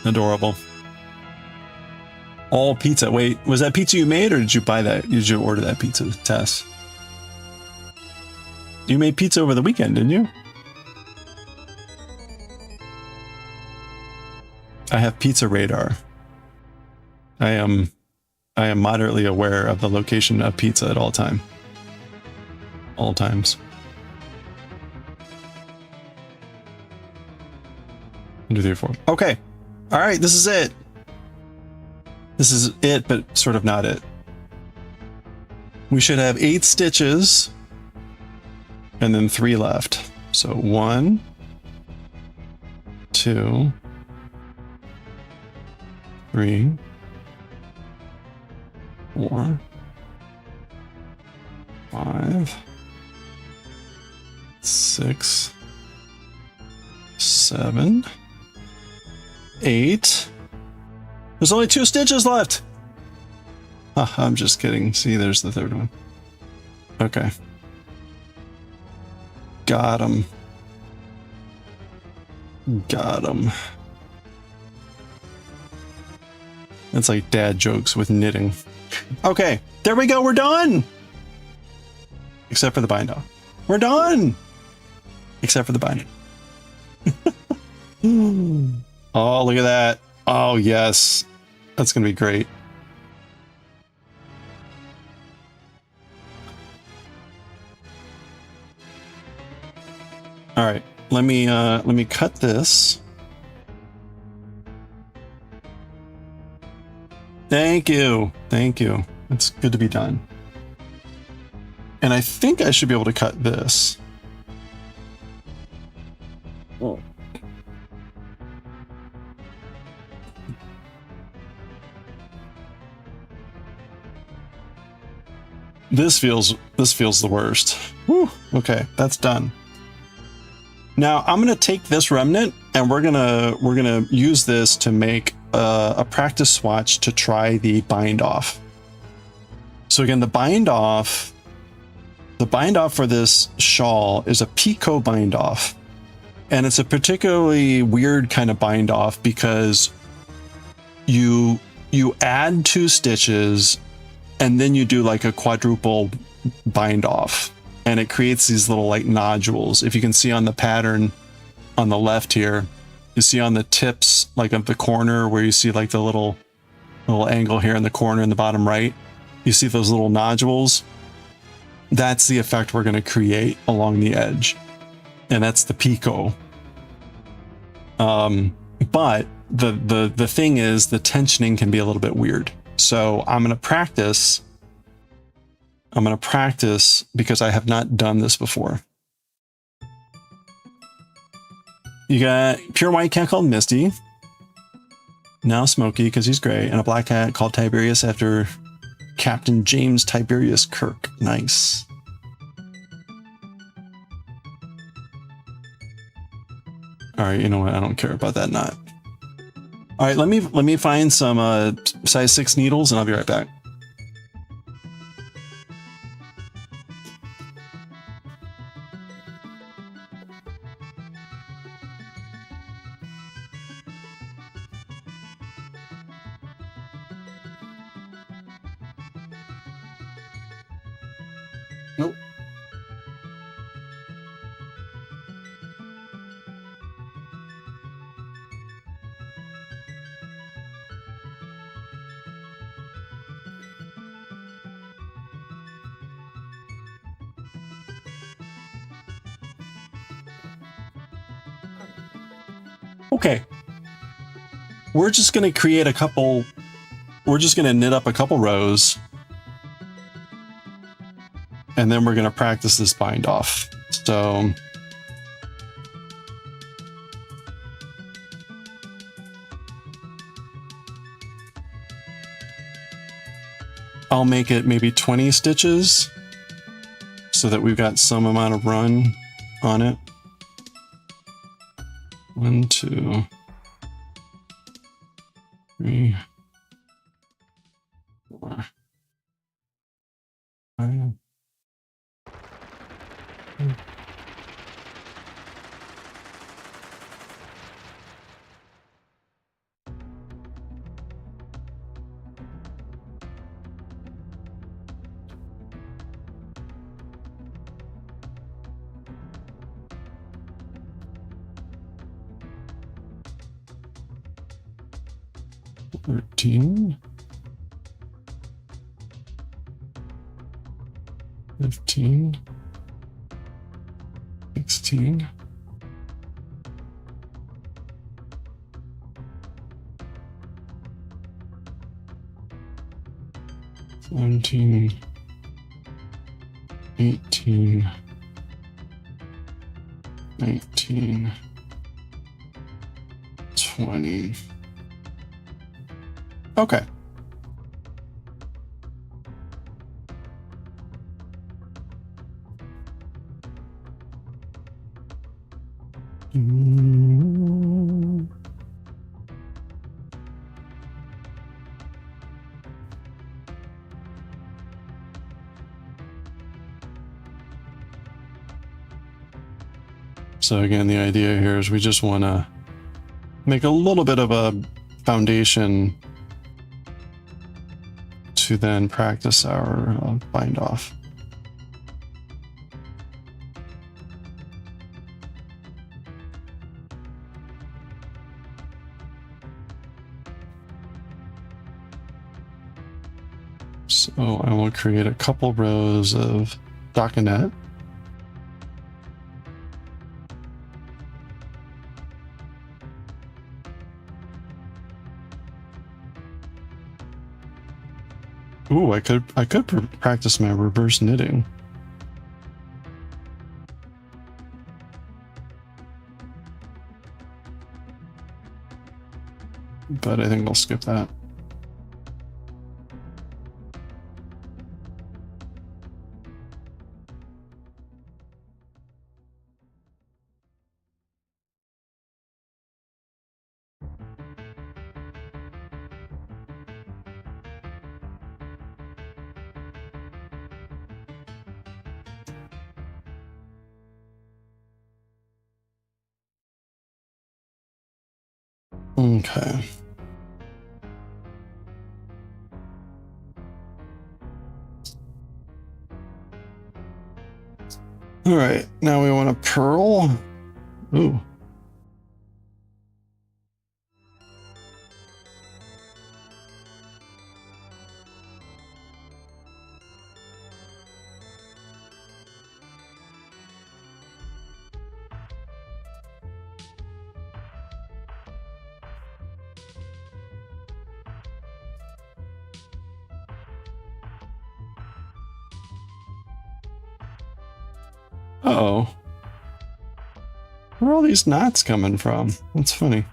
Adorable. All pizza. Wait, was that pizza you made, or did you buy that? Did you order that pizza, Tess? You made pizza over the weekend, didn't you? I have pizza radar. I am moderately aware of the location of pizza at all times. 1, 2, 3, 4. Okay. All right, this is it. This is it, but sort of not it. We should have 8 stitches and then 3 left. So 1, 2, 3, 4, 5, 6, 7, 8. There's only 2 stitches left. I'm just kidding. See, there's the 3rd one. Okay. Got him. Got him. That's like dad jokes with knitting. Okay, there we go. We're done. Except for the bind-off. We're done. Except for the bind. Oh, look at that. Oh, yes. That's going to be great. All right. Let me cut this. Thank you. Thank you. It's good to be done. And I think I should be able to cut this. Oh. This feels the worst. Whew. Okay, that's done. Now I'm gonna take this remnant and we're gonna use this to make a practice swatch to try the bind off. So again, the bind off for this shawl is a picot bind off, and it's a particularly weird kind of bind off because you add 2 stitches and then you do like a quadruple bind off, and it creates these little like nodules. If you can see on the pattern on the left here, you see on the tips, like of the corner where you see like the little angle here in the corner in the bottom right, you see those little nodules. That's the effect we're going to create along the edge, and that's the picot. But the thing is, the tensioning can be a little bit weird. So I'm going to practice because I have not done this before. You got pure white cat called Misty, now Smokey because he's gray, and a black cat called Tiberius after Captain James Tiberius Kirk. Nice. All right, you know what? I don't care about that knot. All right, let me find some size 6 needles, and I'll be right back. Nope. Okay. We're just going to create a couple, we're just going to knit up a couple rows, and then we're going to practice this bind off. So I'll make it maybe 20 stitches so that we've got some amount of run on it. 1, 2, 3, 4, 5. 13, 15, 16, 17, 18, 19, 20. Okay. So again, the idea here is we just want to make a little bit of a foundation to then practice our bind off. So I will create a couple rows of stockinette. Ooh, I could practice my reverse knitting. But I think I'll skip that. Okay. All right, now we want a purl. Ooh. Uh-oh. Where are all these knots coming from? That's funny.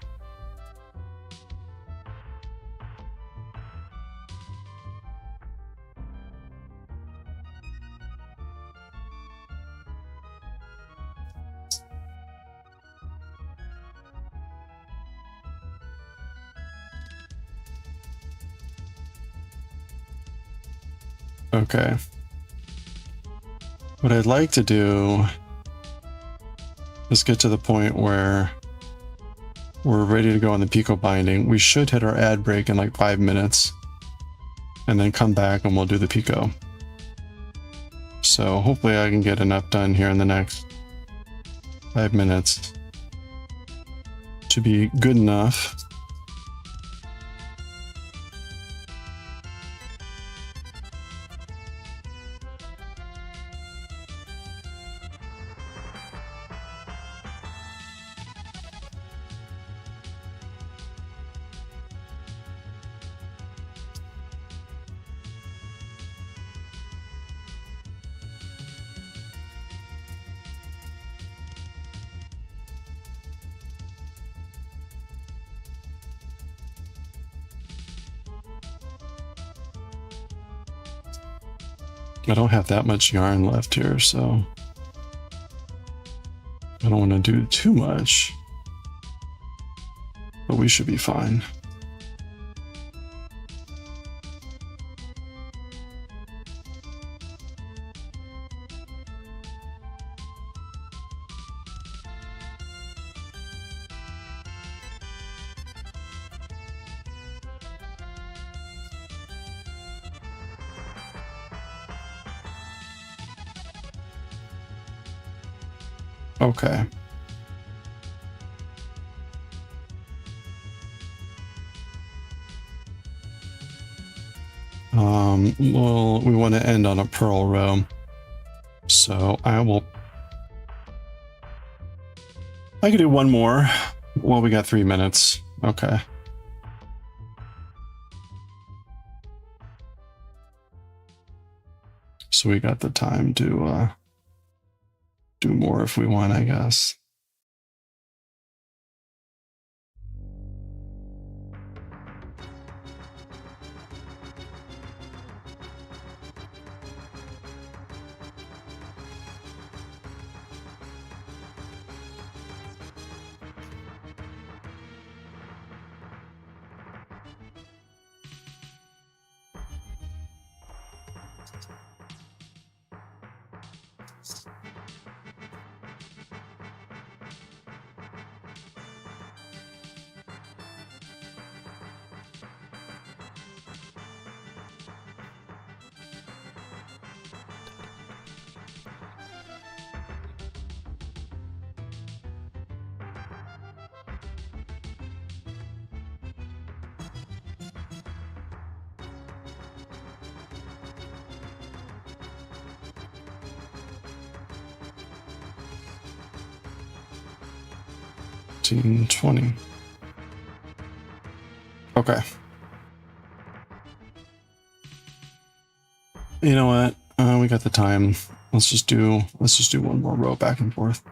Okay. What I'd like to do is get to the point where we're ready to go on the picot binding. We should hit our ad break in like 5 minutes and then come back and we'll do the picot. So hopefully I can get enough done here in the next 5 minutes to be good enough. I don't have that much yarn left here, so I don't want to do too much, but we should be fine. Okay. Well, we want to end on a purl row, so I can do one more. Well, we got 3 minutes. Okay. So we got the time to do more if we want, I guess. $20. Okay. You know what? We got the time. Let's just do one more row back and forth.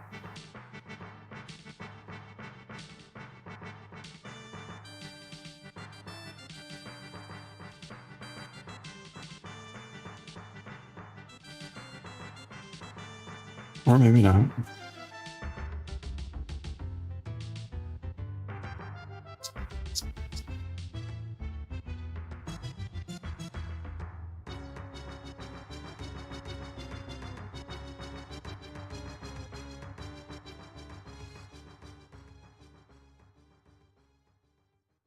Or maybe not.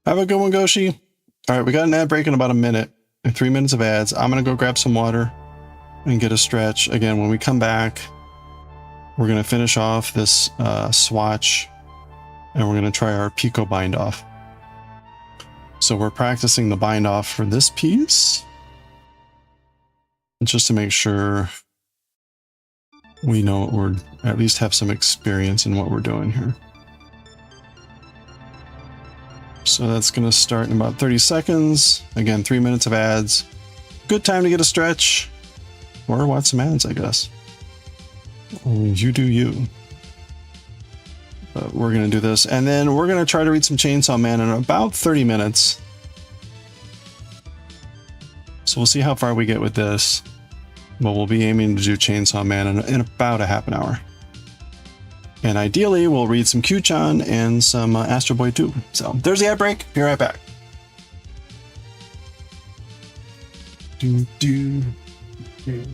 Have a good one, Goshi. All right, we got an ad break in about a minute. 3 minutes of ads. I'm going to go grab some water and get a stretch. Again, when we come back, we're going to finish off this swatch and we're going to try our Pico bind off. So we're practicing the bind off for this piece just to make sure we know what we're, at least have some experience in what we're doing here. So that's going to start in about 30 seconds. Again, 3 minutes of ads. Good time to get a stretch or watch some ads, I guess. You do you. But we're going to do this and then we're going to try to read some Chainsaw Man in about 30 minutes. So we'll see how far we get with this. But we'll be aiming to do Chainsaw Man in about a half an hour. And ideally, we'll read some Kyuu-chan and some Astro Boy too. So there's the ad break. Be right back. Do, do, do.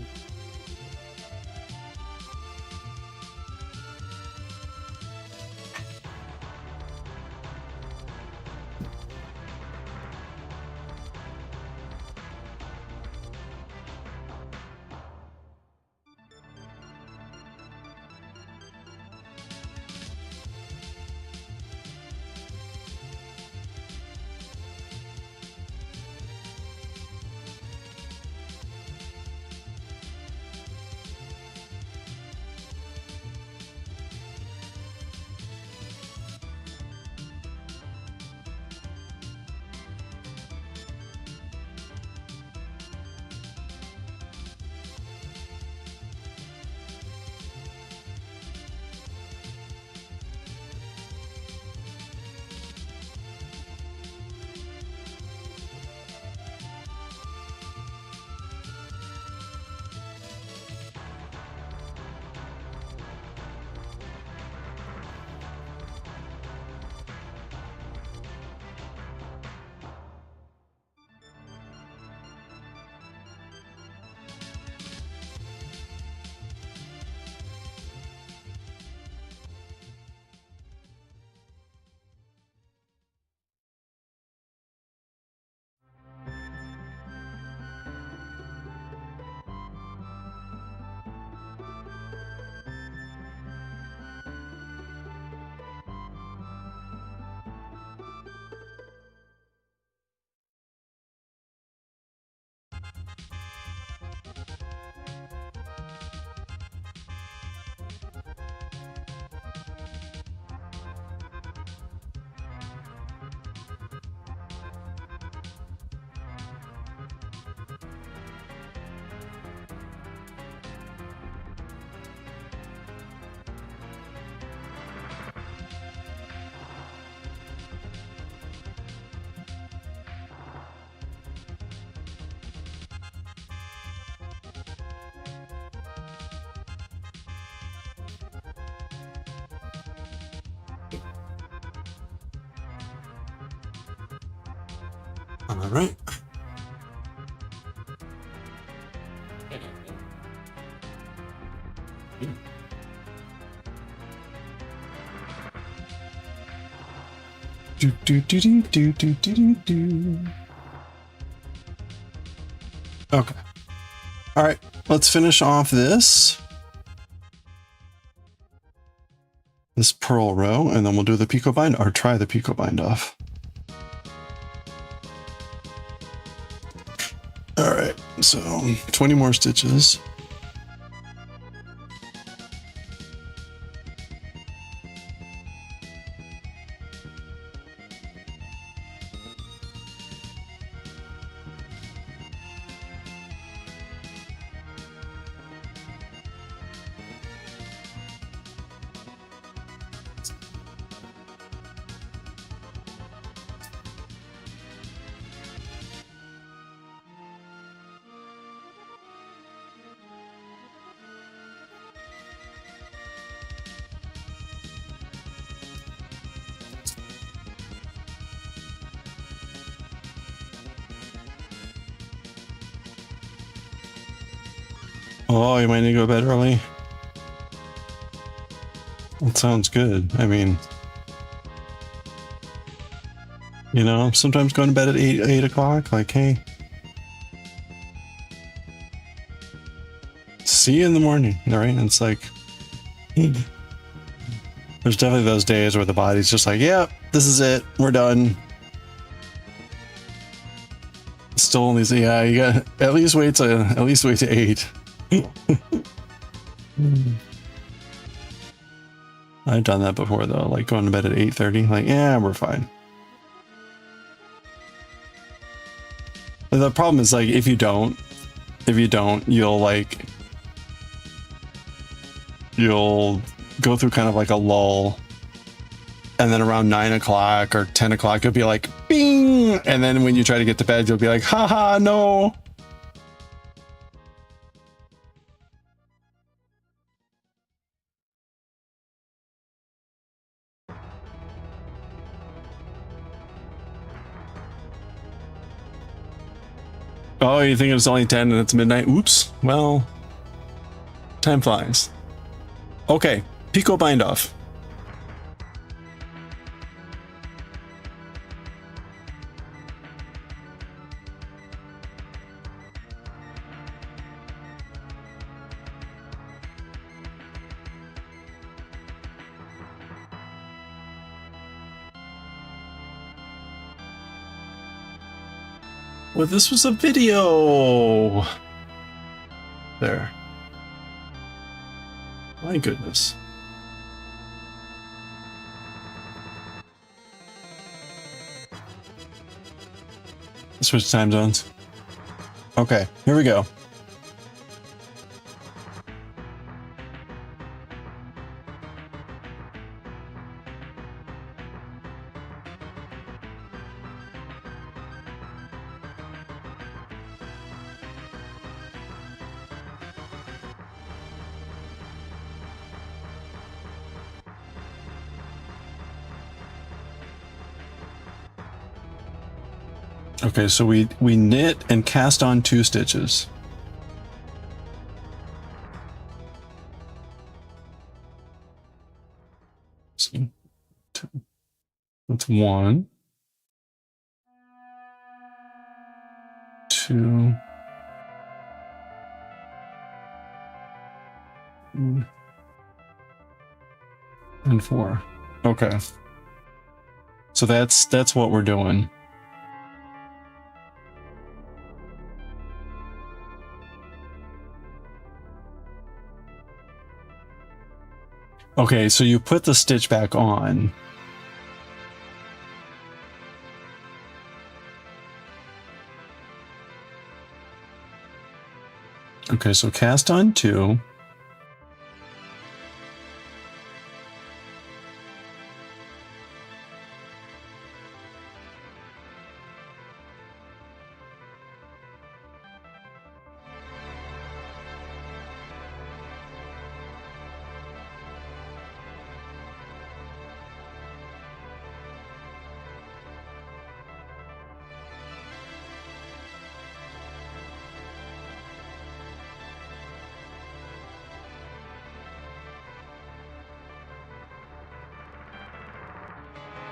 All right. Do, do, do, do, do, do, do, do. Okay. All right. Let's finish off this pearl row, and then we'll do the Pico bind, or try the Pico bind off. All right. So 20 more stitches. Oh, you might need to go to bed early. That sounds good. I mean, you know, sometimes going to bed at 8 o'clock, like, hey, see you in the morning, right? And it's like, there's definitely those days where the body's just like, yeah, this is it, we're done. Still only, yeah, you got at least wait to 8. I've done that before though, like going to bed at 8:30, like, yeah, we're fine. But the problem is, like, if you don't, you'll go through kind of like a lull, and then around 9 o'clock or 10 o'clock, you'll be like, bing! And then when you try to get to bed, you'll be like, haha, no! Oh, you think it's only 10 and it's midnight? Oops. Well, time flies. Okay, Pico bind off. Well, this was a video. There. My goodness. Switch time zones. Okay, here we go. Okay, so we knit and cast on 2 stitches. So, that's 1, 2, and 4. Okay. So that's what we're doing. Okay, so you put the stitch back on. Okay, so cast on 2.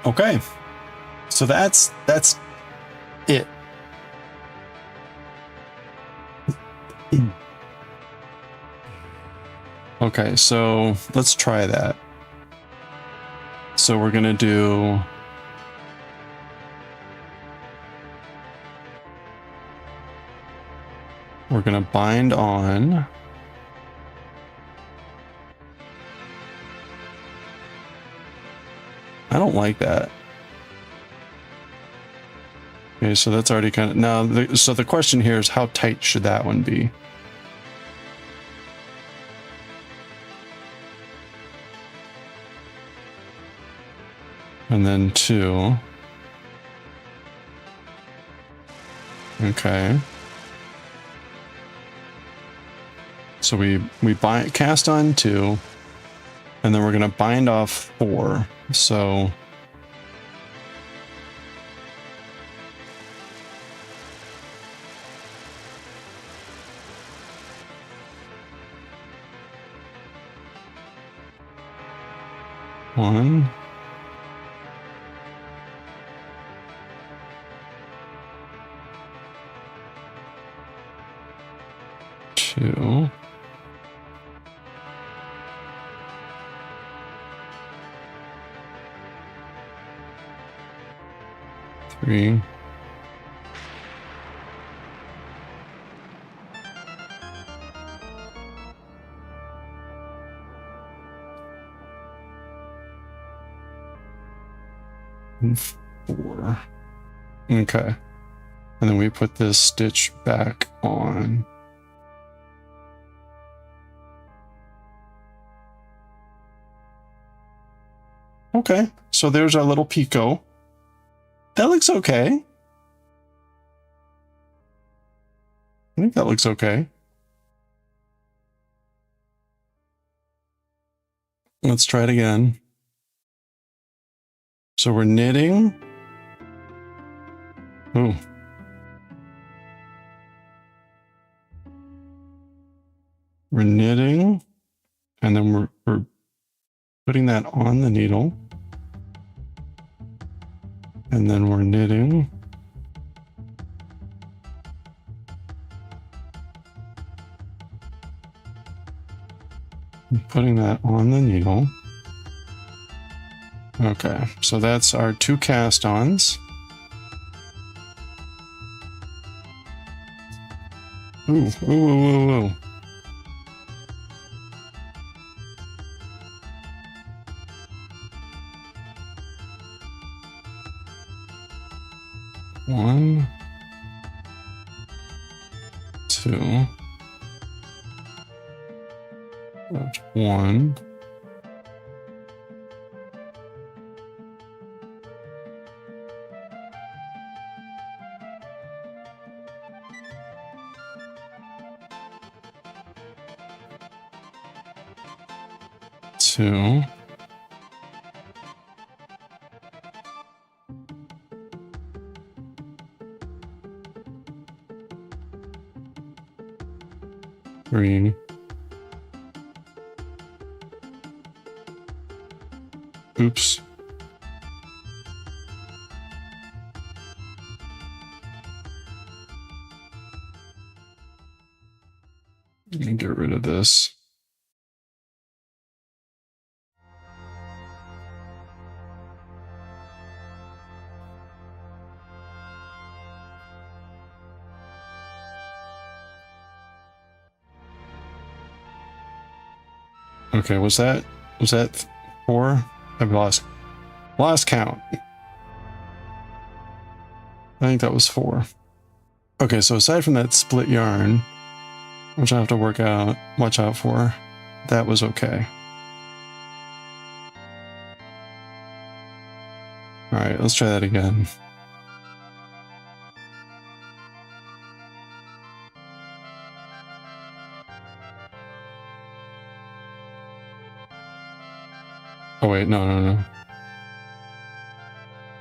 Okay, so that's it. Okay, so let's try that. So we're gonna do we're gonna bind on. I don't like that. Okay, so that's already kind of now. So the question here is, how tight should that one be? And then 2. Okay. So we cast on 2, and then we're gonna bind off 4. So 1. 2. 3. 4. Okay. And then we put this stitch back on. Okay, so there's our little picot. That looks okay. I think that looks okay. Let's try it again. So we're knitting. Ooh. We're knitting, and then we're putting that on the needle. And then we're knitting. And putting that on the needle. Okay, so that's our 2 cast-ons. Ooh, ooh, ooh, ooh, ooh. One, 2. That's 1. 2. 3. Oops. Let me get rid of this. Okay, was that 4? I've lost count. I think that was 4. Okay, so aside from that split yarn, which I have to watch out for, that was okay. All right, let's try that again. Oh wait, no.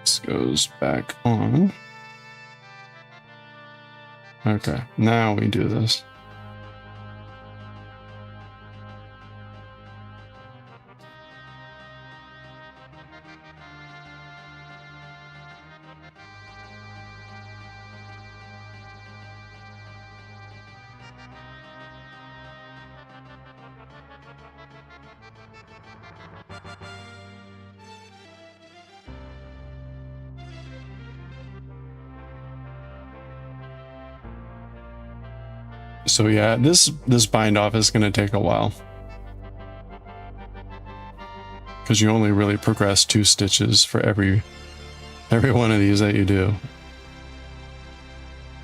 This goes back on. Okay, now we do this. So yeah, this bind off is going to take a while, because you only really progress 2 stitches for every one of these that you do,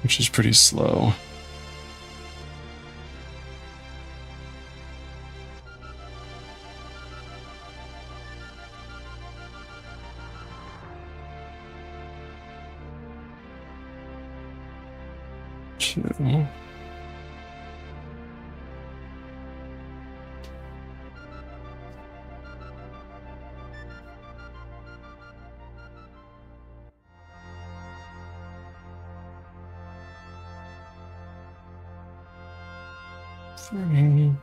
which is pretty slow. Two. 3.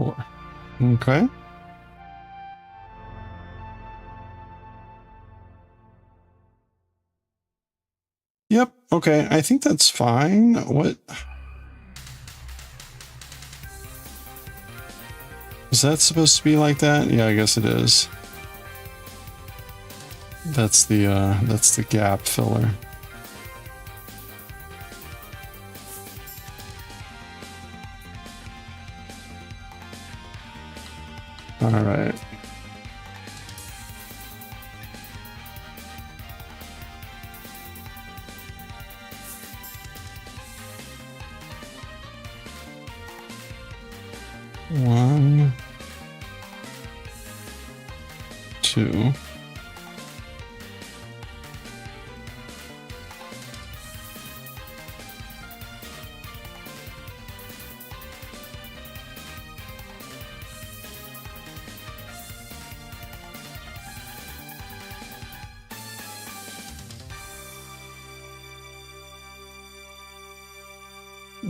4. Okay. Yep. Okay. I think that's fine. What? Is that supposed to be like that? Yeah, I guess it is. That's the gap filler. All right. One, 2.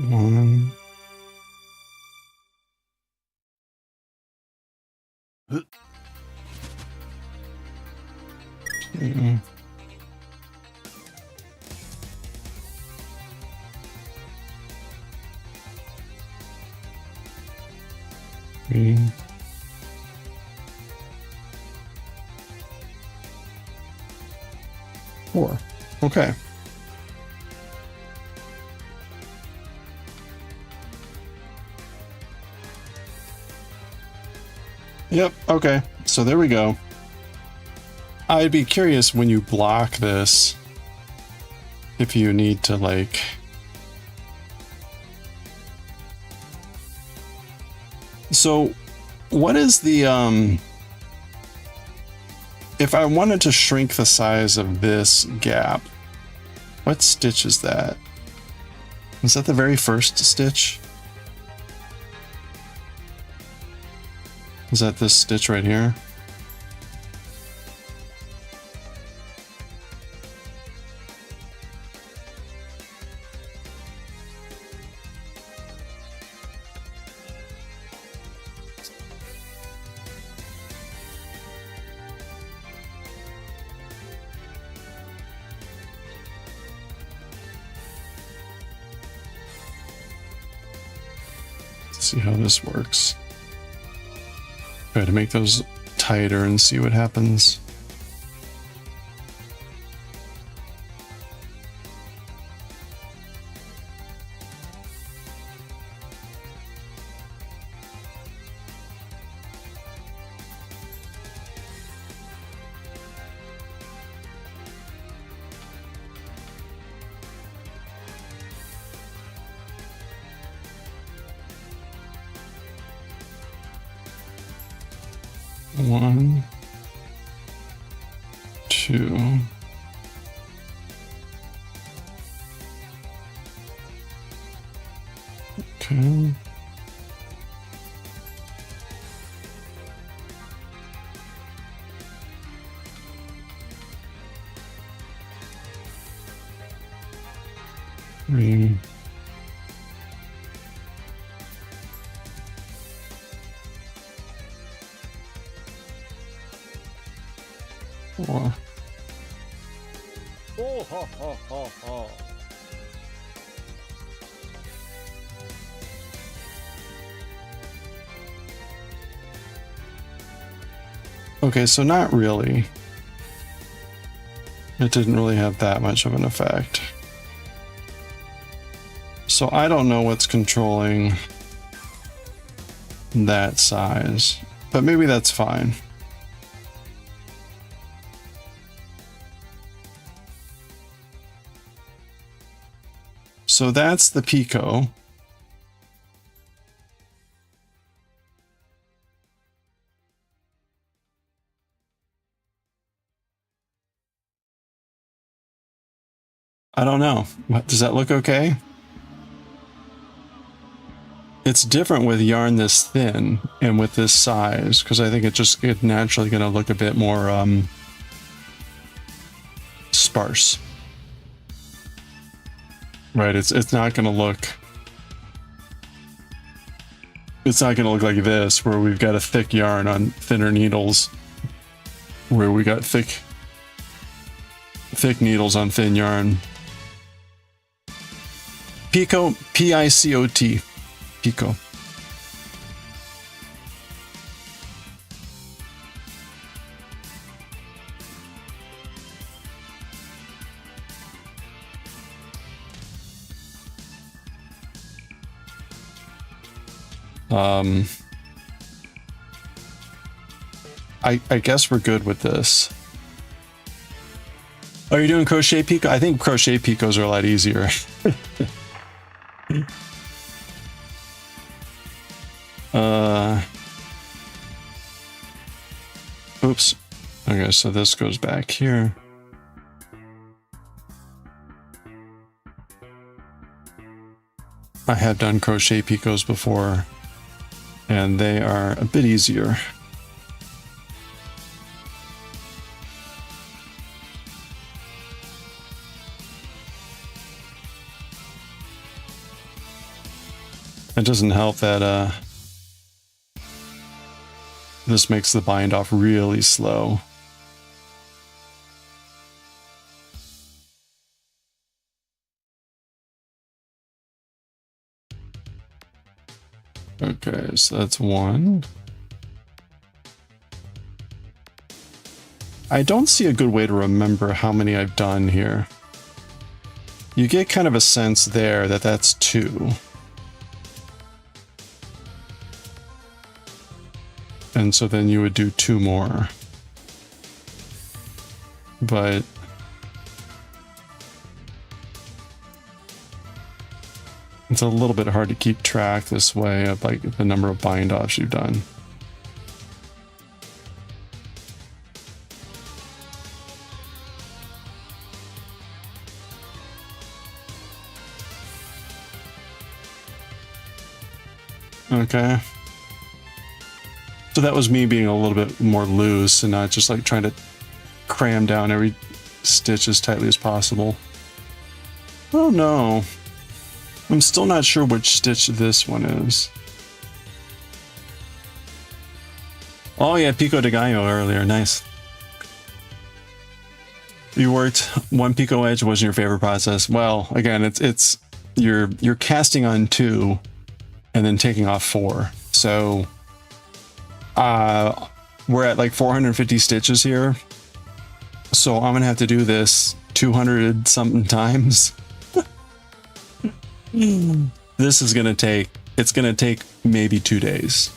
One. Two. 3. 4. Okay. Yep, okay. So there we go. I'd be curious when you block this if you need to like so what is the if I wanted to shrink the size of this gap, what stitch is that? Is that the very first stitch? Is that this stitch right here? Let's see how this works. Try to make those tighter and see what happens. One, 2. Okay. Three. 4. Oh, ho, ho, ho, ho. Okay, so not really. It didn't really have that much of an effect. So I don't know what's controlling that size, but maybe that's fine. So that's the picot. I don't know. Does that look okay? It's different with yarn this thin and with this size, because I think it's naturally going to look a bit more sparse. Right, it's not going to look It's not going to look like this, where we've got a thick yarn on thinner needles, where we got thick needles on thin yarn. Picot, P-I-C-O-T, Picot. I guess we're good with this. Are you doing crochet picot? I think crochet picots are a lot easier. Oops. Okay, so this goes back here. I have done crochet picots before, and they are a bit easier. It doesn't help that this makes the bind off really slow. Okay, so that's one. I don't see a good way to remember how many I've done here. You get kind of a sense there that that's two. And so then you would do two more. But it's a little bit hard to keep track this way of like the number of bind offs you've done. Okay. So that was me being a little bit more loose and not just like trying to cram down every stitch as tightly as possible. Oh no. I'm still not sure which stitch this one is. Oh yeah, Pico de Gallo earlier, nice. You worked one Pico edge, wasn't your favorite process? Well, again, it's you're casting on 2 and then taking off 4. So we're at like 450 stitches here. So I'm gonna have to do this 200 something times. This is gonna take, it's gonna take maybe 2 days.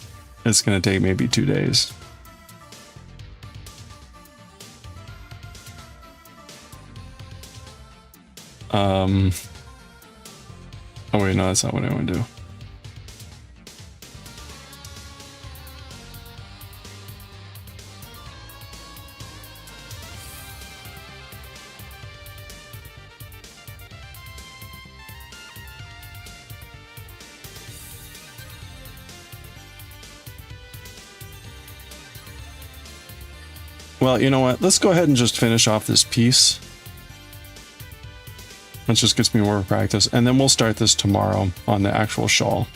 It's gonna take maybe 2 days. Oh wait, no, that's not what I want to do. Well, you know what? Let's go ahead and just finish off this piece. That just gets me more practice. And then we'll start this tomorrow on the actual shawl.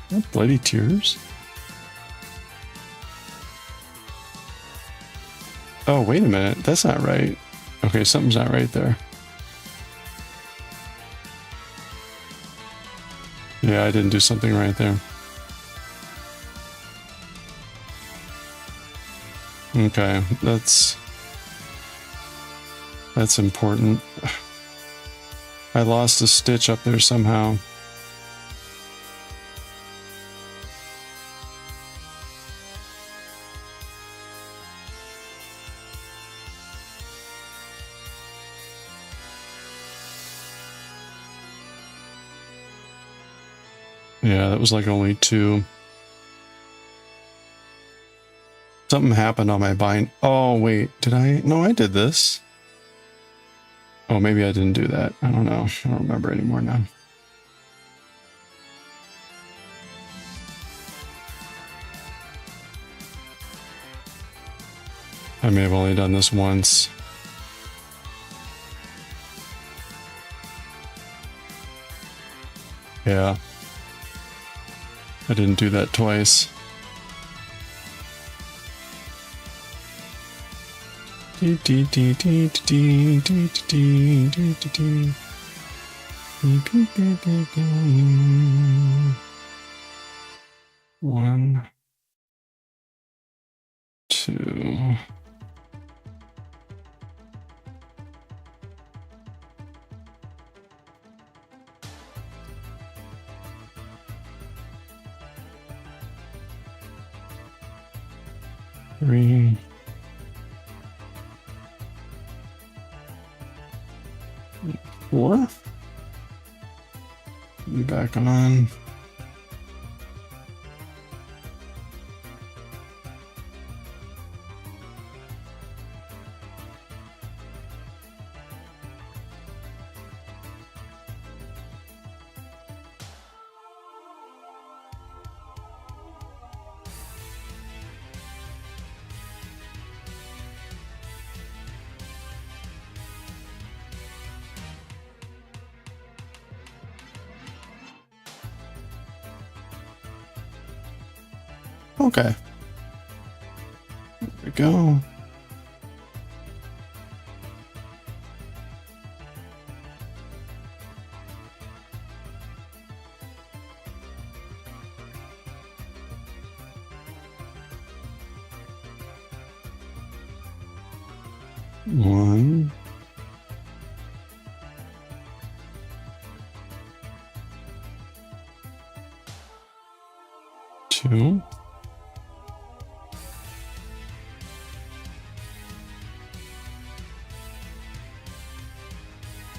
What, bloody tears? Oh, wait a minute. That's not right. Okay, something's not right there. Yeah, I didn't do something right there. Okay, that's important. I lost a stitch up there somehow. Yeah, that was like only 2. Something happened on my bind. Oh, wait, did I? No, I did this. Oh, maybe I didn't do that. I don't know. I don't remember anymore now. I may have only done this once. Yeah. I didn't do that twice. One, 2. Three. 4. Be back on. Okay. There we go. One. Two.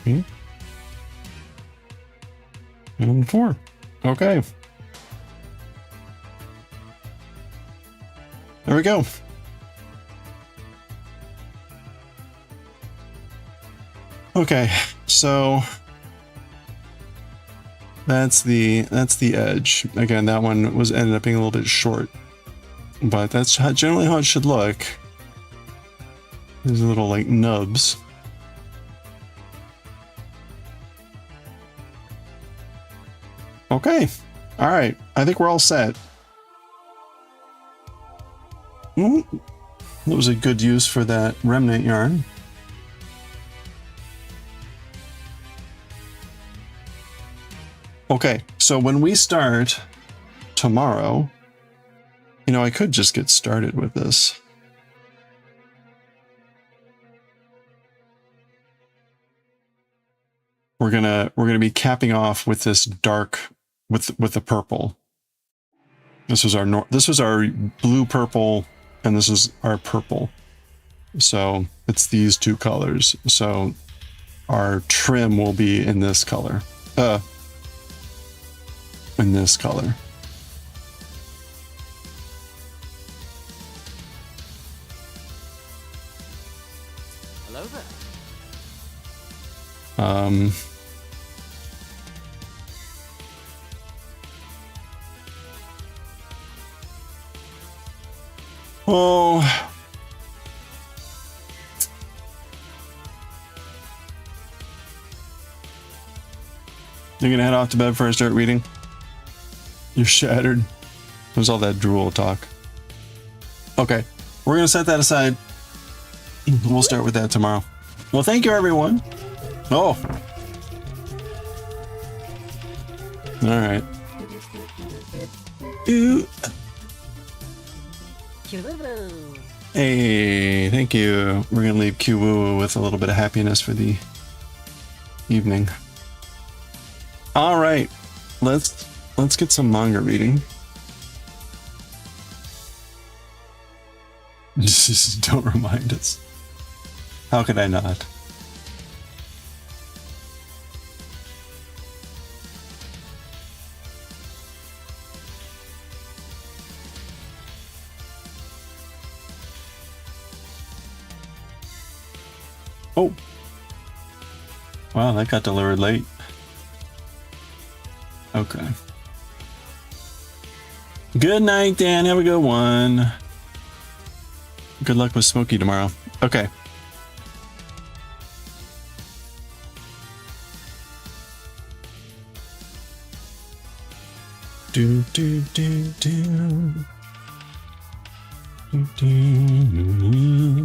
Three. And 4. Okay. There we go. Okay, so that's the edge. Again, that one ended up being a little bit short, but that's generally how it should look. These little like nubs. Okay, all right. I think we're all set. That was a good use for that remnant yarn. Okay, so when we start tomorrow, you know, I could just get started with this. We're gonna be capping off with this dark with the purple. This was our blue purple, and this is our purple. So it's these 2 colors. So our trim will be in this color. In this color. Hello there. Oh. You're gonna head off to bed before I start reading? You're shattered. There's all that drool talk. Okay, we're gonna set that aside. We'll start with that tomorrow. Well, thank you, everyone. Oh. All right. Ooh. Hey, thank you. We're gonna leave Kyuu with a little bit of happiness for the evening. All right, let's get some manga reading. Just don't remind us. How could I not? Oh. Wow, that got delivered late. Okay. Good night, Dan. Have a good one. Good luck with Smokey tomorrow. Okay. Do do do do. Do, do, do.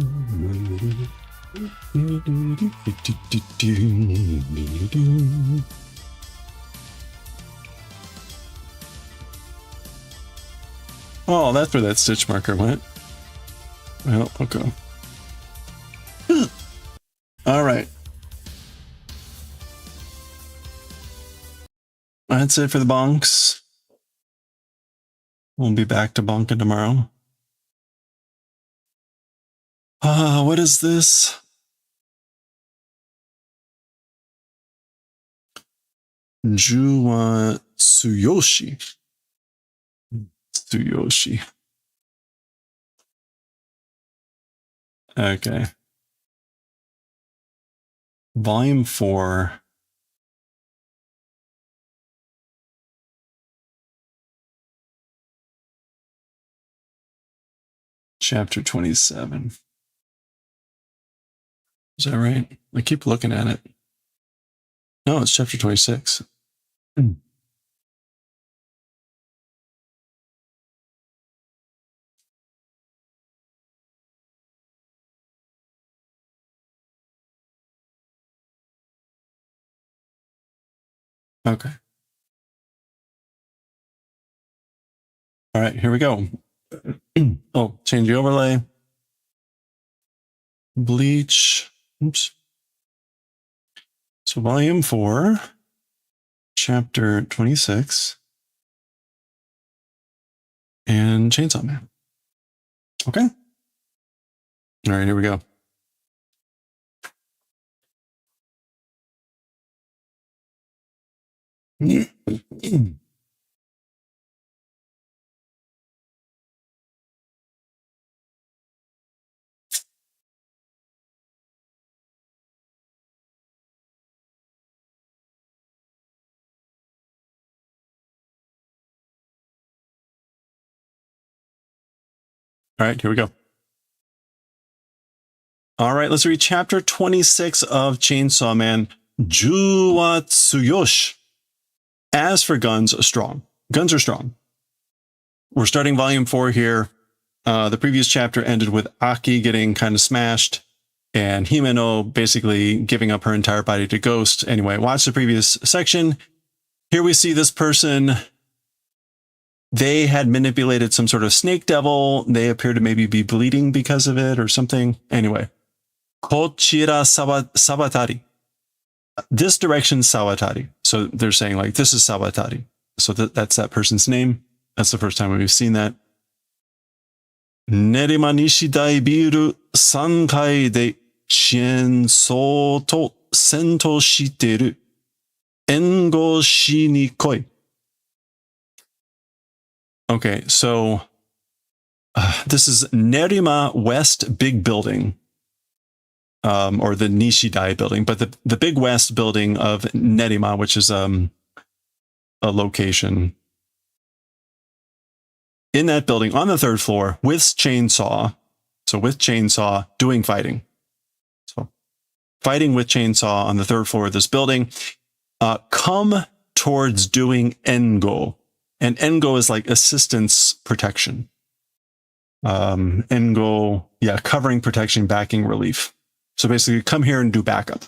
Oh, that's where that stitch marker went. Well, okay. All right. That's it for the bonks. We'll be back to bonking tomorrow. What is this? Juwa Tsuyoshi. Tsuyoshi. Okay. Volume 4. Chapter 27. Is that right? I keep looking at it. No, it's chapter 26. Okay. All right, here we go. Oh, change the overlay. Bleach. Oops. So volume 4, chapter 26, and Chainsaw Man. Okay. All right, here we go. All right, here we go. All right, let's read chapter 26 of Chainsaw Man, Juwa Tsuyoshi. As for guns, strong. Guns are strong. We're starting volume 4 here. The previous chapter ended with Aki getting kind of smashed and Himeno basically giving up her entire body to Ghost. Anyway, watch the previous section. Here we see this person. They had manipulated some sort of snake devil. They appear to maybe be bleeding because of it or something. Anyway, Kochira Sawatari. This direction, Sawatari. So they're saying like, this is Sawatari. So that's that person's name. That's the first time we've seen that. Nerima Nishidai Biru Sankai de Chienso to Sento Shiteru. Engo shi ni koi. Okay, so this is Nerima West Big Building, or the Nishidai building, but the Big West building of Nerima, which is a location. In that building, on the 3rd floor, with chainsaw, so with chainsaw, doing fighting. So fighting with chainsaw on the 3rd floor of this building. Come towards doing Engo. And Engo is like assistance protection. Engo, yeah, covering, protection, backing, relief. So basically, come here and do backup.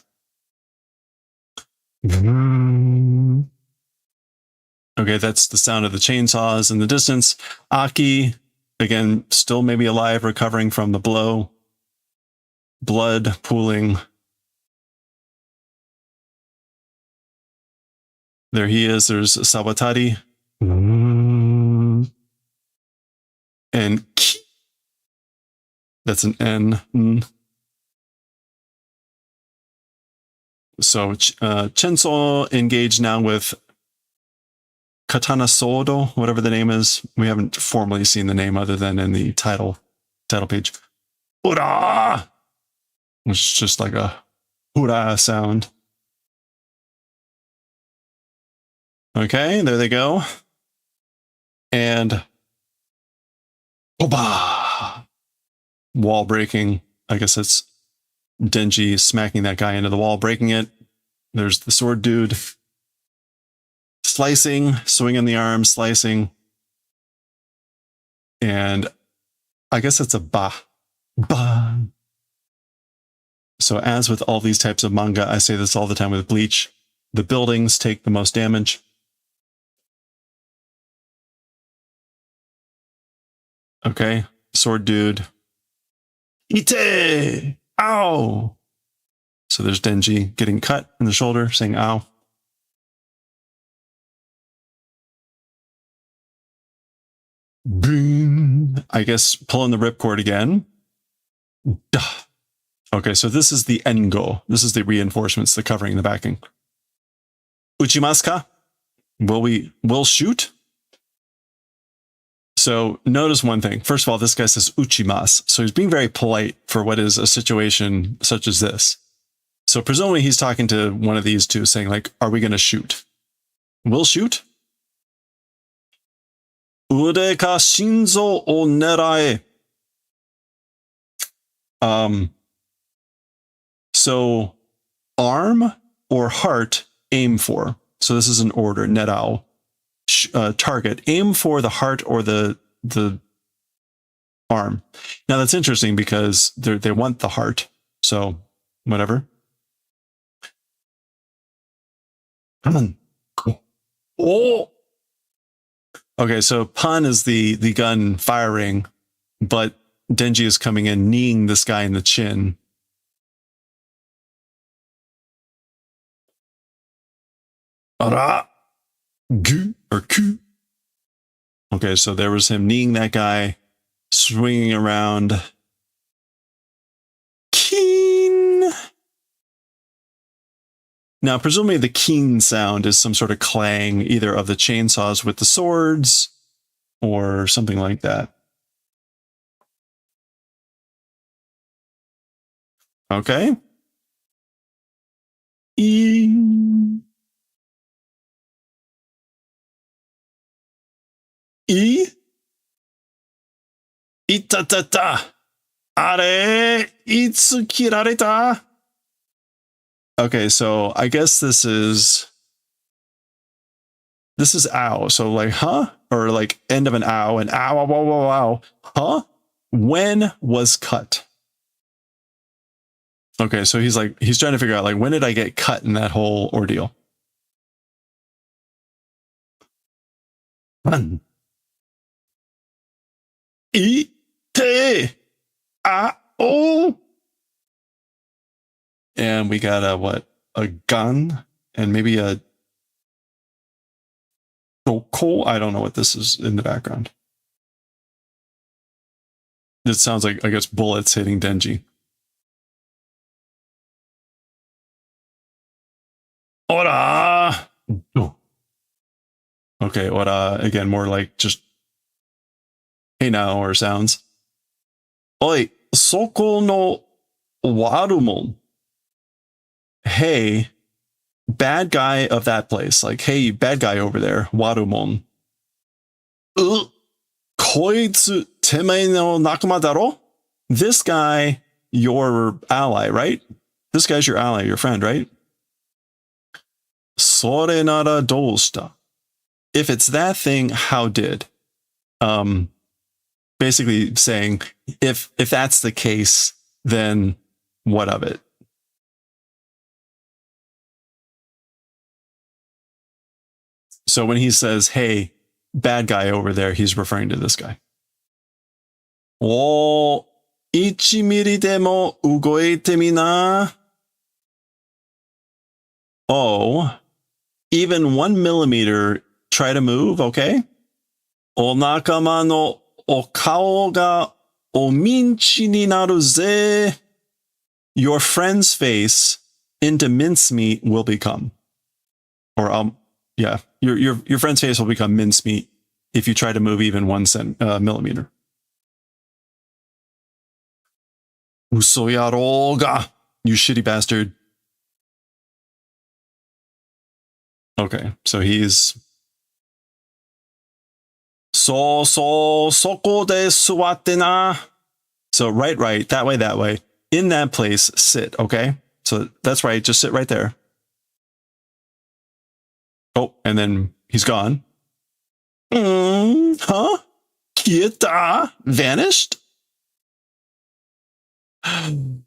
Okay, that's the sound of the chainsaws in the distance. Aki, again, still maybe alive, recovering from the blow. Blood pooling. There he is. There's Sawatari. And Ki. That's an N. So Chenso engaged now with Katana Sodo, whatever the name is. We haven't formally seen the name other than in the title page. Ura! Which is just like a hurrah sound. Okay, there they go. And Oba! Wall breaking. I guess it's Denji smacking that guy into the wall, breaking it. There's the sword dude. Slicing, swinging the arm, slicing. And I guess it's a ba. Ba. So as with all these types of manga, I say this all the time with Bleach, the buildings take the most damage. Okay, sword dude. Ite! Ow! So there's Denji getting cut in the shoulder, saying ow. Boom! I guess pulling the ripcord again. Duh. Okay, so this is the engo. This is the reinforcements, the covering, the backing. Uchimasu ka? Will shoot? So notice one thing. First of all, this guy says uchimasu. So he's being very polite for what is a situation such as this. So presumably he's talking to one of these two saying like, are we going to shoot? We'll shoot? Ude ka shinzo o nerae. So arm or heart, aim for. So this is an order, nerao. Target, aim for the heart or the arm. Now that's interesting because they want the heart. So whatever. Oh. Okay, so pun is the gun firing, but Denji is coming in, kneeing this guy in the chin. Ara. Gu or ku. Okay, so there was him kneeing that guy, swinging around. Keen. Now, presumably the keen sound is some sort of clang, either of the chainsaws with the swords or something like that. Okay. Itatata. Are, itsu kirareta. Okay, so I guess this is ow. So like, huh? Or like end of an ow and ow, ow, ow, ow, ow. Huh? When was cut? Okay, so he's trying to figure out like, when did I get cut in that whole ordeal? Run. Ite. Oh. And we got a gun and maybe a coal. I don't know what this is in the background. It sounds like, I guess, bullets hitting Denji. Ora! Okay, ora, again, more like just hey now or sounds. Oi, soko no warumon. Hey, bad guy of that place. Like, hey, bad guy over there, warumon. Koitsu temei no nakama daro? This guy, your ally, right? This guy's your ally, your friend, right? Sore nara doushita. If it's that thing, how did? Basically saying, if that's the case, then what of it? So when he says, hey, bad guy over there, he's referring to this guy. Oh, ichi miri demo ugoete mina. Oh, even 1 millimeter, try to move, okay? O nakama no o kao ga o minchi ni naru ze. Your friend's face into mincemeat will become. Or yeah, your friend's face will become mincemeat if you try to move even 1 millimeter. Uso yaro ga, you shitty bastard. Okay, so he's... soko de suwatte na. So right, that way. In that place, sit, okay? So that's right, just sit right there. Oh, and then he's gone. Huh? Kieta vanished? And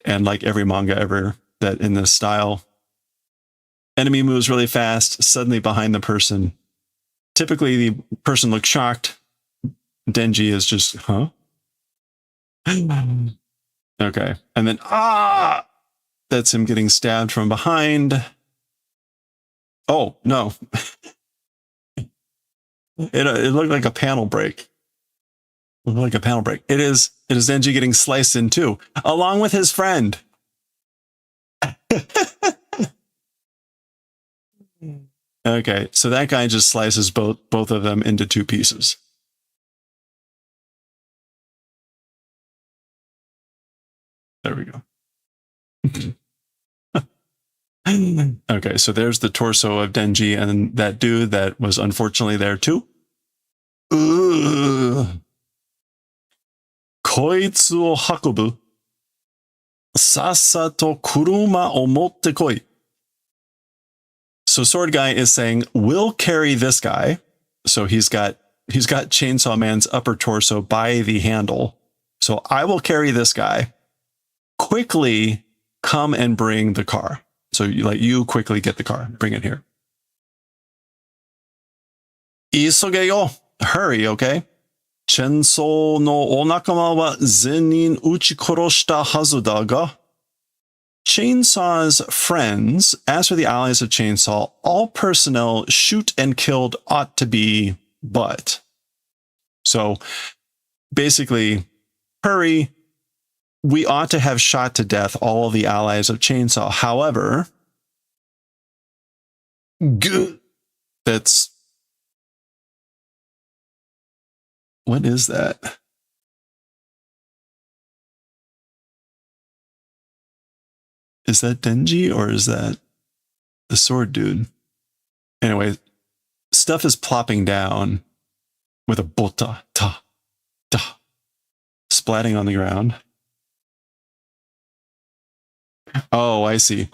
like every manga ever that in this style, enemy moves really fast, suddenly behind the person. Typically the person looks shocked. Denji is just, huh? Okay. And then, that's him getting stabbed from behind. Oh, no. It looked like a panel break. It looked like a panel break. It is Denji getting sliced in too, along with his friend. Okay, so that guy just slices both of them into two pieces. There we go. Okay, so there's the torso of Denji and that dude that was unfortunately there too. Koitsu o hakobu. Sassato kuruma o motte koi. So Sword Guy is saying, we'll carry this guy. So he's got Chainsaw Man's upper torso by the handle. So I will carry this guy. Quickly come and bring the car. So you quickly get the car. Bring it here. Isoge yo. Hurry, okay? Chainsaw no onakama wa zenin uchi koroshita hazu da ga. Chainsaw's friends, as for the allies of Chainsaw, all personnel shoot and killed ought to be but. So basically, hurry. We ought to have shot to death all of the allies of Chainsaw. However, that's... What is that? Is that Denji or is that the sword dude? Anyway, stuff is plopping down with a bota, ta, ta, splatting on the ground. Oh, I see.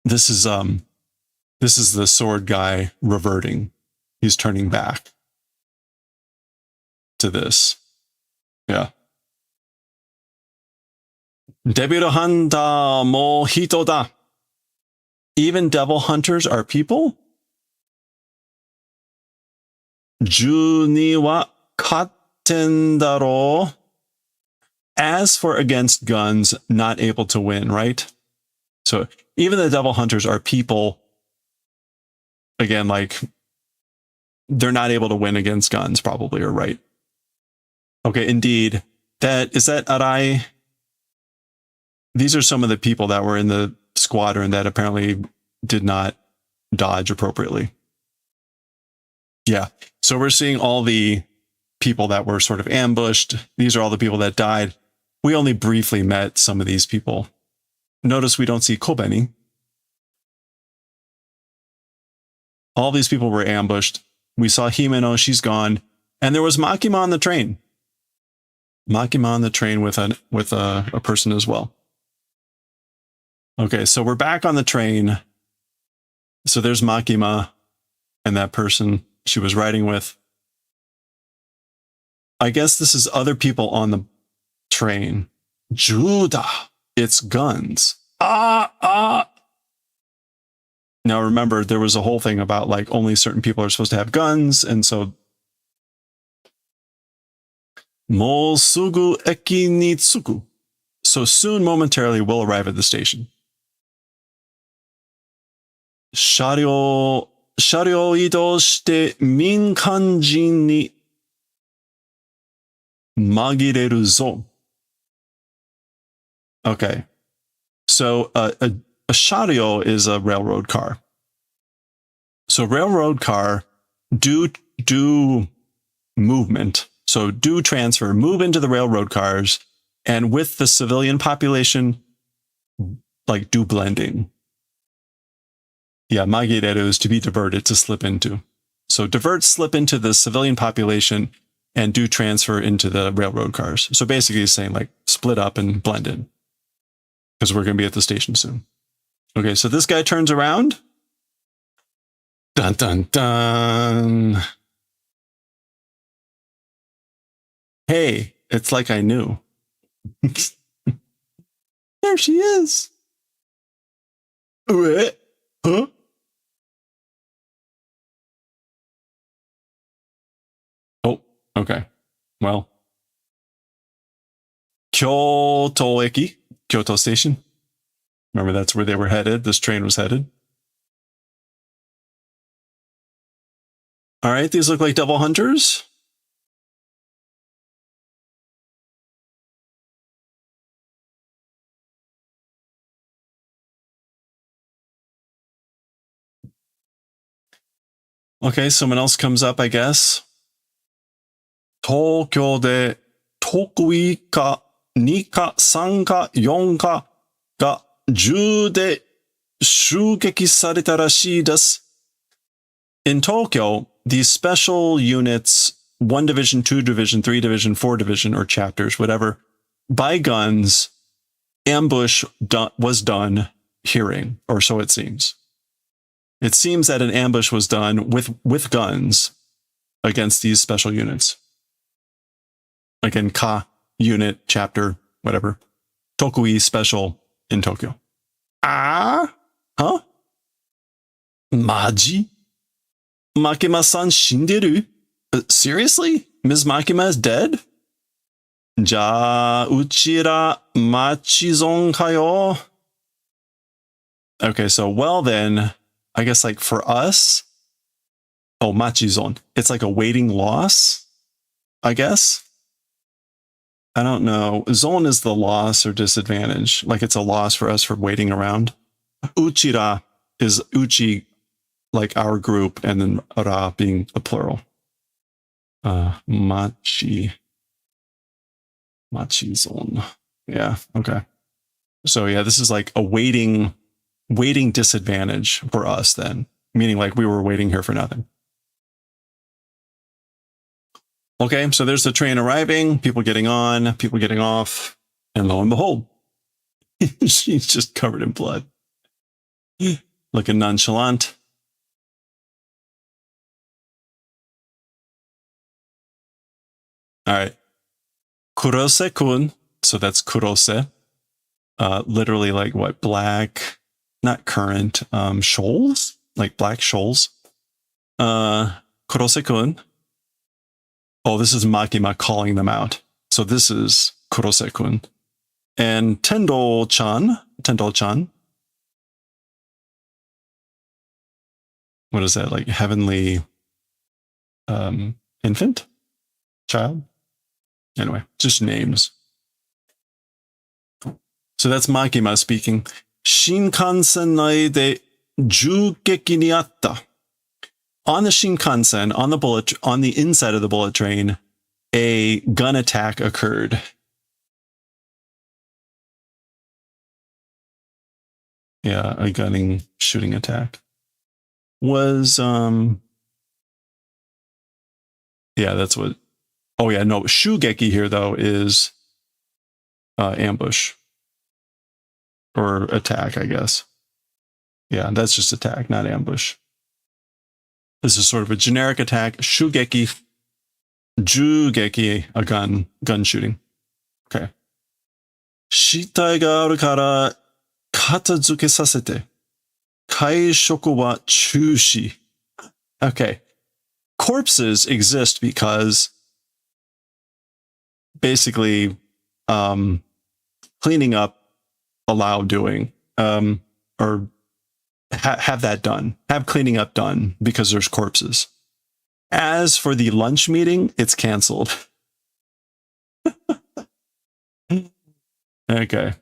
This is the sword guy reverting. He's turning back to this. Yeah. Debiru hanta mo hito da. Even devil hunters are people? Juni wa katten daro. As for against guns, not able to win, right? So even the devil hunters are people. Again, like, they're not able to win against guns, probably, or right. Okay, indeed. Is that Arai? These are some of the people that were in the squadron that apparently did not dodge appropriately. Yeah, so we're seeing all the people that were sort of ambushed. These are all the people that died. We only briefly met some of these people. Notice we don't see Kobeni. All these people were ambushed. We saw Himeno, she's gone. And there was Makima on the train. Makima on the train with a person as well. Okay, so we're back on the train. So there's Makima and that person she was riding with. I guess this is other people on the train. Juda, it's guns. Now remember, there was a whole thing about like only certain people are supposed to have guns, and so Mo sugu eki ni tsuku. So soon, momentarily, we'll arrive at the station. Sharyou idou shite minkanjin ni magireru zo. Okay. So a sharyou is a railroad car. So railroad car do movement. So do transfer, move into the railroad cars, and with the civilian population, like do blending. Yeah, magireru is to be diverted, to slip into. So divert, slip into the civilian population, and do transfer into the railroad cars. So basically he's saying like split up and blend in. Because we're going to be at the station soon. Okay, so this guy turns around. Dun, dun, dun. Hey, it's like I knew. There she is. What? Huh? Oh, okay. Well. Kyoto Eki, Kyoto Station. Remember, that's where they were headed. This train was headed. All right, these look like double hunters. Okay, someone else comes up, I guess. Tokyo de Tokui ka 2か3か4かが銃で襲撃されたらしいです. In Tokyo, these special units, 1 division, 2 division, 3 division, 4 division, or chapters, whatever, by guns, ambush was done hearing, or so it seems. It seems that an ambush was done with guns against these special units. Again, Ka, unit, chapter, whatever. Tokui, special, in Tokyo. Ah? Huh? Maji? Makima-san shinderu? Seriously? Ms. Makima is dead? Ja, uchira machizon kayo? Okay, so, well then, I guess like for us, oh, machizon. It's like a waiting loss, I guess. I don't know. Zone is the loss or disadvantage. Like it's a loss for us for waiting around. Uchira is uchi, like our group, and then ra being the plural. Machi zone. Yeah, okay. So yeah, this is like a waiting disadvantage for us then. Meaning like we were waiting here for nothing. Okay, so there's the train arriving, people getting on, people getting off, and lo and behold, she's just covered in blood. Looking nonchalant. All right. Kurose-kun, so that's kurose. Literally like what, black, not currant, shoals? Like black shoals. Kurose-kun. Oh, this is Makima calling them out. So this is Kurose-kun. And Tendo-chan. What is that, like heavenly infant? Child? Anyway, just names. So that's Makima speaking. Shinkansen nai de jugeki ni atta. On the Shinkansen, on the inside of the bullet train, a gun attack occurred. Yeah, a shooting attack. Was, yeah, that's what, oh yeah, no, shugeki here though is ambush. Or attack, I guess. Yeah, that's just attack, not ambush. This is sort of a generic attack. Shugeki. Jugeki, a gun shooting. Okay. Shitai ga aru kara katazuke sasete. Kaishoku wa chushi. Okay. Corpses exist because basically cleaning up allow doing or have that done, have cleaning up done because there's corpses. As for the lunch meeting, it's canceled. Okay.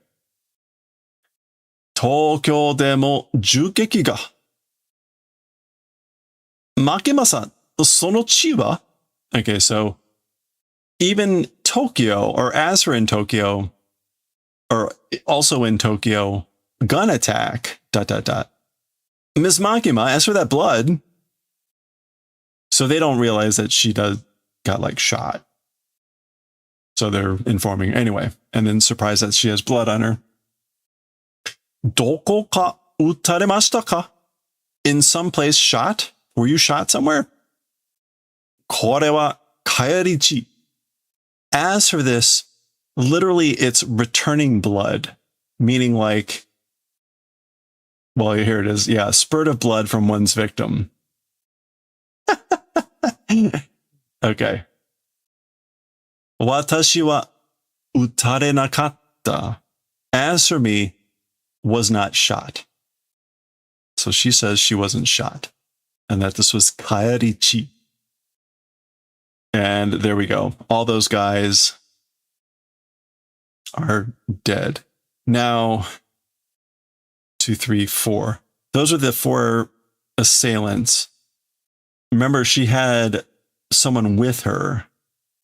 Tokyo demo jugeki ga. Makima-san, sono chi wa? Okay, so even Tokyo, or as for in Tokyo, or also in Tokyo, gun attack, ... Miss Makima, as for that blood, so they don't realize that she got like shot. So they're informing anyway, and then surprised that she has blood on her. Doko ka utaremashita ka? In some place shot? Were you shot somewhere? Kore wa kaerichi. As for this, literally it's returning blood, meaning like, well, here it is. Yeah, a spurt of blood from one's victim. Okay. Watashi wa utare nakatta. As for me, was not shot. So she says she wasn't shot. And that this was kaerichi. And there we go. All those guys are dead. Now, 2, 3, 4. Those are the 4 assailants. Remember, she had someone with her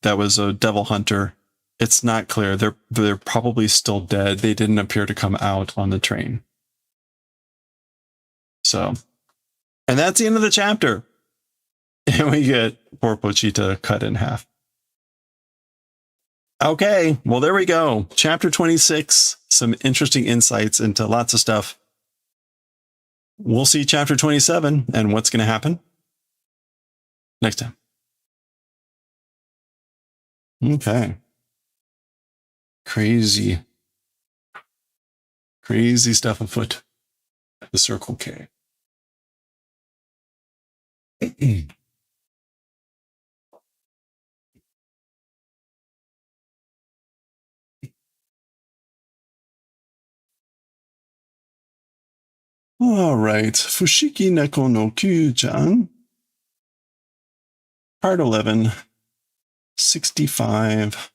that was a devil hunter. It's not clear. They're probably still dead. They didn't appear to come out on the train. So, and that's the end of the chapter. And we get poor Pochita cut in half. Okay, well, there we go. Chapter 26. Some interesting insights into lots of stuff. We'll see chapter 27 and what's going to happen next time. Okay. Crazy stuff afoot at the Circle K. All right. Fushiki Neko no Kyuu-chan. Part 11. 65.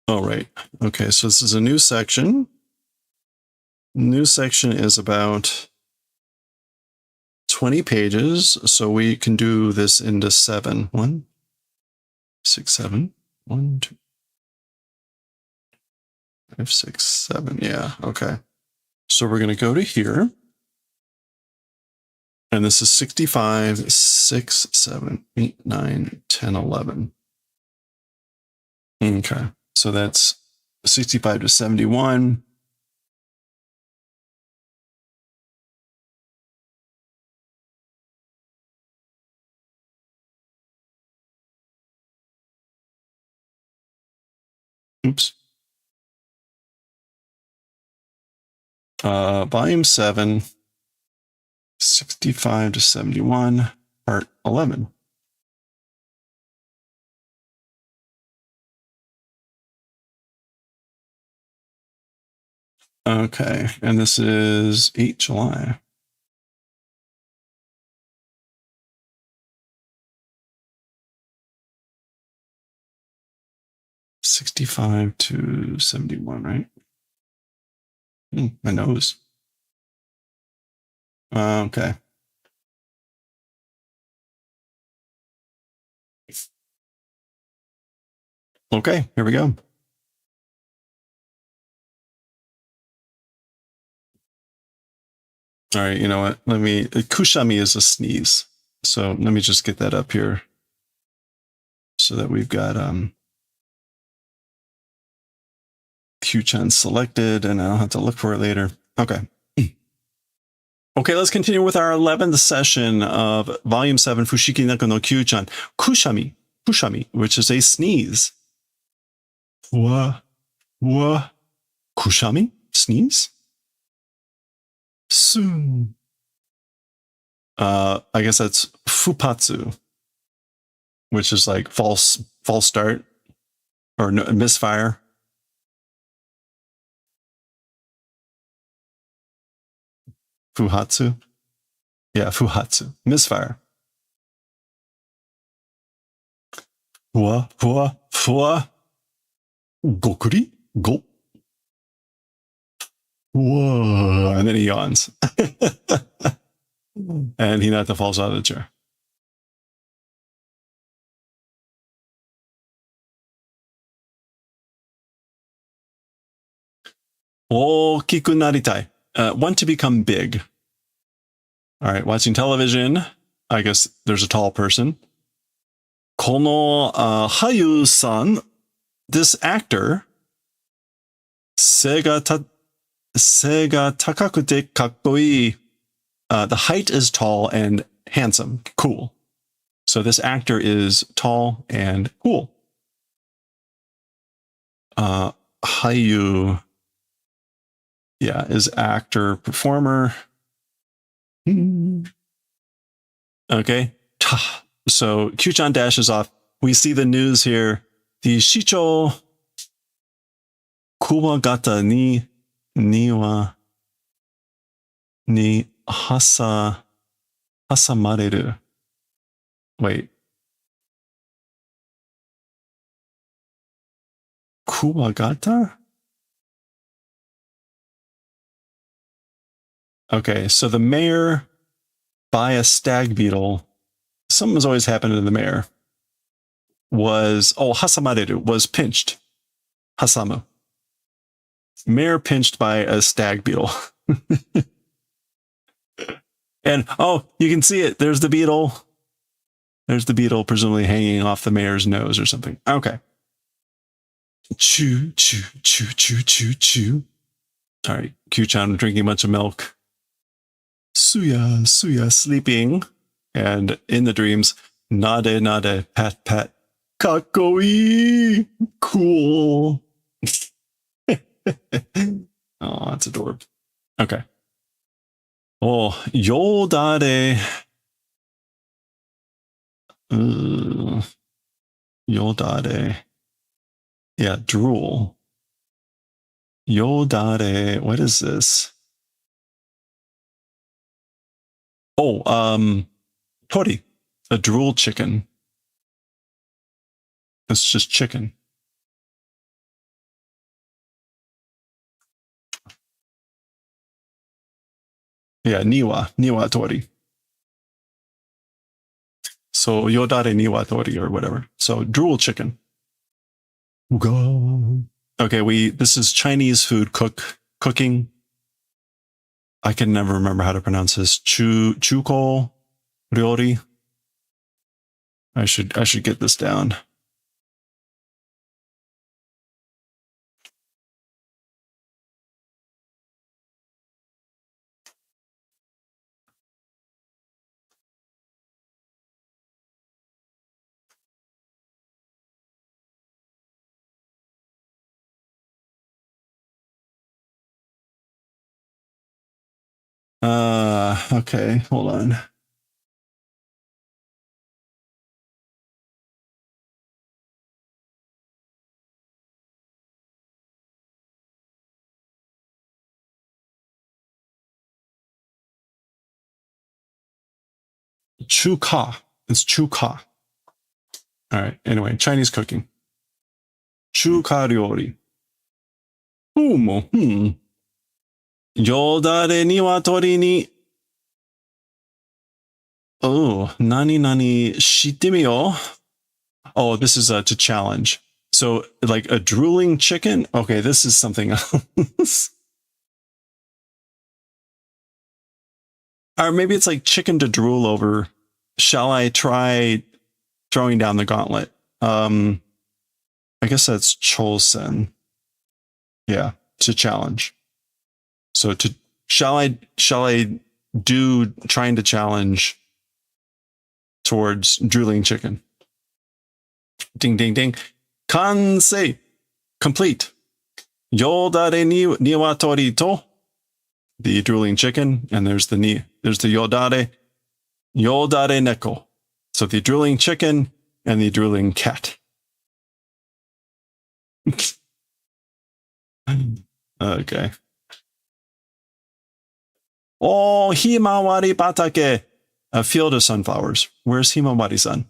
All right. Okay, so this is a new section. New section is about 20 pages, so we can do this into 7. 1, 6, 7. 1, 2, 5, 6, 7. Yeah, okay. So we're going to go to here. And this is 65, 6, 7, 8, 9, 10, 11. Okay. So that's 65 to 71. Oops. Volume 7, 65 to 71, part 11. Okay, and this is 8 July. $65 to $71, right? My nose. Okay. Okay, here we go. All right, you know what? Kushami is a sneeze. So let me just get that up here so that we've got Kyuu-chan selected and I don't have to look for it later. Okay. Okay, let's continue with our 11th session of Volume 7, Fushiki Neko no Kyuu-chan. Kushami, which is a sneeze. Kushami? Sneeze? Soon. I guess that's Fupatsu, which is like false start or no, misfire. Fuhatsu? Yeah, Fuhatsu. Misfire. Fua. Gokuri? Go. Whoa. And then he yawns. And Hinata falls out of the chair. Okiku naritai. Want to become big. All right, watching television. I guess there's a tall person. Kono Hayu-san, this actor, sega takakute kakkoi. The height is tall and handsome, cool. So this actor is tall and cool. Hayu, yeah, is actor, performer. Okay. So Kyuu-chan dashes off. We see the news here. The Shicho Kuwagata ni niwa ni hasamareru. Wait. Kuwagata? Okay, so the mayor by a stag beetle. Something's always happened to the mayor. Hasamareru was pinched. Hasamu. Mayor pinched by a stag beetle. And you can see it. There's the beetle. There's the beetle presumably hanging off the mayor's nose or something. Okay. Chew, chew, chew, chew, chew, chew. All right. Kyuu-chan drinking a bunch of milk. Suya, sleeping. And in the dreams, nade, nade, pat, pat. Kakkoi! Cool. Oh, that's adorable. Okay. Yodare. Yodare. Yeah, drool. Yodare. What is this? Tori. A drool chicken. It's just chicken. Yeah, niwa tori. So yodare niwa tori or whatever. So drool chicken. Okay, this is Chinese food cooking. I can never remember how to pronounce this. Chuko ryori. I should get this down. Okay, hold on. Chuka. It's chuka. All right. Anyway, Chinese cooking. Chuka ryori. Yodare niwatori ni. Nani shitemiyo. Oh, this is to challenge. So like a drooling chicken. Okay, this is something else. Or maybe it's like chicken to drool over. Shall I try throwing down the gauntlet? I guess that's Chosen. Yeah, to challenge. So shall I do trying to challenge towards drooling chicken? Ding ding ding. Kansei. Complete. Yodare niwatori to. The drooling chicken, and there's the yodare neko. So the drooling chicken and the drooling cat. Okay. Himawari batake. A field of sunflowers. Where's Himawari-san?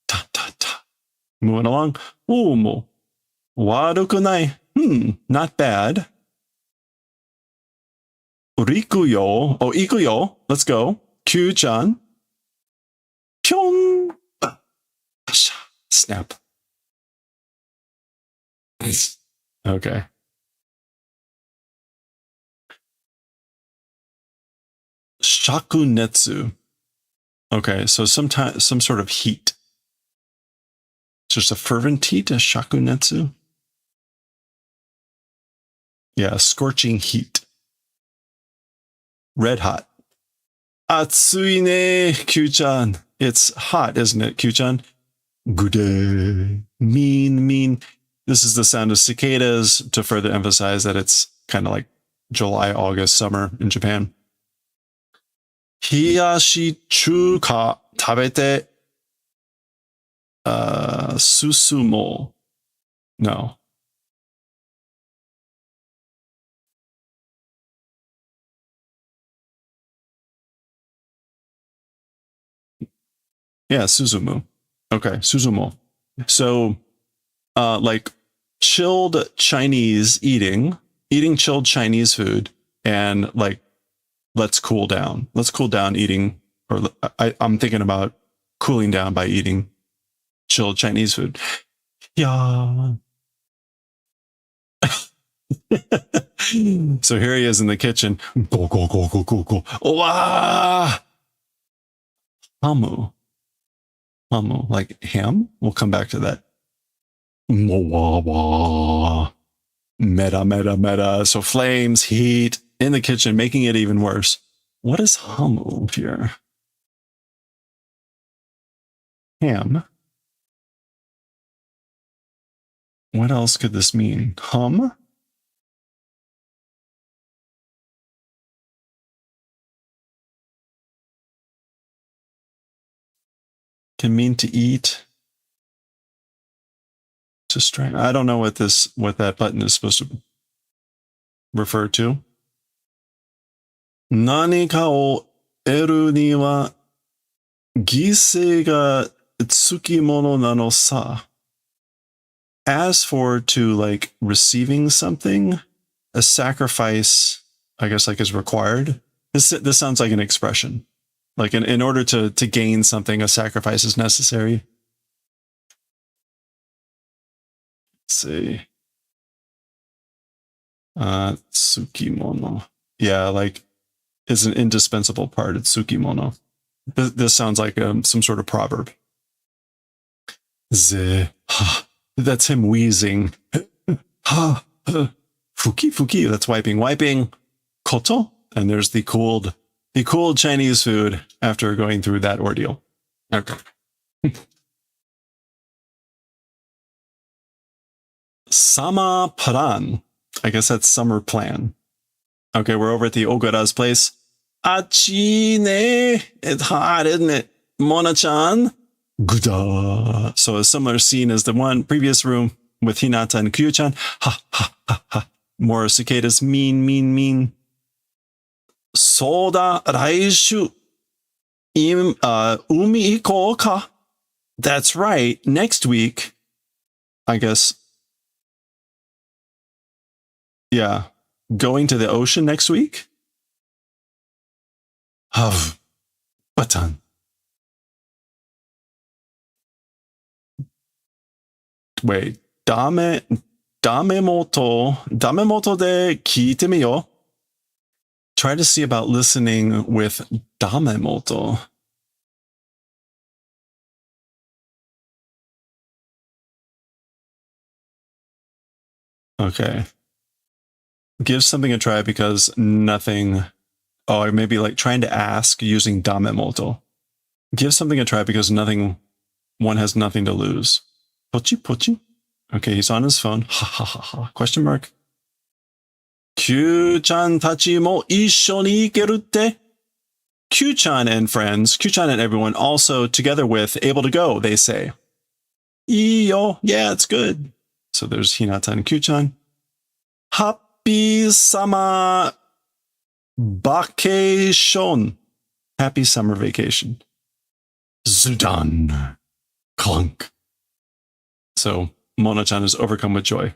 Ta ta ta. Moving along. Umo. Warukunai. Not bad. Rikuyo. Ikuyo. Let's go. Kyuu-chan. Pyong. Snap. Okay. Shakunetsu. Okay, so some sort of heat. Just a fervent heat, a shakunetsu. Yeah, scorching heat. Red hot. Atsui ne, Kyuu-chan. It's hot, isn't it, Kyuu-chan? Good day. Mean. This is the sound of cicadas to further emphasize that it's kind of like July, August, summer in Japan. Hiyashi chuka tabete susumo. No. Yeah, Suzumu. Okay, Suzumo. So, like chilled Chinese eating chilled Chinese food, and like, let's cool down. Let's cool down eating, or I'm thinking about cooling down by eating chilled Chinese food. Yeah. So here he is in the kitchen. Go. Wow. Hamu, like ham? We'll come back to that. Meta. So flames, heat in the kitchen, making it even worse. What is hamu here? Ham. What else could this mean? Hum? Can mean to eat. To strain. I don't know what that button is supposed to refer to. Nanika o eru ni wa gisei ga tsukimono nano sa. As for to like receiving something, a sacrifice, I guess, like is required. This sounds like an expression. Like in order to gain something, a sacrifice is necessary. Let's see. Tsukimono. Yeah, like is an indispensable part. It's tsukimono. This sounds like some sort of proverb. That's him wheezing. Fuki. That's wiping. Koto. And there's the cooled Chinese food after going through that ordeal. Okay. Sama Paran. I guess that's summer plan. Okay, we're over at the Ogura's place. Achi ne. It's hot, isn't it? Mona-chan. Guda. So a similar scene as the one previous room with Hinata and Kyuu-chan. Ha. More cicadas. Mean. Soda raishu. Umi iko ka. That's right. Next week, I guess. Yeah. Going to the ocean next week? Button. Wait. Damemoto de kiite miyo. Try to see about listening with damemoto. Okay. Give something a try because nothing. Oh, maybe like trying to ask using damemoto. Give something a try because one has nothing to lose. Pochi. Okay, he's on his phone. Ha. Question mark. Kyuu-chan tachi mo issho ni ikeru tte? Kyuu-chan and friends, Kyuu-chan and everyone also together with able to go, they say. Iyo, yeah, it's good. So there's Hinata and Kyuu-chan. Happy summer vacation. Happy summer vacation. Zudan. Clunk. So Mona-chan is overcome with joy.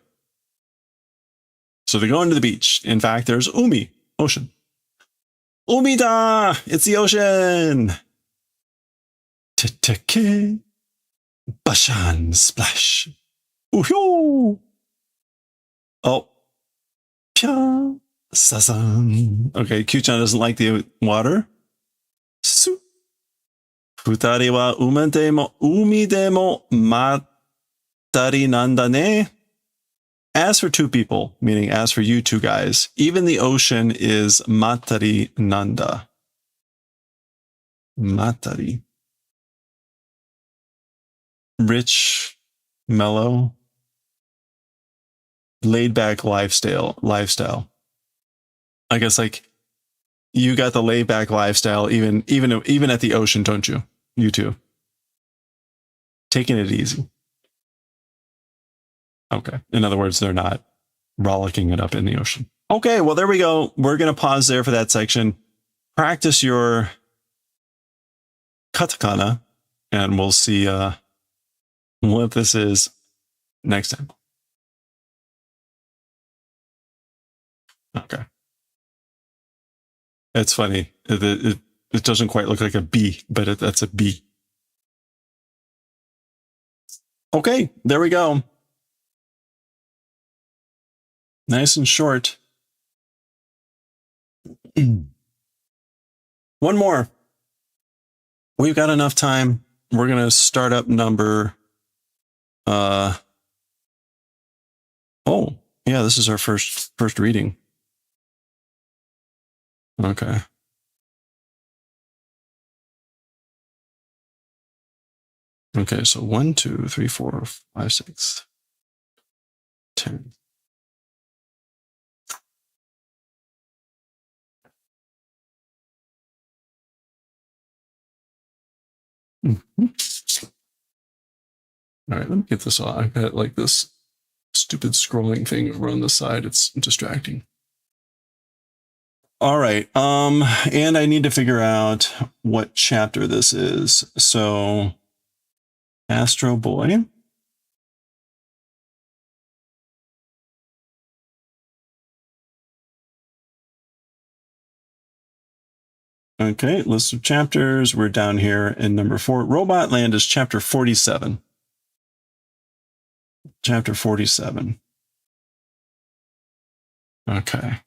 So they're going to the beach. In fact, there's Umi, ocean. Umida! It's the ocean! Teteke. Bashan, splash. Ooh-hoo! Oh. Pya. Sazan. Okay, Kyuu-chan doesn't like the water. Futari wa umi demo matari nanda ne. As for two people, meaning as for you two guys, even the ocean is matari nanda. Matari. Rich, mellow, laid back lifestyle. I guess like you got the laid back lifestyle even at the ocean, don't you? You two. Taking it easy. Okay. In other words, they're not rollicking it up in the ocean. Okay, well, there we go. We're going to pause there for that section. Practice your katakana, and we'll see what this is next time. Okay. It's funny. It doesn't quite look like a B, but that's a B. Okay, there we go. Nice and short. One more. We've got enough time. We're going to start up number... Oh, yeah, this is our first reading. Okay. Okay, so 1, 2, 3, 4, 5, 6, 10. Mm-hmm. All right, let me get this off. I've got like this stupid scrolling thing over on the side. It's distracting. All right, and I need to figure out what chapter this is. So, Astro Boy. Okay, list of chapters. We're down here in number 4. Robot Land is chapter 47. Chapter 47. Okay.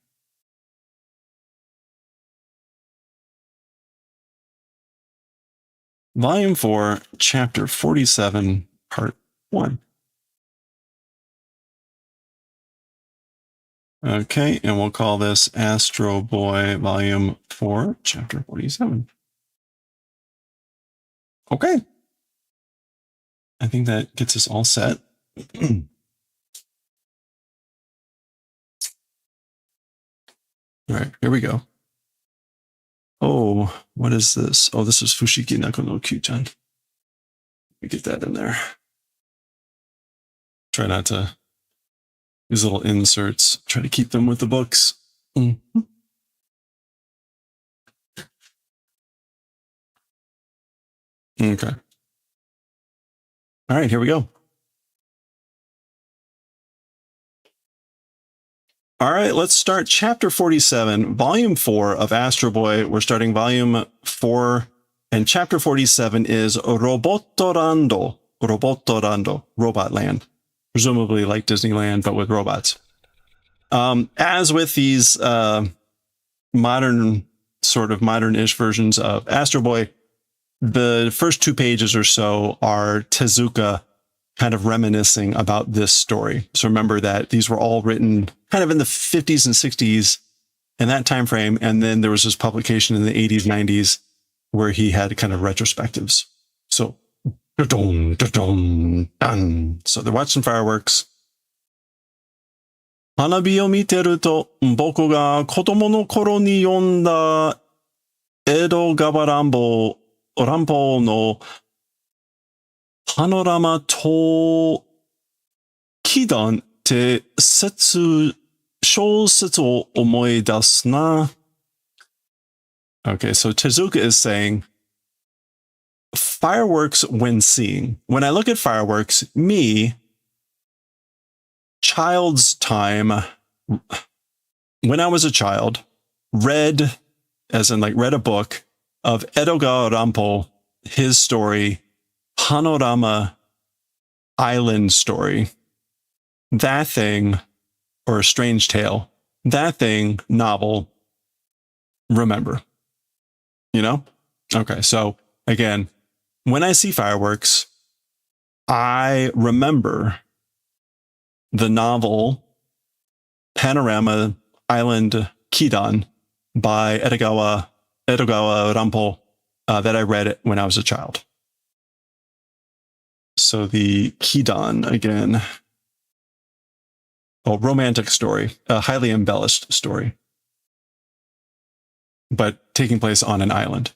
Volume 4, chapter 47, part 1. Okay, and we'll call this Astro Boy Volume 4, Chapter 47. Okay. I think that gets us all set. All right, here we go. Oh, what is this? Oh, this is Fushigi Nako no Kyuu-chan. Let me get that in there. Try not to... These little inserts, try to keep them with the books. Mm-hmm. Okay. All right, here we go. All right, let's start chapter 47, volume 4 of Astro Boy. We're starting volume 4, and chapter 47 is Robotorando. Robotorando, Robot Land. Presumably like Disneyland, but with robots. As with these modern, sort of modern-ish versions of Astro Boy, the first 2 pages or so are Tezuka kind of reminiscing about this story. So remember that these were all written kind of in the 50s and 60s in that time frame, and then there was this publication in the 80s, 90s where he had kind of retrospectives. So, da-dum, da-dum, dun. So they're watching fireworks. 花火を見てると、僕が子供の頃に読んだ江戸川乱歩のパノラマと祈願って小説を思い出すな. Okay, so Tezuka is saying, fireworks when seeing. When I look at fireworks, me, child's time, when I was a child, read, as in like read a book of Edogawa Rampo, his story, Panorama Island story. That thing, or A Strange Tale, that thing, novel, remember. You know? Okay, so again, when I see fireworks, I remember the novel Panorama Island Kidan by Edogawa Rampo that I read when I was a child. So the Kidan again. Oh, romantic story, a highly embellished story, but taking place on an island.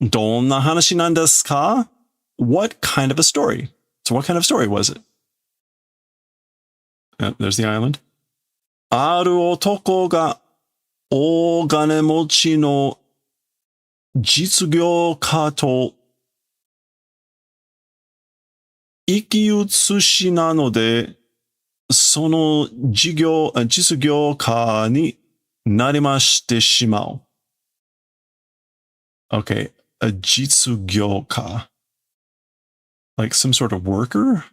どんな話なんですか? What kind of a story? So what kind of story was it? There's the island. ある男が大金持ちの実業家と生き写しなので、その実業家になりましてしまう。Okay, a 実業家. Like some sort of worker?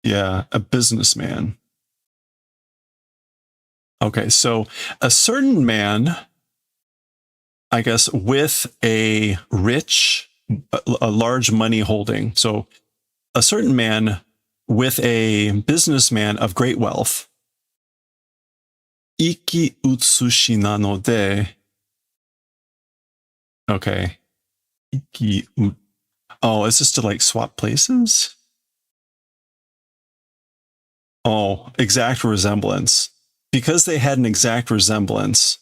Yeah, a businessman. Okay, so a certain man, I guess, with a large money holding. So a certain man with a businessman of great wealth. 生き写しなので. Okay. Oh, is this to like swap places? Oh, exact resemblance. Because they had an exact resemblance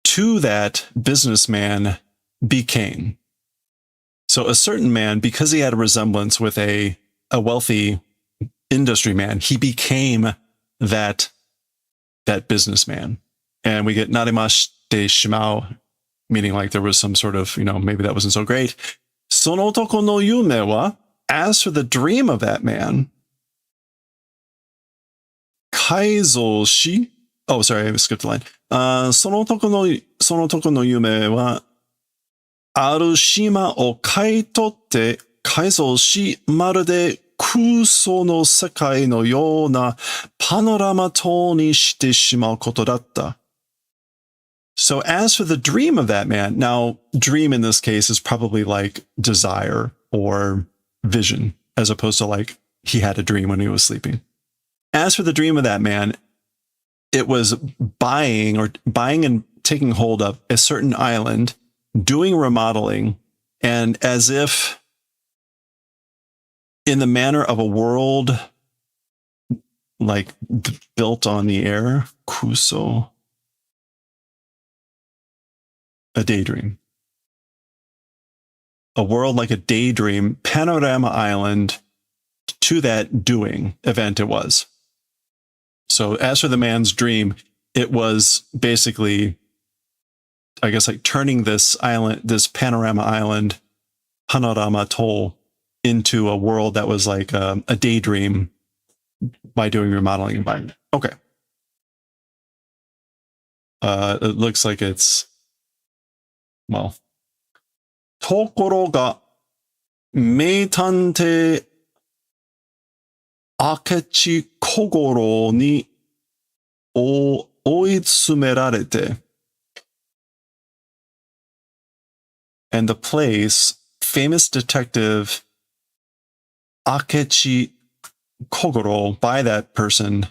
to that businessman became. So a certain man, because he had a resemblance with a wealthy industry man, he became that businessman. And we get narimashite shimau, meaning like there was some sort of, maybe that wasn't so great. Sono otoko no yume wa, as for the dream of that man, Kaizo shi. Oh, sorry, I skipped the line. その男の夢は、ある島を買い取って改造し、まるで空想の世界のようなパノラマ塔にしてしまうことだった。So as for the dream of that man, now dream in this case is probably like desire or vision, as opposed to like he had a dream when he was sleeping. As for the dream of that man, it was buying and taking hold of a certain island, doing remodeling, and as if in the manner of a world like built on the air, kuso, a daydream. A world like a daydream, Panorama Island, to that doing event it was. So as for the man's dream, it was basically, I guess, like turning this island, this Panorama Island, Panorama Toll, into a world that was like a daydream by doing remodeling and buying. Okay. It looks like it's, well, ところが、名探偵明智小五郎に追い詰められて and the place, famous detective Akechi Kogoro, by that person,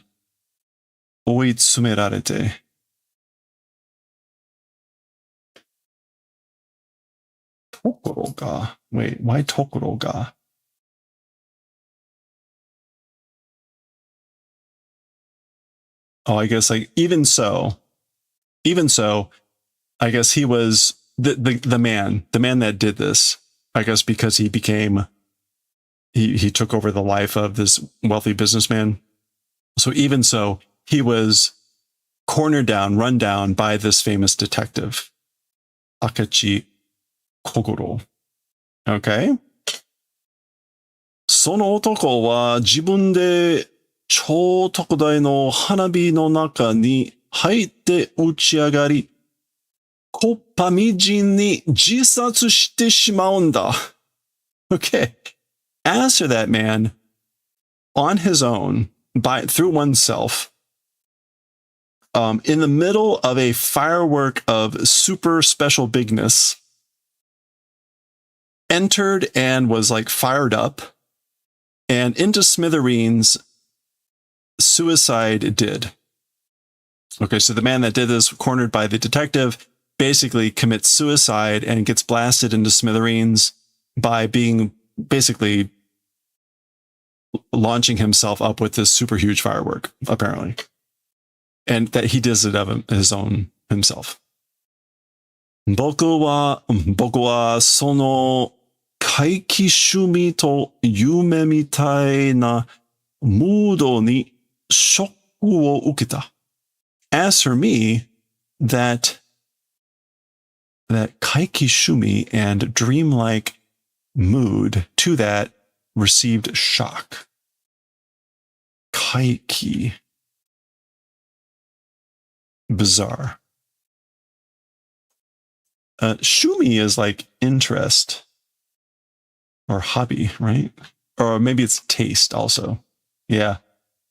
追い詰められて Tokoro ga. Wait, why Tokoro ga? Oh, I guess like even so, I guess he was the man that did this. I guess because he became, he took over the life of this wealthy businessman. So even so, he was cornered down, run down by this famous detective, Akechi Kogoro. Okay. その男は自分で超特大の花火の中に入って打ち上がり、コッパみじんに自殺してしまうんだ。Okay. As for that man, on his own, through oneself, in the middle of a firework of super special bigness, entered and was like fired up, and into smithereens, suicide did. Okay, so the man that did this, cornered by the detective, basically commits suicide and gets blasted into smithereens by being basically launching himself up with this super huge firework, apparently. And that he does it of his own himself. 僕はその怪奇趣味と夢みたいなムードにショックを受けた. As for me, that 怪奇趣味 and dreamlike mood to that received shock. 怪奇. Bizarre. Shumi is like interest or hobby, right? Or maybe it's taste also. Yeah.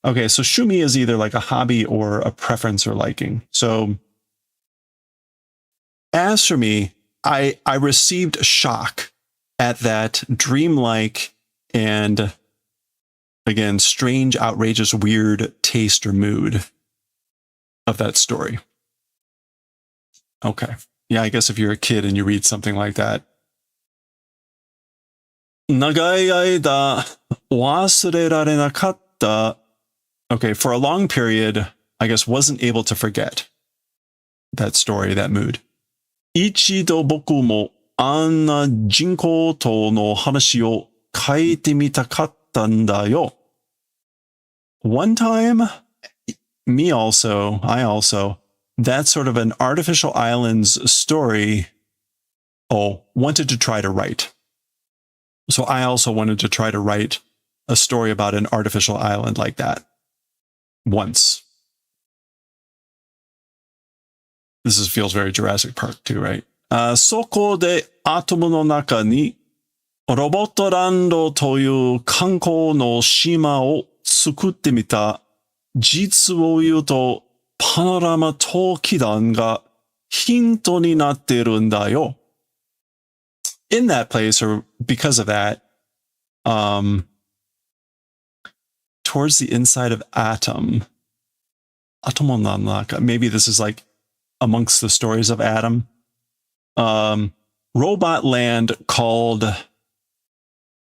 Okay, so shumi is either like a hobby or a preference or liking. So as for me, I received a shock at that dreamlike and, again, strange, outrageous, weird taste or mood of that story. Okay. Yeah, I guess if you're a kid and you read something like that. 長い間忘れられなかった. Okay, for a long period, I guess wasn't able to forget that story, that mood. 一度僕もあんな人工島の話を書いてみたかったんだよ. One time, I also, that sort of an artificial islands story, wanted to try to write. So I also wanted to try to write a story about an artificial island like that. Once. This feels very Jurassic Park too, right? そこでアトムの中にロボットランドという観光の島を作ってみた。実を言うとパノラマ陶器団がヒントになっているんだよ. In that place, or because of that, towards the inside of Atom, maybe this is like amongst the stories of Adam, robot land called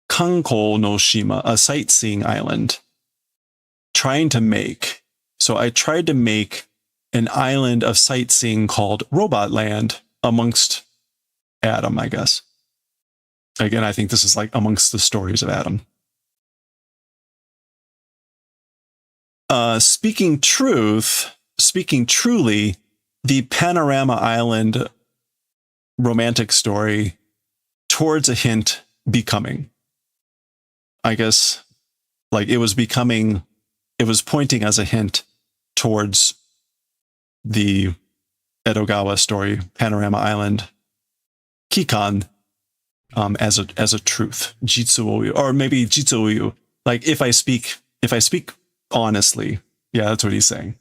Kanko no Shima, a sightseeing island, so I tried to make an island of sightseeing called Robot Land amongst Adam, I guess. Again, I think this is like amongst the stories of Adam. Speaking truly, the Panorama Island romantic story towards a hint becoming. I guess, like it was pointing as a hint towards the Edogawa story, Panorama Island, Kikan, as a truth, Jitsuoyu, or maybe Jitsuoyu. Like if I speak honestly, yeah, that's what he's saying.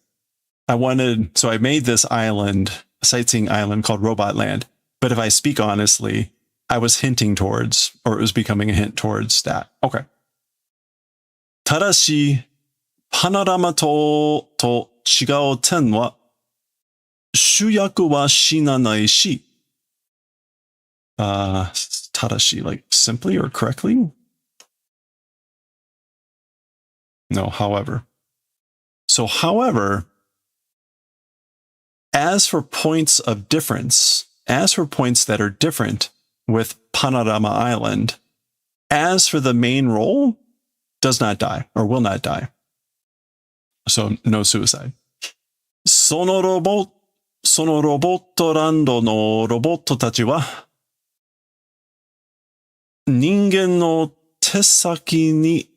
So I made this island, a sightseeing island called Robot Land. But if I speak honestly, I was hinting towards, or it was becoming a hint towards that. Okay. Tadashi, panorama to chigao ten wa shuyaku wa shinanai shi. Tadashi, like simply or correctly? No, however. So, however, as for points of difference, as for points that are different with Panorama Island, as for the main role, does not die or will not die. So, no suicide. そのロボットランドのロボットたちは人間の手先に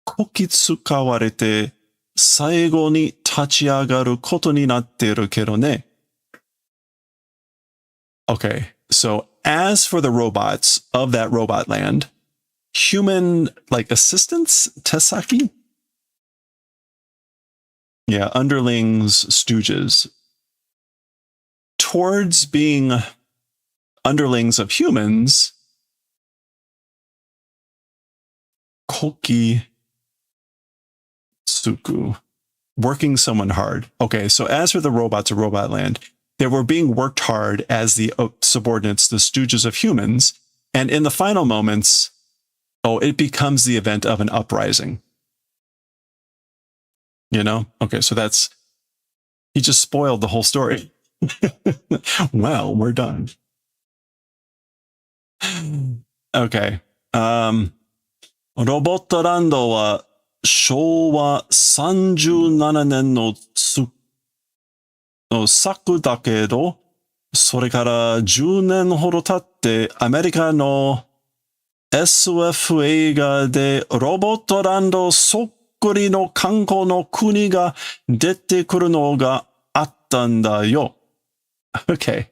こき使われて最後に立ち上がることになっているけどね。Okay, so as for the robots of that robot land, human like assistants, tesaki, Yeah, underlings, stooges. Towards being underlings of humans, koki tsuku, working someone hard. Okay, so as for the robots of Robot Land, they were being worked hard as the subordinates, the stooges of humans, and in the final moments, it becomes the event of an uprising. You know? Okay, so he just spoiled the whole story. Well, we're done. Okay. ロボットランドは昭和37年の作だけど、それから10年ほど経ってアメリカの SF 映画でロボットランドそっくりの観光の国が出てくるのがあったんだよ。Okay.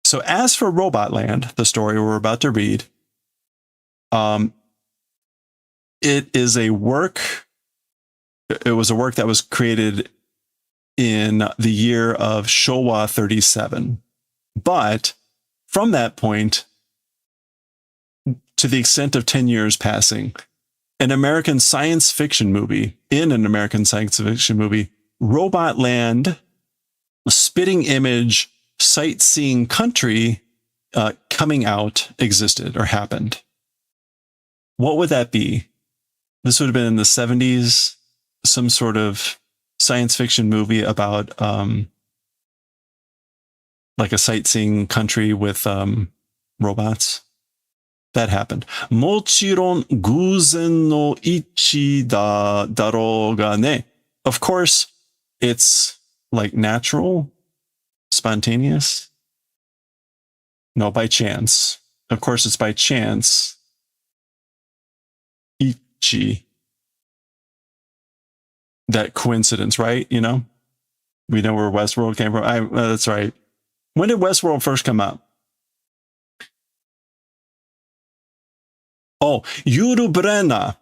So as for Robot Land, the story we're about to read, it was a work that was created in the year of Showa 37. But from that point, to the extent of 10 years passing, in an American science fiction movie, Robot Land, spitting image, sightseeing country coming out existed or happened. What would that be? This would have been in the 70s, some sort of science fiction movie about like a sightseeing country with robots. That happened. もちろん偶然の一致だろうがね. Of course, it's like natural, spontaneous. No, by chance. Of course, it's by chance. Ichi. That coincidence, right? You know? We know where Westworld came from. That's right. When did Westworld first come out? Oh, Yul Brynner.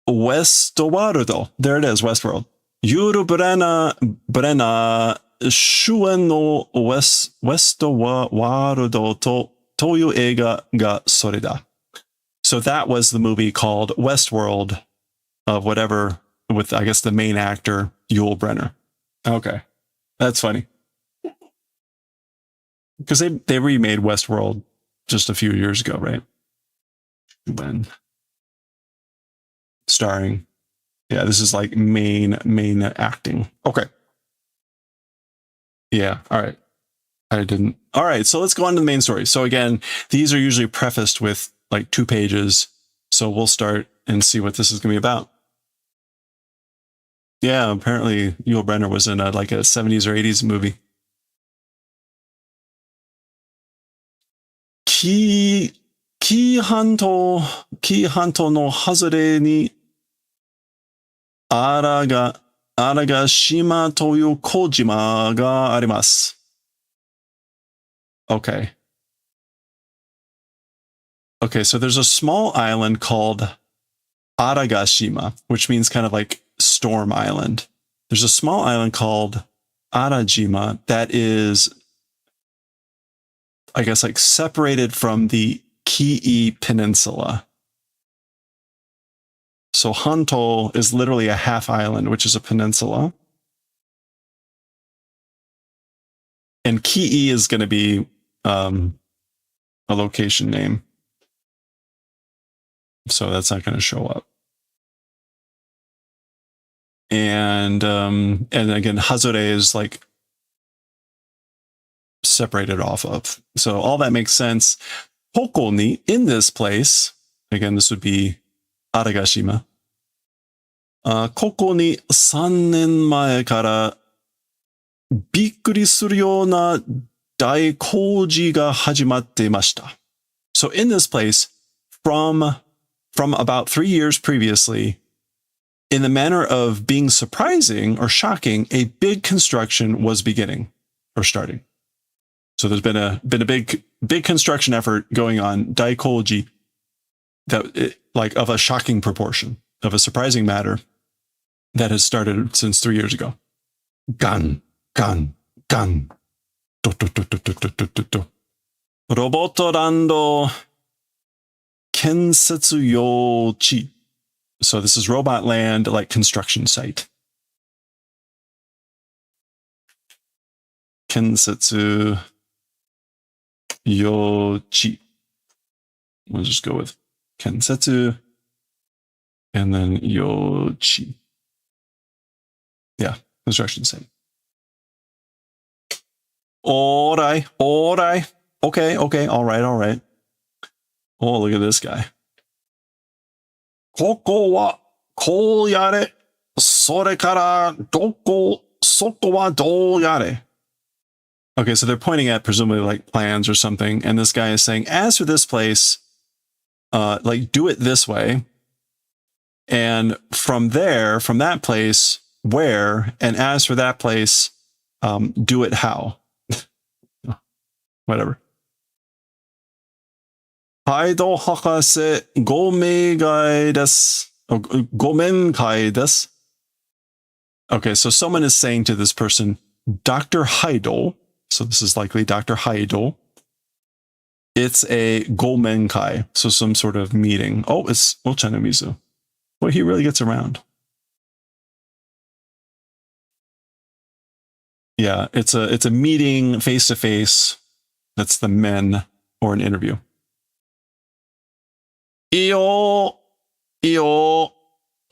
Westworld. There it is, Westworld. Yul Brynner 主演のWestworld という映画がそれだ. So that was the movie called Westworld of whatever, with, I guess, the main actor, Yul Brynner. Okay. That's funny. Because they remade Westworld just a few years ago, right? When starring. Yeah, this is like main acting. Okay. Yeah, all right. I didn't. All right, so let's go on to the main story. So again, these are usually prefaced with like 2 pages. So we'll start and see what this is going to be about. Yeah, apparently Yul Brynner was in like a 70s or 80s movie. 紀伊半島の外れに荒賀島という小島があります。Okay. Okay, so there's a small island called Aragashima, which means kind of like Storm Island. There's a small island called Arajima that is, I guess, like separated from the Kii Peninsula. So Hanto is literally a half island, which is a peninsula. And Kii is going to be a location name. So that's not going to show up. And again, Hazure is like separated off of. So all that makes sense. Hoko ni, in this place, again, this would be Aragashima. ここに3年前からびっくりするような大工事が始まっていました. So in this place, from about 3 years previously, in the manner of being surprising or shocking, a big construction was beginning or starting. So there's been a big construction effort going on, daikoji, that like of a shocking proportion, of a surprising matter. that has started since 3 years ago. Gan, gan, gan. Do, do, do, do, do, do, do, do, do. Robotorando Kensetsu Yochi. So this is Robot Land, like construction site. Kensetsu Yochi. We'll just go with Kensetsu and then Yochi. Yeah, construction site. All right. Okay, all right. Oh, look at this guy. Koko wa ko yare, sore kara doko, soko wa do yare. Okay, so they're pointing at presumably like plans or something, and this guy is saying, as for this place, like do it this way, and from there, from that place, where, and as for that place, do it how. Whatever. Haido hakase gomenkai desu. Gomenkai desu. Okay, so someone is saying to this person, Dr. Haido. So this is likely Dr. Haido. It's a gomenkai, so some sort of meeting. Oh, it's Ochanomizu. Well, he really gets around. Yeah, it's a meeting face to face. That's the men, or an interview. Iyo,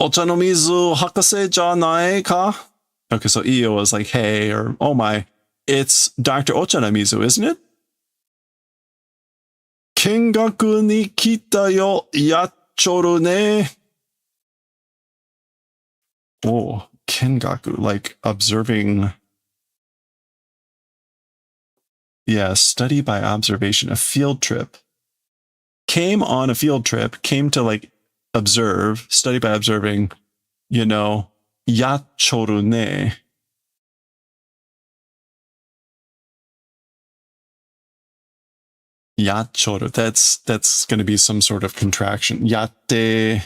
ochanomizu hakase janai ka? Okay, so Iyo is like, hey, or oh my, it's Dr. Ochanomizu, isn't it? Kengaku ni kita yo yachoru ne. Oh, kengaku, like observing. Yeah, study by observation, a field trip. Came on a field trip, came to like observe, study by observing, you know, yachoru ne. Yachoru, that's going to be some sort of contraction. Yatte.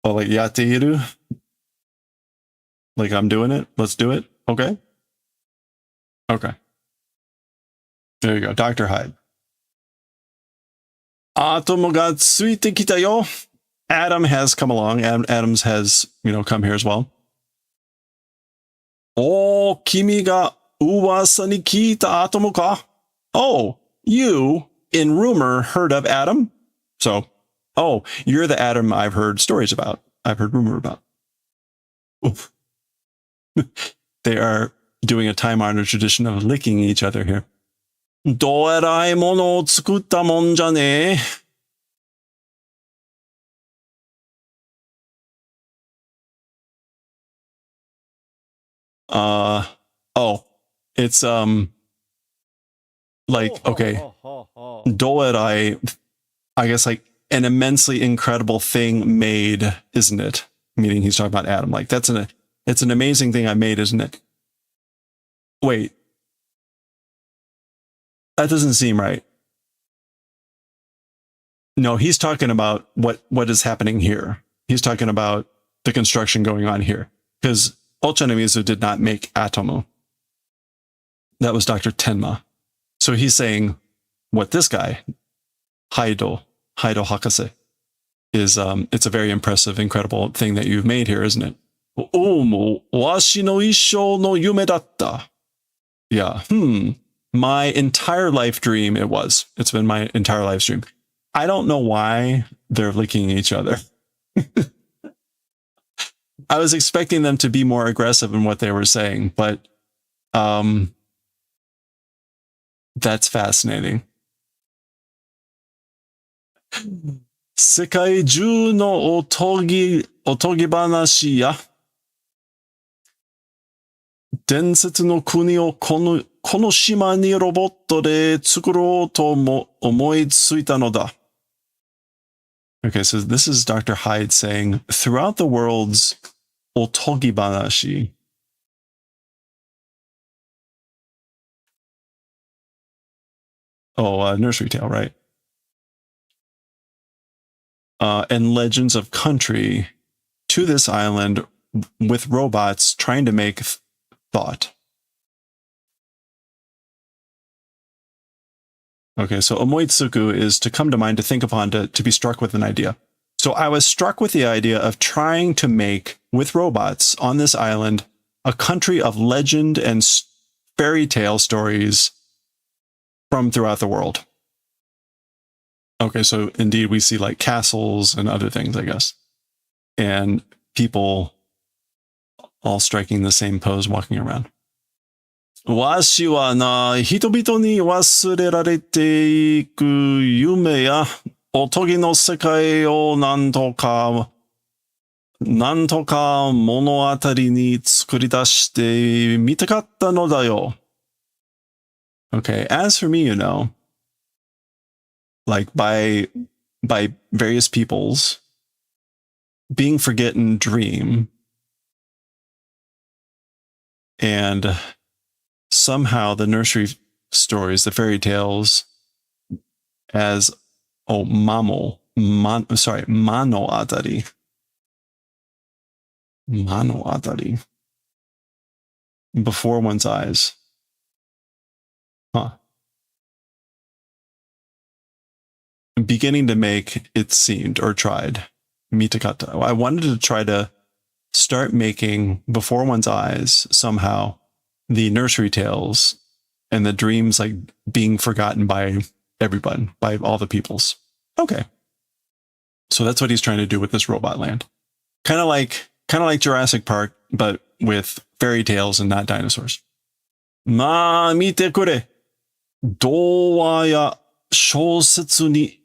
Oh, like yatteiru? Like I'm doing it? Let's do it? Okay. Okay. There you go. Dr. Hyde. Atomo ga tsuite kita yo. Adam has come along. Adams has, come here as well. Oh, kimi ga uwasa ni kita atomo ka? Oh, you, in rumor, heard of Adam? So, oh, you're the Adam I've heard stories about. I've heard rumor about. Oof. They are doing a time-honored tradition of licking each other here. Doerai mono o tsukutta mon ja ne. Oh, it's like, okay, doerai, I guess like an immensely incredible thing made, isn't it? Meaning he's talking about Adam. Like it's an amazing thing I made, isn't it? Wait, that doesn't seem right. No, he's talking about what is happening here. He's talking about the construction going on here. Because Ochanomizu did not make Atomo. That was Dr. Tenma. So he's saying what this guy, Haido Hakase, is it's a very impressive, incredible thing that you've made here, isn't it? Omo washi no issho no yume datta. Yeah. My entire life dream it was. It's been my entire life dream. I don't know why they're licking each other. I was expecting them to be more aggressive in what they were saying, but that's fascinating. Sekai juu no otogi banashi ya. Densetsu no kuni o kono shima ni robotto de tsukurou to omoi tsuita no da. Okay, so this is Dr. Hyde saying, throughout the worlds, otogibanashi. Oh, nursery tale, right? And legends of country to this island with robots trying to make thought. Okay, so omoitsuku is to come to mind, to think upon, to be struck with an idea. So I was struck with the idea of trying to make, with robots on this island, a country of legend and fairy tale stories from throughout the world. Okay, so indeed we see like castles and other things, I guess. And people all striking the same pose, walking around. わしはな、人々に忘れられていく夢やおとぎの世界をなんとか物語に作り出してみたかったのだよ. Okay, as for me, you know, like by various peoples being forgotten dream, and somehow the nursery stories, the fairy tales, as mano atari. Mano atari. Before one's eyes. Huh. Beginning to make, it seemed, or tried, mitakata. I wanted to try to start making, before one's eyes, somehow, the nursery tales and the dreams like being forgotten by everyone, by all the peoples. Okay. So that's what he's trying to do with this robot land. Kind of like Jurassic Park, but with fairy tales and not dinosaurs. Ma mite kure. Dowa ya shousetsu ni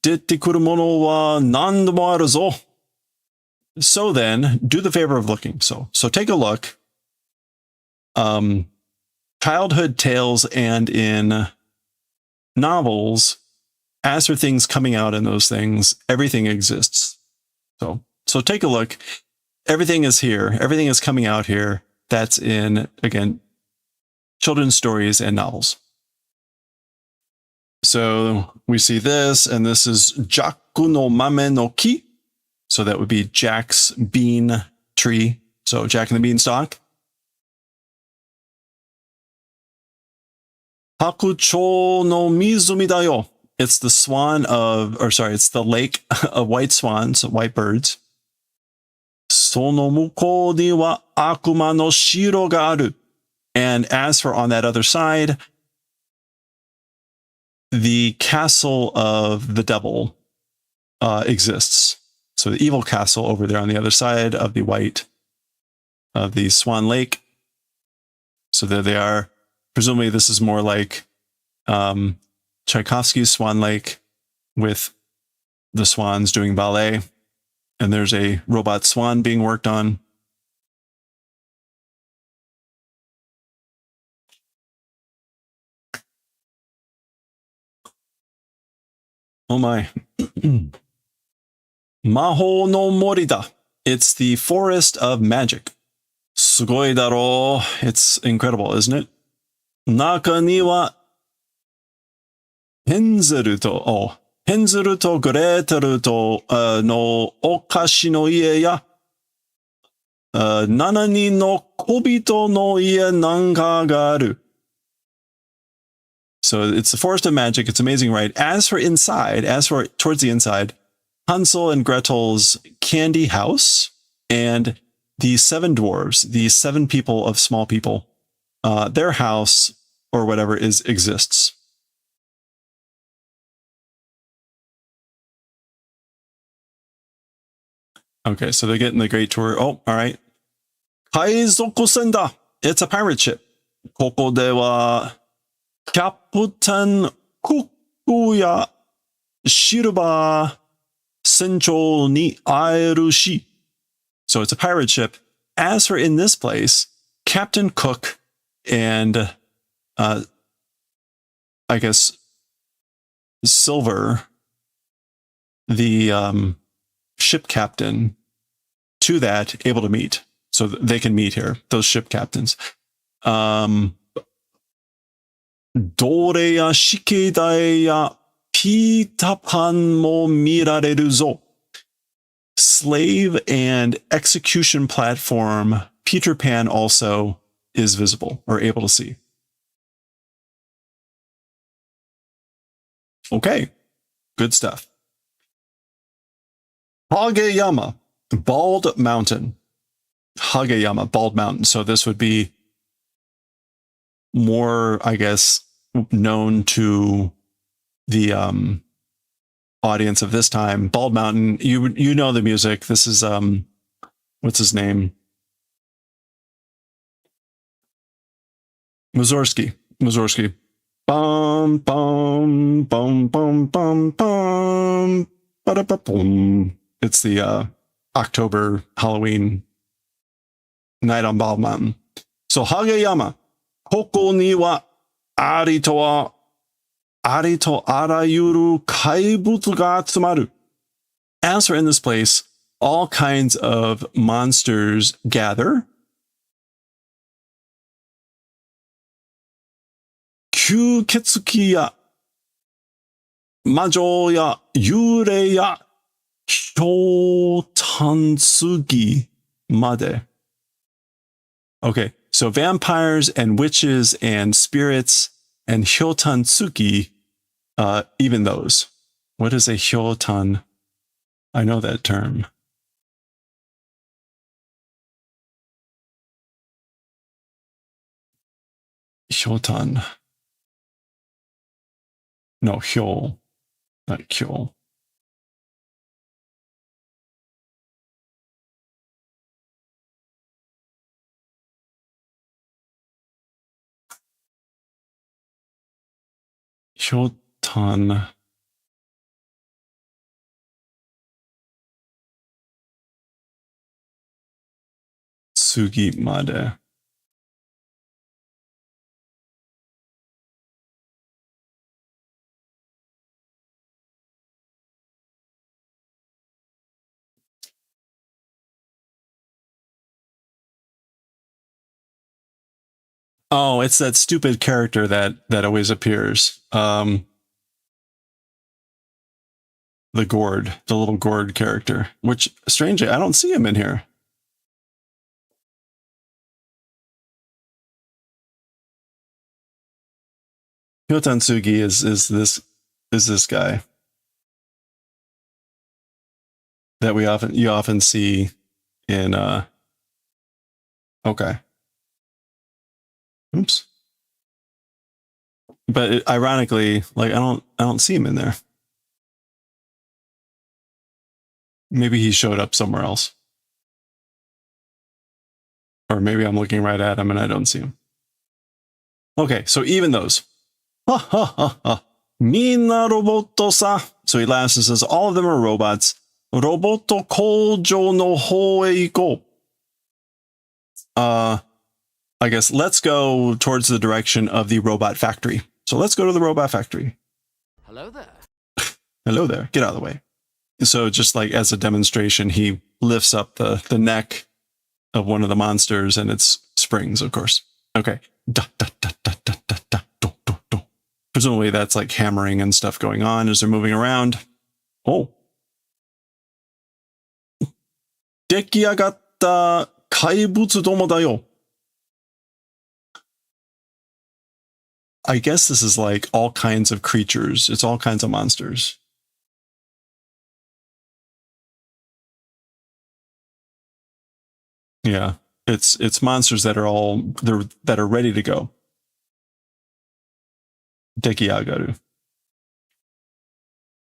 dete kuru mono wa nandu mo aru zo. So then, do the favor of looking. So take a look. Childhood tales and in novels, as for things coming out in those things, everything exists. So take a look. Everything is here. Everything is coming out here. That's in, again, children's stories and novels. So we see this, and this is Jaku no Mame no Ki. So that would be Jack's bean tree. So Jack and the Beanstalk. Hakucho no Mizumi da yo. It's the it's the lake of white swans, white birds. Sono mukou ni wa akuma no shiro ga aru. And as for on that other side, the castle of the devil exists. So the evil castle over there on the other side of the Swan Lake. So there they are. Presumably this is more like Tchaikovsky's Swan Lake with the swans doing ballet. And there's a robot swan being worked on. Oh my. Maho no mori da. It's the forest of magic. Sugoi daro. It's incredible, isn't it? Naka ni wa Henzelu to Gretel to no okashi no ie ya nanani no kobito no ie nanka ga aru. So it's the forest of magic. It's amazing, right? As for towards the inside, Hansel and Gretel's candy house and the 7 dwarves, the 7 people of small people, their house or whatever exists. Okay, so they're getting the great tour. Oh, all right. Kaizoku Senda. It's a pirate ship. Koko de wa Captain Kukuya Shiruba Sencho ni aeru shi. So it's a pirate ship. As for in this place, Captain Cook and I guess Silver, the ship captain, to that able to meet. So they can meet here, those ship captains. Dore ya shikedai ya Peter Pan mo mirareru zo. Slave and execution platform Peter Pan also is visible or able to see. Okay, good stuff. Hageyama, Bald Mountain. Hageyama, Bald Mountain. So this would be more, I guess, known to the audience of this time. Bald Mountain, you know the music. This is what's his name? Mussorgsky. Bum bum bum bum bum bum. Ba-da-ba-boom. It's the October Halloween night on Bald Mountain. So Hageyama, koko ni wa ari to arayuru kaibutsu ga atsumaru. As for in this place, all kinds of monsters gather. Kyuketsuki ya majo ya yurei ya hyotansugi made. Okay, so vampires and witches and spirits and hyotansugi, even those. What is a hyotan? I know that term. Hyotan. No, hyo, not kyo. Hyotan. Tsugi made. Oh, it's that stupid character that always appears. The gourd, the little gourd character, which strangely I don't see him in here. Hyotansugi is this guy that you often see in okay. Oops. But ironically, like I don't see him in there. Maybe he showed up somewhere else. Or maybe I'm looking right at him and I don't see him. Okay, so even those. Ha ha ha ha. Minna roboto sa. So he laughs and says, all of them are robots. Roboto koujo no hou e iko. I guess let's go towards the direction of the robot factory. So let's go to the robot factory. Hello there. Hello there. Get out of the way. So just like as a demonstration, he lifts up the neck of one of the monsters and it's springs, of course. Okay. Da, da, da, da, da, da, da, do, do, do. Presumably that's like hammering and stuff going on as they're moving around. Oh. Dekiagatta kaibutsu domo da yo. I guess this is like all kinds of creatures. It's all kinds of monsters. Yeah, it's monsters that are ready to go. Dekiagaru.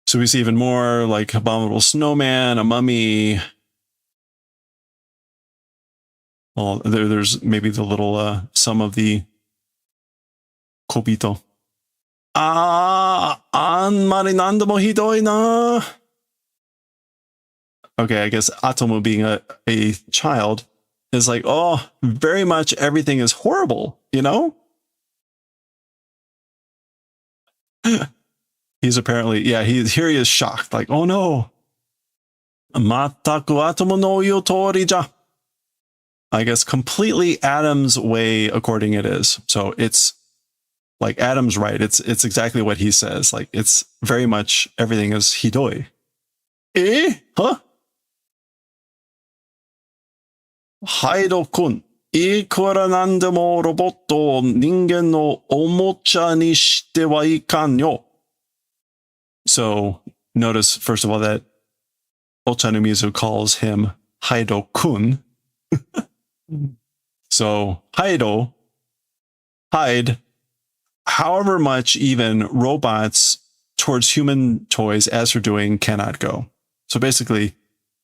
So we see even more like abominable snowman, a mummy. Well, there's maybe the little some of the Kobito. Anmari nandamo hidoi na. Okay, I guess Atomo being a child is like, oh, very much everything is horrible, you know? He's apparently, yeah, he is shocked, like, oh no. Mataku atomu no yutori ja. I guess completely Adam's way according it is. So it's like Adam's right. It's exactly what he says. Like it's very much everything is hidoi. Eh? Huh? Haido-kun. いくらなんでもロボットを人間のおもちゃにしてはいかんよ. So notice first of all that Ochanomizu calls him Haido-kun. So Haido, hide, however much even robots towards human toys as they're doing cannot go. So basically,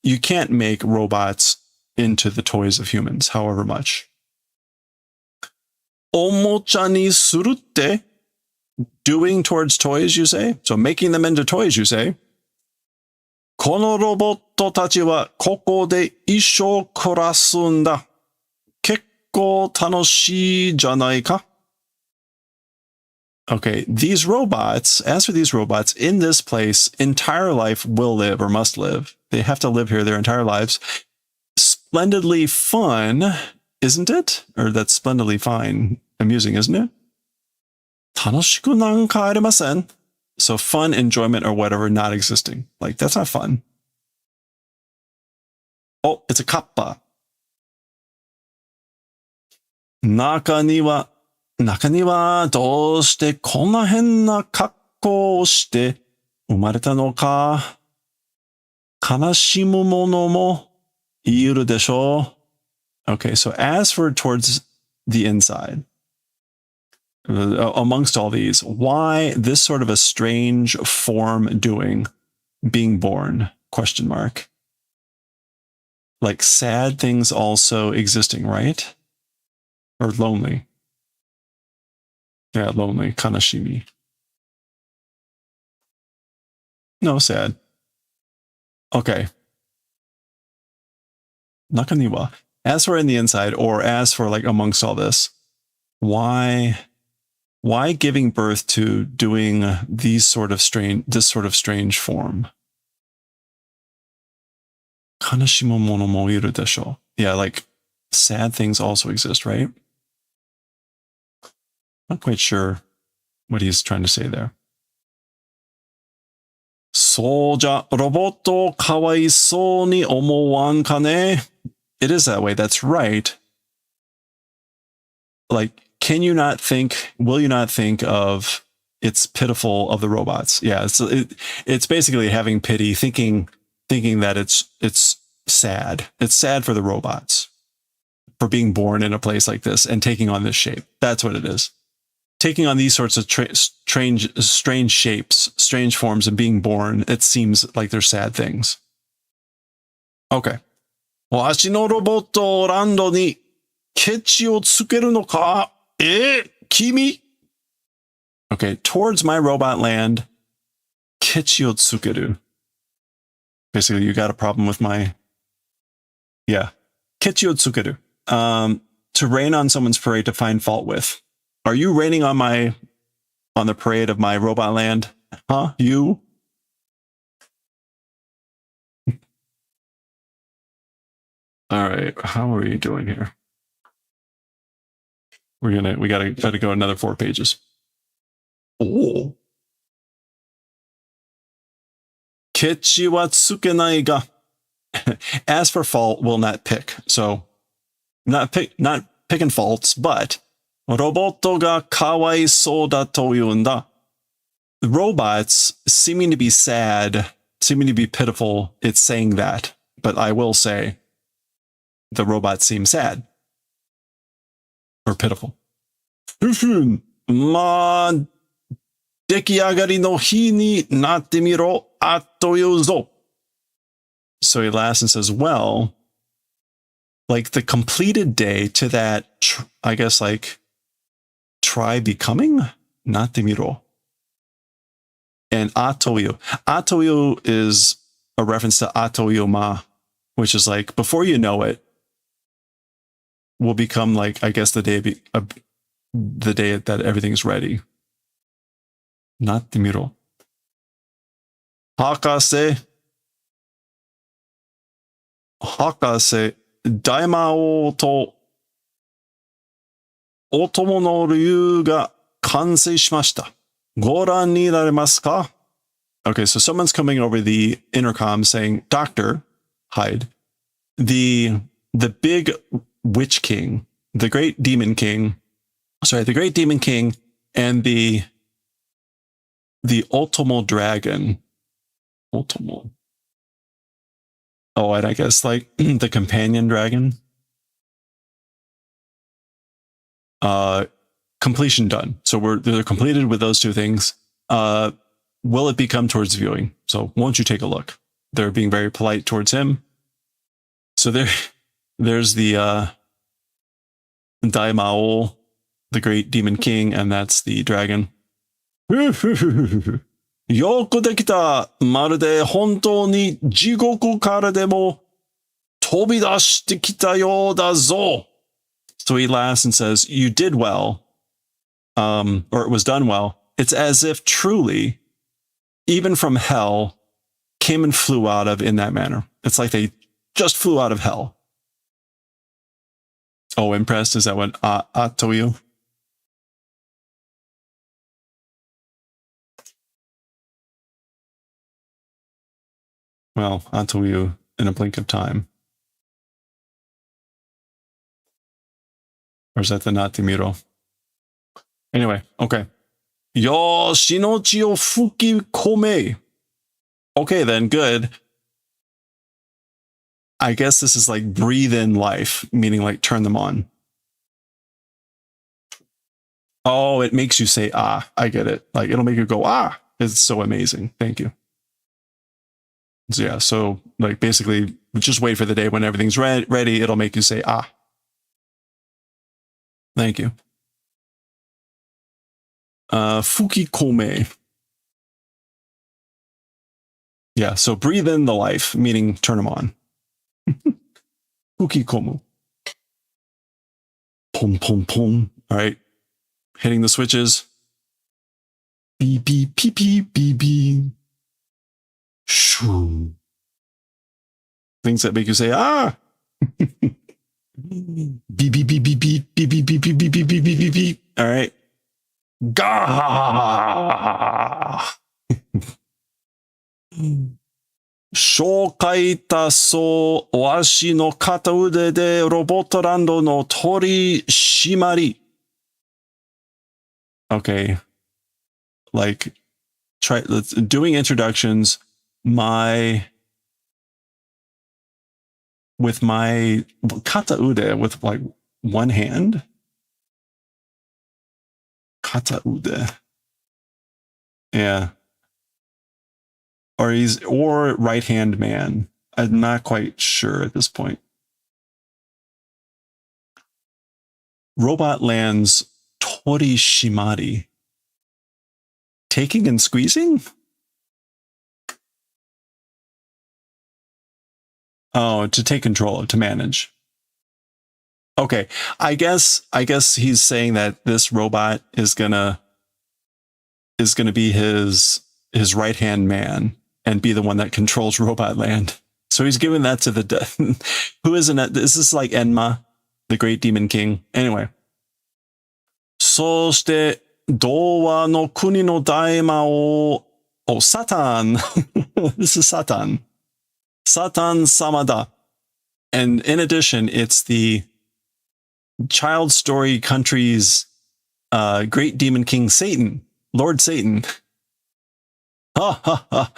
you can't make robots into the toys of humans, however much. Omocha ni suru tte? Doing towards toys, you say? So making them into toys, you say? このロボットたちはここで一生暮らすんだ。結構楽しいじゃないか? Okay, these robots, as for these robots, in this place, entire life will live or must live. They have to live here their entire lives. Splendidly fun, isn't it? Or that's splendidly fine. Amusing, isn't it? 楽しくなんかありません. So fun, enjoyment, or whatever not existing. Like, that's not fun. Oh, it's a kappa. 中にはどうしてこんな変な格好をして生まれたのか。悲しむものもいるでしょう。Okay, so as for towards the inside, amongst all these, why this sort of a strange form doing, being born, question mark. Like sad things also existing, right? Or lonely. Yeah, lonely, kanashimi. No, sad. Okay. Nakaniwa. As for in the inside, or as for like amongst all this, why giving birth to doing this sort of strange form? Kanashimu mono mo iru desho. Yeah, like sad things also exist, right? Not quite sure what he's trying to say there. そうじゃ、ロボットをかわいそうに思わんかね? It is that way. That's right. Like, will you not think of it's pitiful of the robots? Yeah, it's basically having pity, thinking that it's sad. It's sad for the robots for being born in a place like this and taking on this shape. That's what it is. Taking on these sorts of strange shapes, strange forms, and being born, it seems like they're sad things. Okay. わしのロボットランドにケチをつけるのか? Kimi? Okay, towards my robot land, kechi o tsukeru. Basically, you got a problem with my... Yeah. Kechi o tsukeru. To rain on someone's parade to find fault with. Are you raining on the parade of my robot land? Huh? You? All right. How are we doing here? We gotta go another 4 pages. Oh. Kechi wa tsukenai ga. As for fault, will not pick. So not picking faults, but roboto ga kawaisou da to iunda. The robots seeming to be sad, seeming to be pitiful, it's saying that. But I will say the robots seem sad. Or pitiful. まあ、出来上がりの日になってみろ、あっというぞ. So he laughs and says, well, like the completed day to that, I guess like, try becoming? Natemiro. And atoyu. Atoyu is a reference to atoyuma, which is like, before you know it, will become like, I guess the day that everything's ready. Natemiro. Hakase. 博士、大魔王とお供の竜が完成しました。ご覧になれますか? Okay, so someone's coming over the intercom saying, Doctor, hide. The big witch king, the great demon king, the great demon king and the ultimo dragon. Ultimo. Oh, and I guess like the companion dragon. Completion done. So they're completed with those two things. Will it become towards viewing? So won't you take a look? They're being very polite towards him. So there's the Daimao, the great demon king, and that's the dragon. よくできた。まるで本当に地獄からでも飛び出してきたようだぞ. So he laughs and says, you did well, or it was done well. It's as if truly, even from hell, came and flew out of in that manner. It's like they just flew out of hell. Oh, impressed? Is that what Atoyu? Well, Atoyu in a blink of time. Or is that the Natimiro? Anyway, okay. Yo shinochi o fuki kome. Okay, then, good. I guess this is like breathe in life, meaning like turn them on. Oh, it makes you say, ah, I get it. Like it'll make you go, ah, it's so amazing. Thank you. So yeah, so like basically just wait for the day when everything's ready. It'll make you say, ah. Thank you. Fukikome. Yeah, so breathe in the life, meaning turn them on. Fukikomu. Pom, pom, pom. All right. Hitting the switches. Beep, beep, beep, beep, beep, beep. Shoo. Things that make you say, ah. Beep, beep, beep, beep, beep, beep, beep, beep, beep, beep, beep, beep, beep, beep. All right. Gah! 紹介たそうわしの片腕でロボットランドの取り締まり Okay. Like, doing introductions, with my kataude, with like one hand. Kataude. Yeah. Or right hand man. I'm not quite sure at this point. Robot lands Torishimari. Taking and squeezing? Oh, to take control of, to manage. Okay, I guess he's saying that this robot is gonna be his right-hand man and be the one that controls Robot Land. So he's giving that to the who isn't it? Is this like Enma, the great demon king? Anyway. そして童話の国の大魔王 Oh, Satan. This is Satan. Satan Samada. And in addition, it's the child story country's great demon king Satan, Lord Satan. Ha ha ha.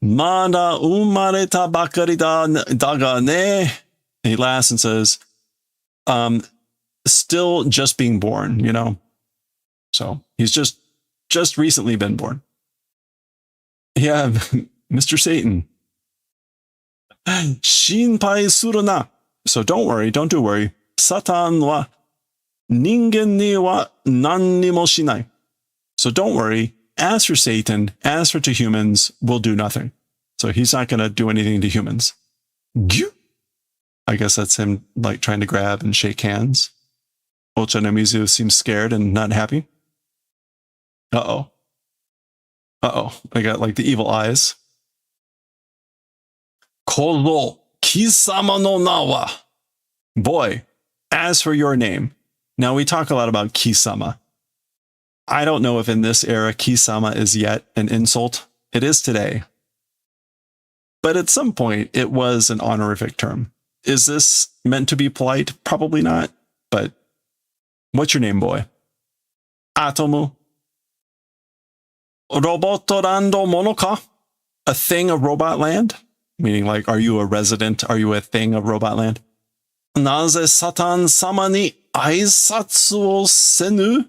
Mada umareta bakari daga ne. He laughs and says, still just being born, you know? So he's just recently been born. Yeah, Mr. Satan. Shinpai suruna. So don't worry, don't do worry. Satan wa ningen ni wa nan ni mo shinai. So don't worry. As for Satan, as for to humans, will do nothing. So he's not going to do anything to humans. I guess that's him like trying to grab and shake hands. Ocha no Mizu seems scared and not happy. Uh-oh. I got like the evil eyes. Kozo Kisama no nawa. Boy, as for your name. Now we talk a lot about Kisama. I don't know if in this era Kisama is yet an insult. It is today. But at some point it was an honorific term. Is this meant to be polite? Probably not. But what's your name, boy? Atomu. Robotorando monoka? A thing of robot land? Meaning like, are you a resident? Are you a thing of robot land? Naze Satan sama ni aisatsu wo senu?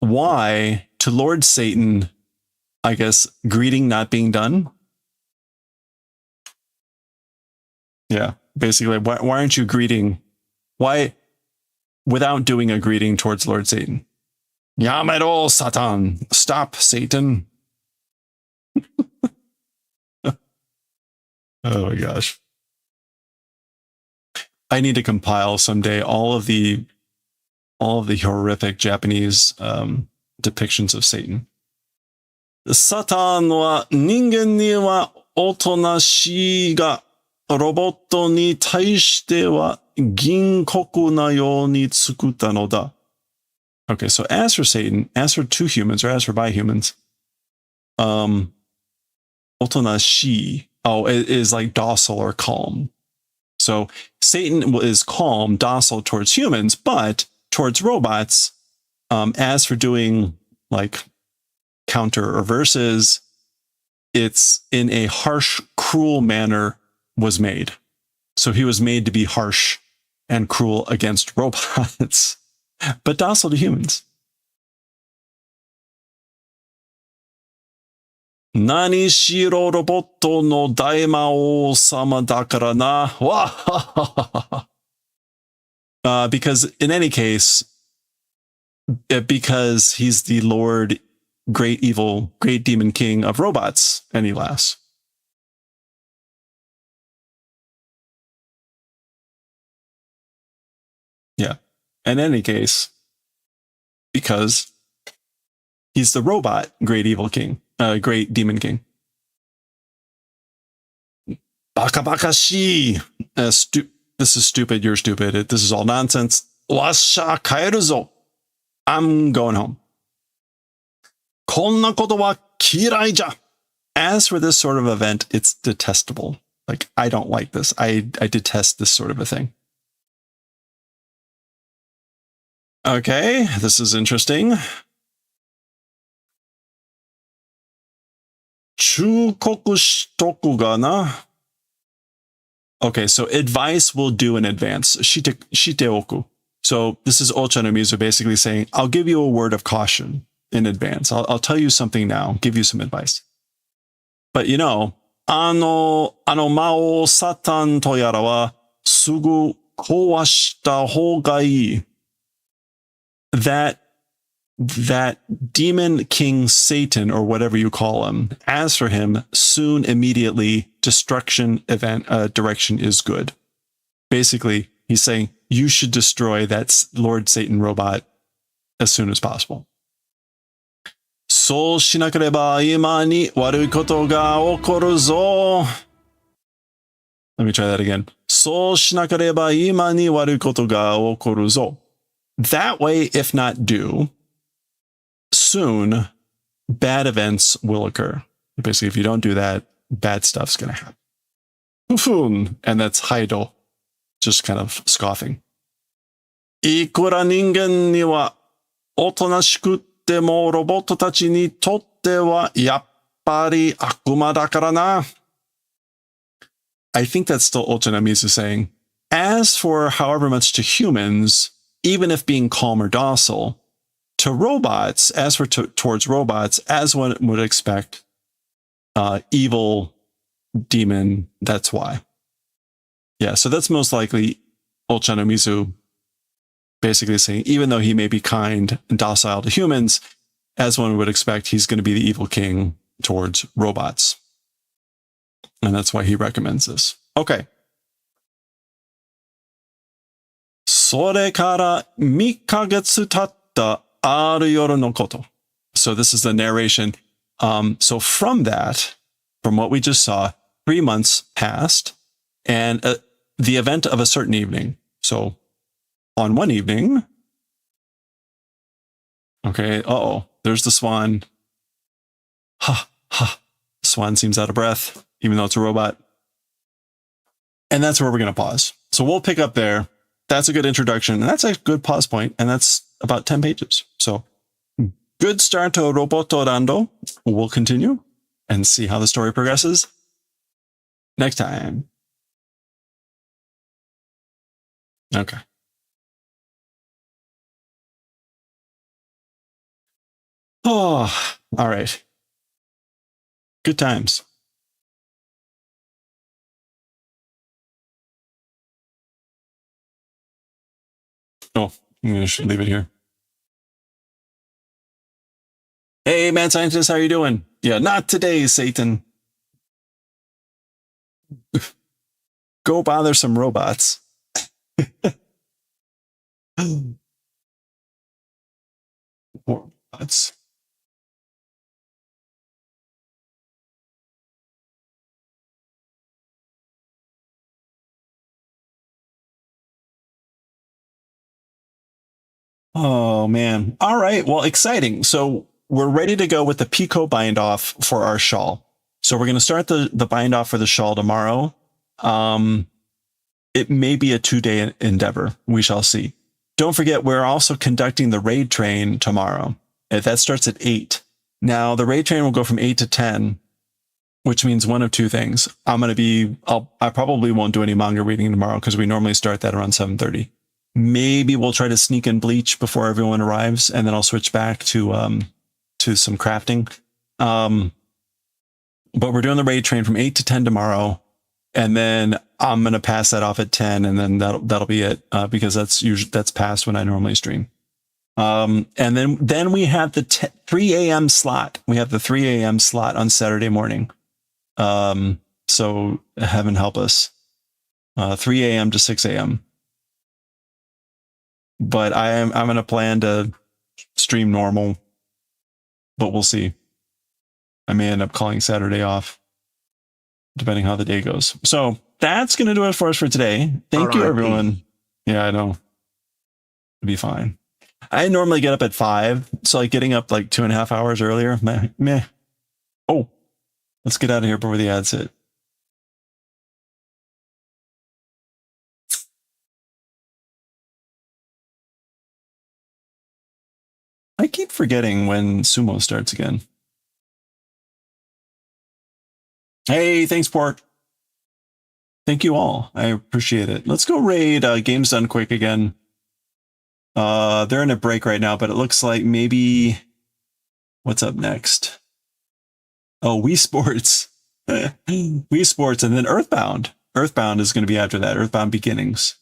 Why, to Lord Satan, I guess, greeting not being done? Yeah, basically, why aren't you greeting? Why, without doing a greeting towards Lord Satan? Yamero Satan, stop Satan. Oh my gosh. I need to compile someday all of the horrific Japanese depictions of Satan. Satan wa ningen ni wa otonashi ga roboto ni taishite wa ginkoku na you ni tsukutta no da. Okay, so as for Satan, as for two humans, or as for by humans, otonashi, it is like docile or calm. So Satan is calm, docile towards humans, but towards robots, as for doing like counter or verses, it's in a harsh, cruel manner was made. So he was made to be harsh and cruel against robots, but docile to humans. Nani shiro roboto no daimao sama dakara na. Because in any case, because he's the Lord, great evil, great demon king of robots, any less. Yeah. In any case, because he's the robot, great evil king, great demon king. Bakabakashi. This is stupid. You're stupid. This is all nonsense. Washa kaeruzo. I'm going home. Konna koto wa kirai ja. As for this sort of event, it's detestable. Like, I don't like this. I detest this sort of a thing. Okay, this is interesting. Chukoku shitoku ga na. Okay, so advice will do in advance. Shiteoku. So this is Ocha no Mizu basically saying, I'll give you a word of caution in advance. I'll tell you something now, give you some advice. But you know, ano mao satan to yara wa sugu kowashita hou ga ii. That demon king Satan, or whatever you call him, as for him, soon, immediately, destruction event direction is good. Basically, he's saying you should destroy that Lord Satan robot as soon as possible. So shinakereba ima ni warui koto ga okoru zo. Let me try that again. So shinakereba ima ni warui koto ga okoru zo. That way, if not do, soon bad events will occur. Basically, if you don't do that, bad stuff's going to happen. And that's Haido, just kind of scoffing. Ikura ningen ni wa otonashikutte mo roboto tachi ni totte wa yappari akuma dakara na. I think that's still Otonamizu saying, as for however much to humans, even if being calm or docile, to robots, as for towards robots, as one would expect, evil demon, that's why. Yeah, so that's most likely Ocha no Mizu basically saying, even though he may be kind and docile to humans, as one would expect, he's going to be the evil king towards robots. And that's why he recommends this. Okay. それから3ヶ月経ったある夜のこと. So this is the narration. So from that, from what we just saw, 3 months passed, and the event of a certain evening. So on one evening, okay, there's the swan. Ha, ha. The swan seems out of breath, even though it's a robot. And that's where we're going to pause. So we'll pick up there. That's a good introduction, and that's a good pause point, and that's about 10 pages. So good start to Roboto Rando. We'll continue and see how the story progresses next time. Okay. Oh, all right. Good times. Oh, I'm going to leave it here. Hey, mad scientist, how you doing? Yeah, not today, Satan. Go bother some robots. Robots. Oh, man. All right. Well, exciting. So we're ready to go with the Pico bind off for our shawl. So we're going to start the bind off for the shawl tomorrow. It may be a 2-day endeavor. We shall see. Don't forget, we're also conducting the raid train tomorrow. That starts at 8. Now, the raid train will go from 8 to 10, which means one of two things. I probably won't do any manga reading tomorrow because we normally start that around 7:30. Maybe we'll try to sneak in Bleach before everyone arrives, and then I'll switch back to some crafting. But we're doing the raid train from 8 to 10 tomorrow, and then I'm gonna pass that off at 10, and then that'll be it because that's past when I normally stream. And then we have the 3 a.m. slot. We have the 3 a.m. slot on Saturday morning. So heaven help us. 3 a.m. to 6 a.m. But I'm going to plan to stream normal, but we'll see. I may end up calling Saturday off, depending how the day goes. So that's going to do it for us for today. Thank you, everyone. Yeah, I know. It'll be fine. I normally get up at 5, so like getting up like 2.5 hours earlier, meh. Oh, let's get out of here before the ads hit. I keep forgetting when sumo starts again. Hey, thanks, Port. Thank you all. I appreciate it. Let's go raid Games Done Quick again. They're in a break right now, but it looks like maybe... What's up next? Oh, Wii Sports. Wii Sports, and then Earthbound. Earthbound is going to be after that. Earthbound Beginnings.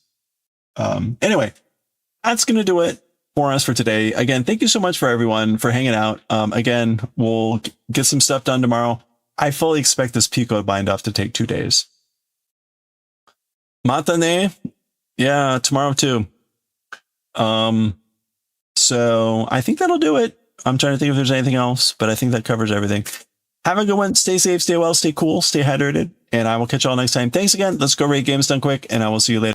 Anyway, that's going to do it for us for today. Again, thank you so much for everyone for hanging out. Again, we'll get some stuff done tomorrow. I fully expect this Pico bind off to take 2 days. Matane. Yeah, tomorrow too. So I think that'll do it. I'm trying to think if there's anything else, but I think that covers everything. Have a good one. Stay safe, stay well, stay cool, stay hydrated, and I will catch you all next time. Thanks again. Let's go raid Games Done Quick, and I will see you later.